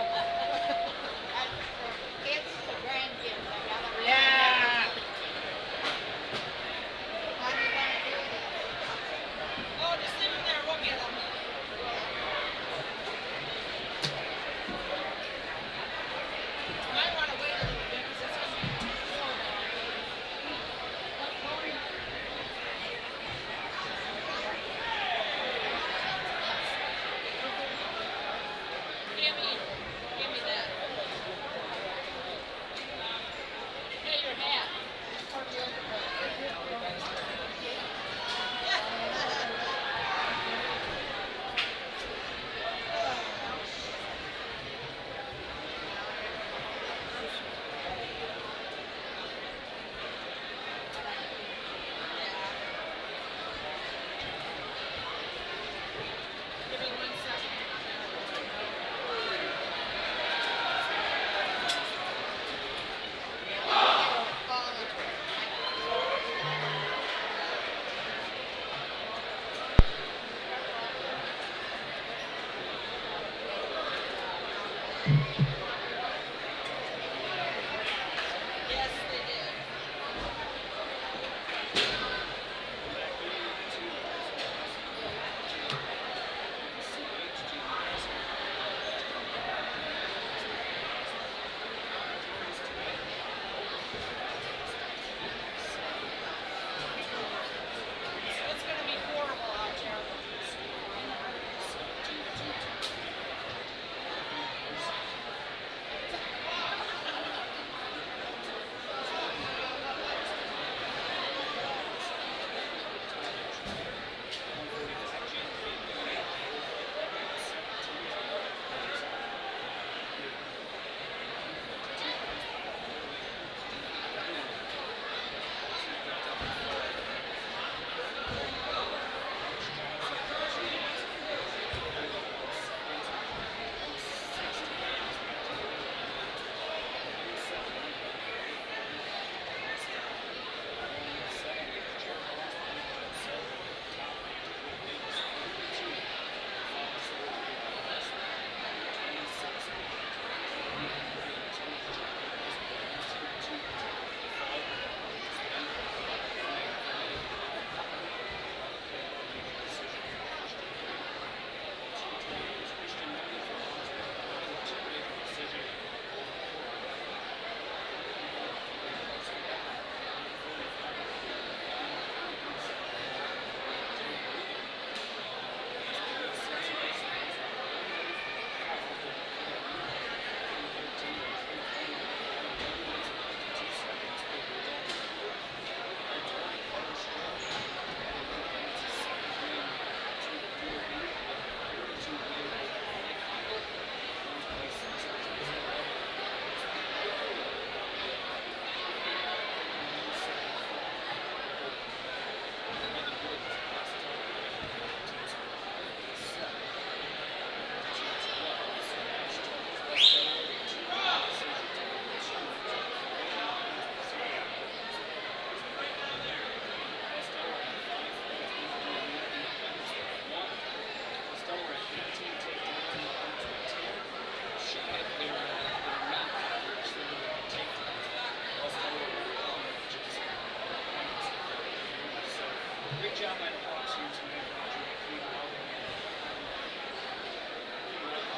job by the Hawks here tonight, Roger. You know,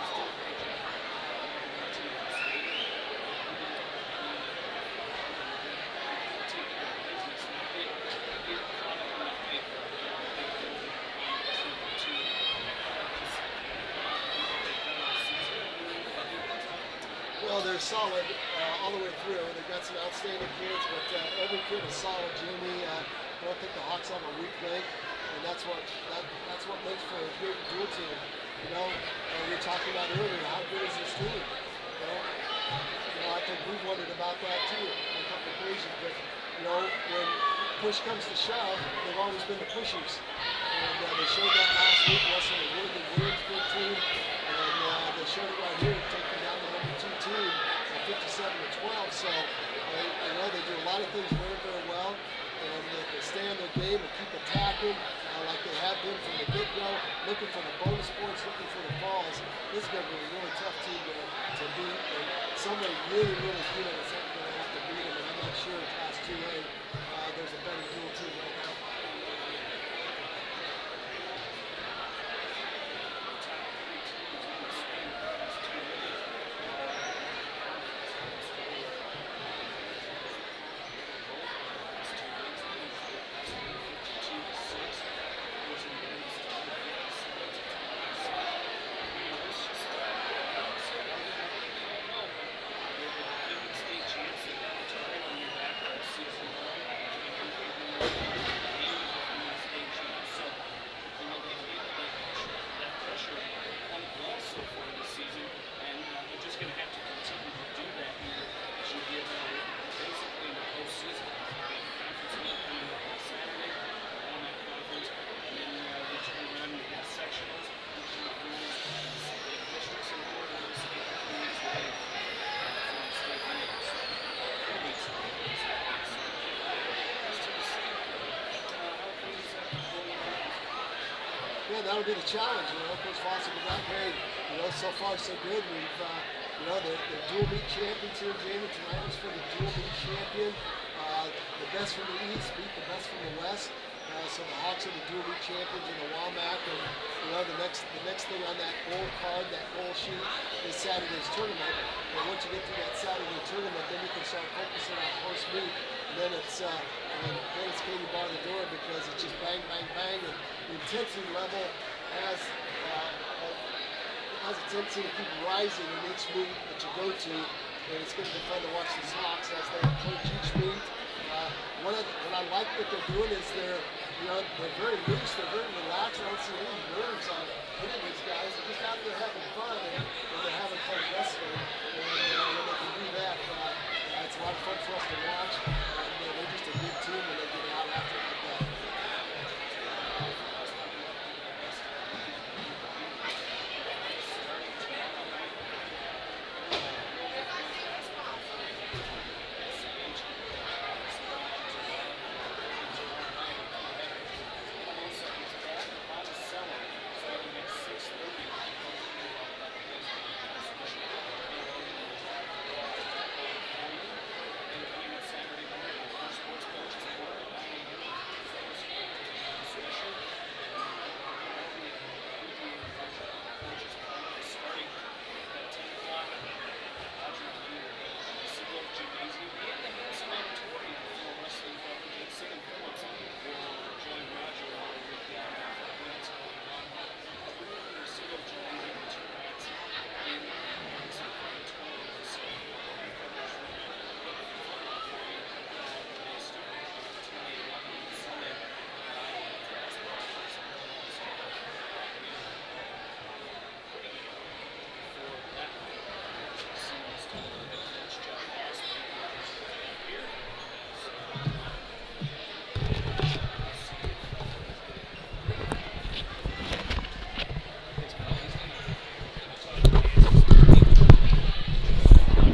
still a great job. Take care of business. Get caught up in the paper. Well, they're solid all the way through. They've got some outstanding kids, but every kid is solid, Jimmy. I don't think the Hawks have a weak link, and that's what makes for a good dual team. You know, we were talking about earlier, how good is this team? I think we've wondered about that too on a couple of occasions. But when push comes to shove, they've always been the pushers, and they showed that last week, wrestling a really good Williamsburg team, and they showed it right here, taking down the number 2 team at 57-12. So they do a lot of things very, very well, and if they stay on their game and keep attacking like they have been from the get-go, looking for the bonus points, looking for the falls, this is going to be a really tough team to beat. And somebody really, really good is going to have to beat them, and I'm not sure Class 2A there's a better dual team right now. Yeah, that'll be the challenge. Coach Foss will be back. Hey, so far so good. We've, the dual meet champions here, Jamie. Tonight was for the dual meet champion. The best from the East beat the best from the West. So the Hawks are the dual meet champions in the WAMAC. And the next thing on that goal card, that goal sheet, is Saturday's tournament. And once you get to that Saturday tournament, then you can start focusing on horse meet. And then it's Katie bar the door, because it's just bang, bang, bang. And the intensity level has a tendency to keep rising in each meet that you go to, and it's going to be fun to watch these Hawks as they approach each meet. What I like what they're doing is they're very loose, they're very relaxed. I don't see any nerves on hitting these guys. They're just out there having fun, and they're having fun wrestling. And when they can do that, it's a lot of fun for us to watch. And they're just a good team when they get out after it like that.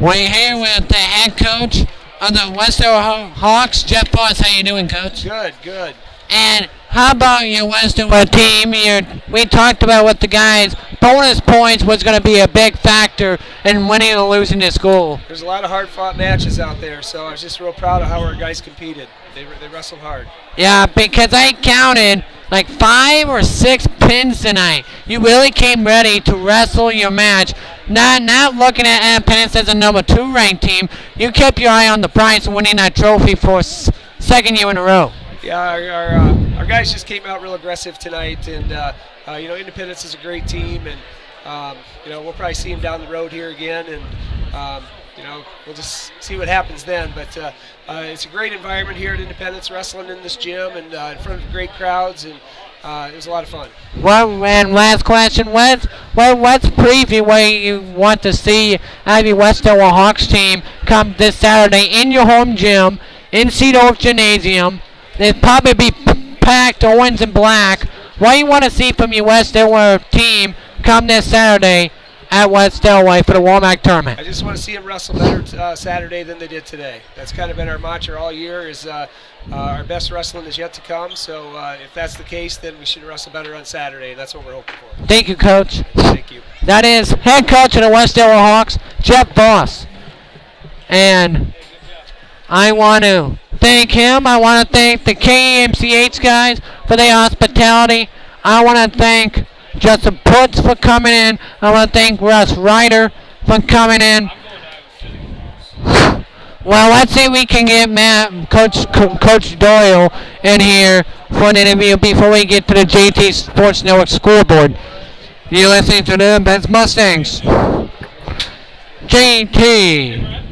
We're here with the head coach of the West Delaware Hawks, Jeff Boss. How you doing, Coach? Good, good. And How about your West Delaware team? We talked about with the guys. Bonus points was going to be a big factor in winning or losing this goal. There's a lot of hard-fought matches out there, so I was just real proud of how our guys competed. They wrestled hard. Yeah, because I counted like 5 or 6 pins tonight. You really came ready to wrestle your match. Not looking at Independence as a number 2 ranked team. You kept your eye on the prize of winning that trophy for second year in a row. Yeah, our guys just came out real aggressive tonight, and Independence is a great team, and we'll probably see them down the road here again, and we'll just see what happens then. But it's a great environment here at Independence, wrestling in this gym and in front of great crowds, and it was a lot of fun. Well, and last question, what's preview where you want to see out of your West Delaware Hawks team come this Saturday in your home gym in Cedar Gymnasium? They'll probably be packed orange and black. What do you want to see from your West Delaware team come this Saturday at West Delaware for the Womack tournament? I just want to see them wrestle better Saturday than they did today. That's kind of been our mantra all year, is our best wrestling is yet to come. So if that's the case, then we should wrestle better on Saturday. That's what we're hoping for. Thank you, Coach. Thank you. That is head coach of the West Delaware Hawks, Jeff Voss. And I want to thank him. I want to thank the KMCH guys for their hospitality. I want to thank Justin Putz for coming in. I want to thank Russ Ryder for coming in. Well, let's see if we can get Coach Doyle in here for an interview before we get to the JT Sports Network scoreboard. You're listening to the Benz Mustangs. JT.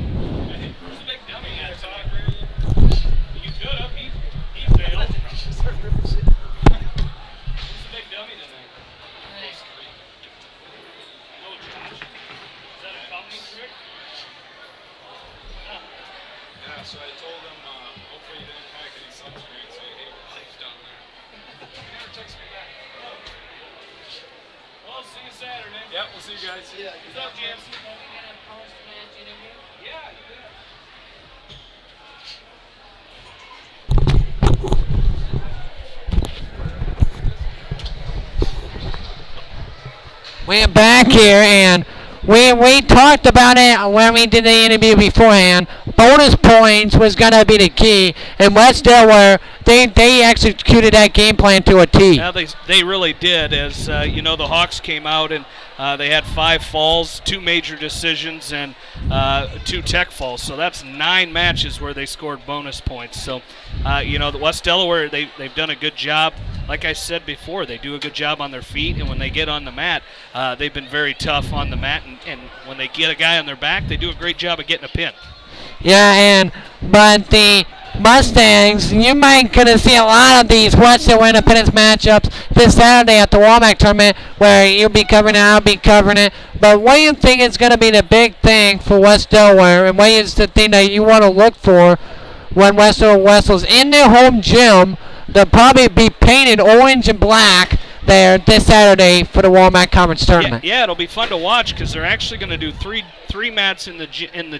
Yep, we'll see you guys. Yeah. What's up, James? We're back here, and we talked about it when we did the interview beforehand. Bonus points was going to be the key, and West Delaware, they executed that game plan to a T. Yeah, they really did. As the Hawks came out and they had 5 falls, 2 major decisions, and 2 tech falls. So that's 9 matches where they scored bonus points. So, the West Delaware, they've done a good job. Like I said before, they do a good job on their feet, and when they get on the mat, they've been very tough on the mat. And when they get a guy on their back, they do a great job of getting a pin. Yeah, but the Mustangs, you might gonna see a lot of these West Delaware Independence matchups this Saturday at the Womack tournament, where you'll be covering it, I'll be covering it. But what do you think is gonna be the big thing for West Delaware, and what is the thing that you want to look for when West Delaware wrestles in their home gym? They'll probably be painted orange and black there this Saturday for the Womack Conference tournament. Yeah, it'll be fun to watch because they're actually going to do three mats in the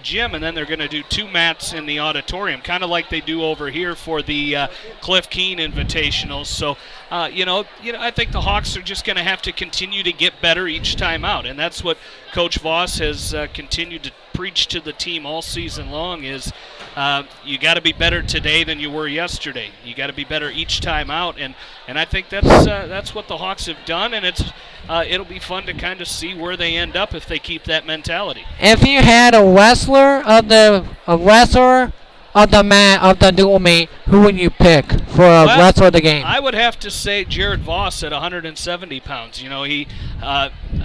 gym, and then they're going to do 2 mats in the auditorium, kind of like they do over here for the Cliff Keen Invitationals. So, I think the Hawks are just going to have to continue to get better each time out, and that's what Coach Voss has continued to preach to the team all season long is you got to be better today than you were yesterday. You got to be better each time out, and I think that's what the Hawks have done, and it'll be fun to kind of see where they end up if they keep that mentality. If you had a wrestler of the dual meet, who would you pick for a wrestler of the game? I would have to say Jared Voss at 170 pounds.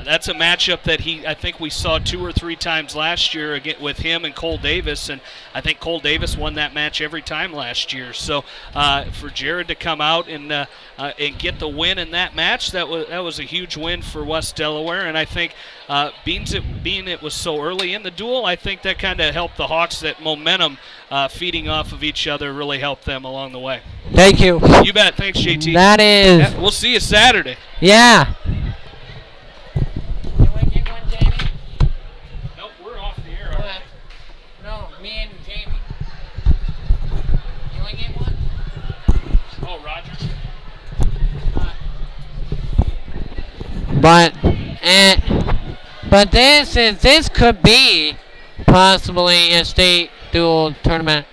That's a matchup that I think we saw 2 or 3 times last year again with him and Cole Davis, and I think Cole Davis won that match every time last year. So for Jared to come out and get the win in that match, that was a huge win for West Delaware, and I think being it was so early in the duel, I think that kind of helped the Hawks. That momentum feeding off of each other really helped them along the way. Thank you. You bet. Thanks, JT. That is. Yeah, we'll see you Saturday. Yeah. Nope, we're off the air. No, me and Jamie. You want to get one? Oh, Roger. But this could be possibly a state dual tournament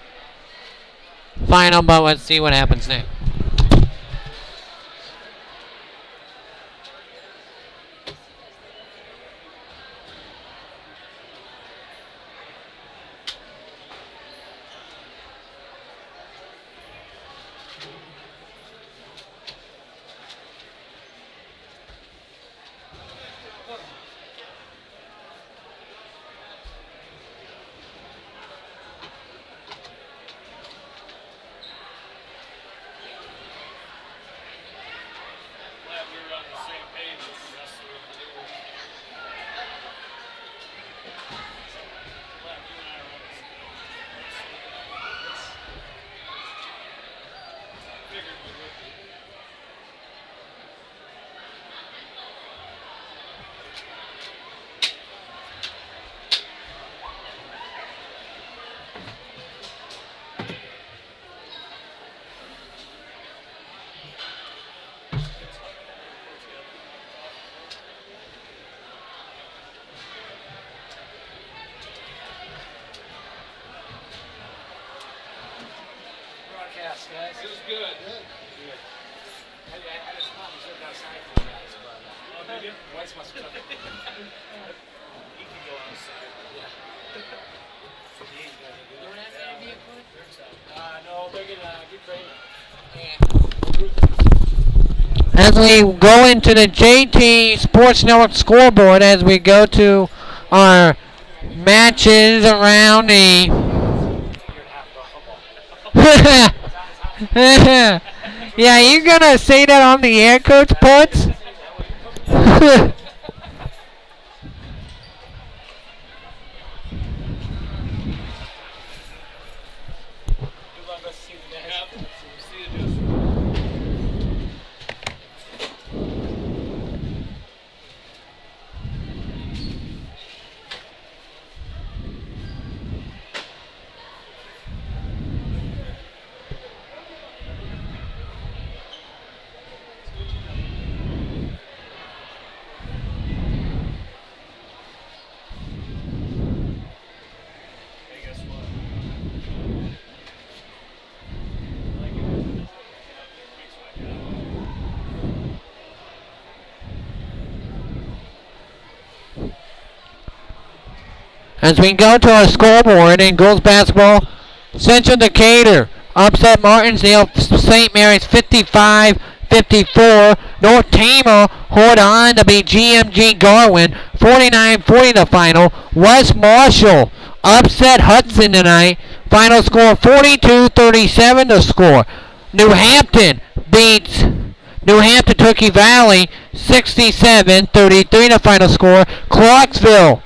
final, but let's see what happens next. Guys. It was good. I just not reserved outside for you guys, but Did you? Weiss must have took it. You can go outside. No, they're gonna get training. As we go into the JT Sports Network scoreboard, as we go to our matches around the yeah, you gonna say that on the air, Coach Putz? As we go to our scoreboard in girls basketball, Central Decatur upset Martinsdale St. Mary's 55-54. North Tama hold on to beat GMG Garwin 49-40 the final. West Marshall upset Hudson tonight. Final score 42-37 to score. New Hampton beats New Hampton Turkey Valley 67-33 the final score. Clarksville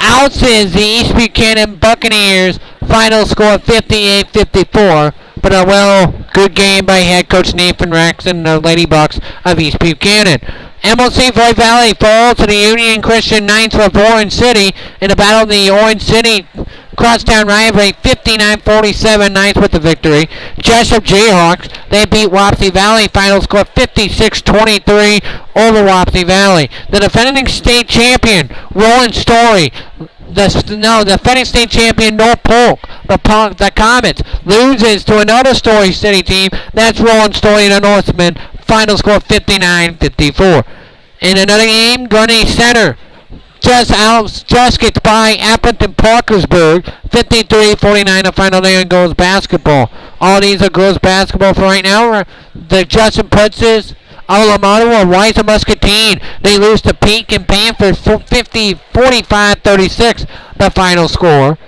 ounces the East Buchanan Buccaneers. Final score 58-54. But a good game by head coach Nathan Rex and the Lady Bucks of East Buchanan. MLC Floyd Valley falls to the Union Christian Knights of Orange City in the battle of the Orange City crosstown rivalry. 59-47 Knights with the victory. Jessup Jayhawks, they beat Wapsie Valley. Final score 56-23 over Wapsie Valley. The defending state champion, Roland Story, the defending state champion North Polk, the Comets, loses to another Story City team. That's Roland Story, the Northman. Final score 59-54. In another game, Grundy Center just gets by Appleton Parkersburg 53-49. The final there in girls basketball. All these are girls basketball for right now. The Justin Putzes, Alamado, or Weiser Muscatine, they lose to Peak and Panther 45-36. The final score.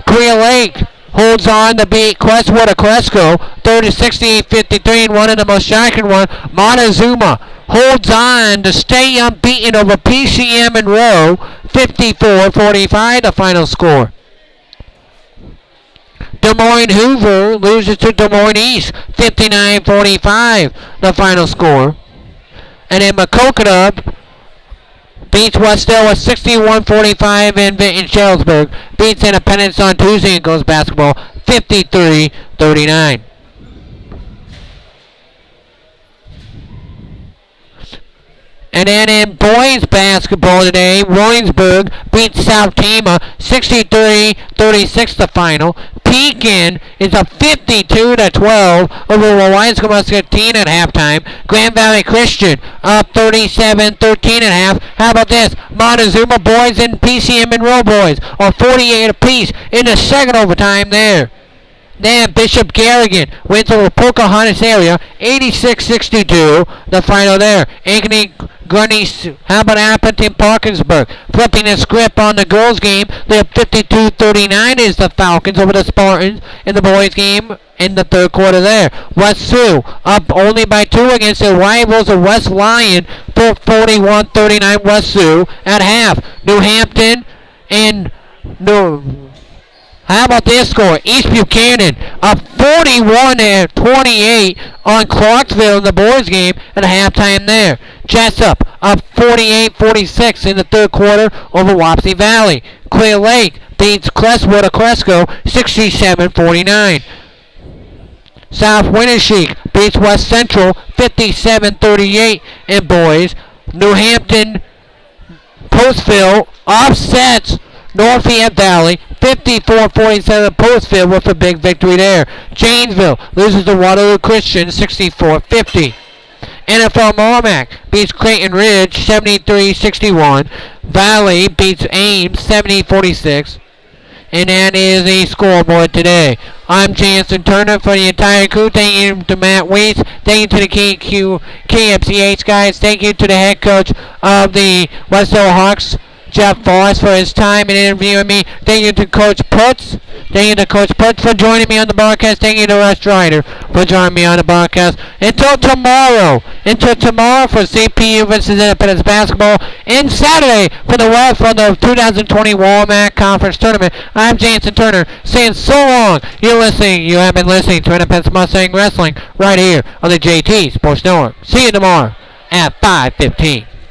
Clear Lake holds on to beat Crestwood of Cresco 30-68-53, and one of the most shocking one, Montezuma holds on to stay unbeaten over PCM and Rowe 54-45 the final score. Des Moines Hoover loses to Des Moines East 59-45 the final score. And then Maquoketa beats West Delaware 61-45 in Sharpsburg. Beats Independence on Tuesday and goes basketball 53-39. And then in boys basketball today, Williamsburg beats South Tama 63-36 the final. Pekin is a 52-12 over Wawaiska Muscatine at halftime. Grand Valley Christian up 37-13 at half. How about this? Montezuma boys and PCM Monroe boys are 48 apiece in the second overtime there. Then Bishop Garrigan wins over Pocahontas area, 86-62, the final there. Ankeny Grundy, how about Appleton Parkinsburg? Flipping the script on the girls game, they're 52-39 is the Falcons over the Spartans in the boys game in the third quarter there. West Sioux up only by 2 against their rivals of West Lyon for 41-39 West Sioux at half. New Hampton and how about this score? East Buchanan up 41-28 on Clarksville in the boys game at halftime there. Jessup up 48-46 in the third quarter over Wapsie Valley. Clear Lake beats Crestwood of Cresco 67-49. South Winneshiek beats West Central 57-38 in boys. New Hampton Postville offsets Northfield Valley 54-47. Postville with a big victory there. Janesville loses to Waterloo Christian 64-50. NFL Merrimack beats Creighton Ridge 73-61. Valley beats Ames 70-46. And that is the scoreboard today. I'm Jansen Turner for the entire crew. Thank you to Matt Weiss. Thank you to the KMCH guys. Thank you to the head coach of the West Delaware Hawks, Jeff Voss, for his time and interviewing me. Thank you to Coach Putz. Thank you to Coach Putz for joining me on the broadcast. Thank you to Russ Ryder for joining me on the broadcast. Until tomorrow for CPU versus Independence basketball, and Saturday for the 2020 Walmart Conference Tournament. I'm Jansen Turner saying so long. You have been listening to Independence Mustang Wrestling right here on the JT Sports Network. See you tomorrow at 5:15.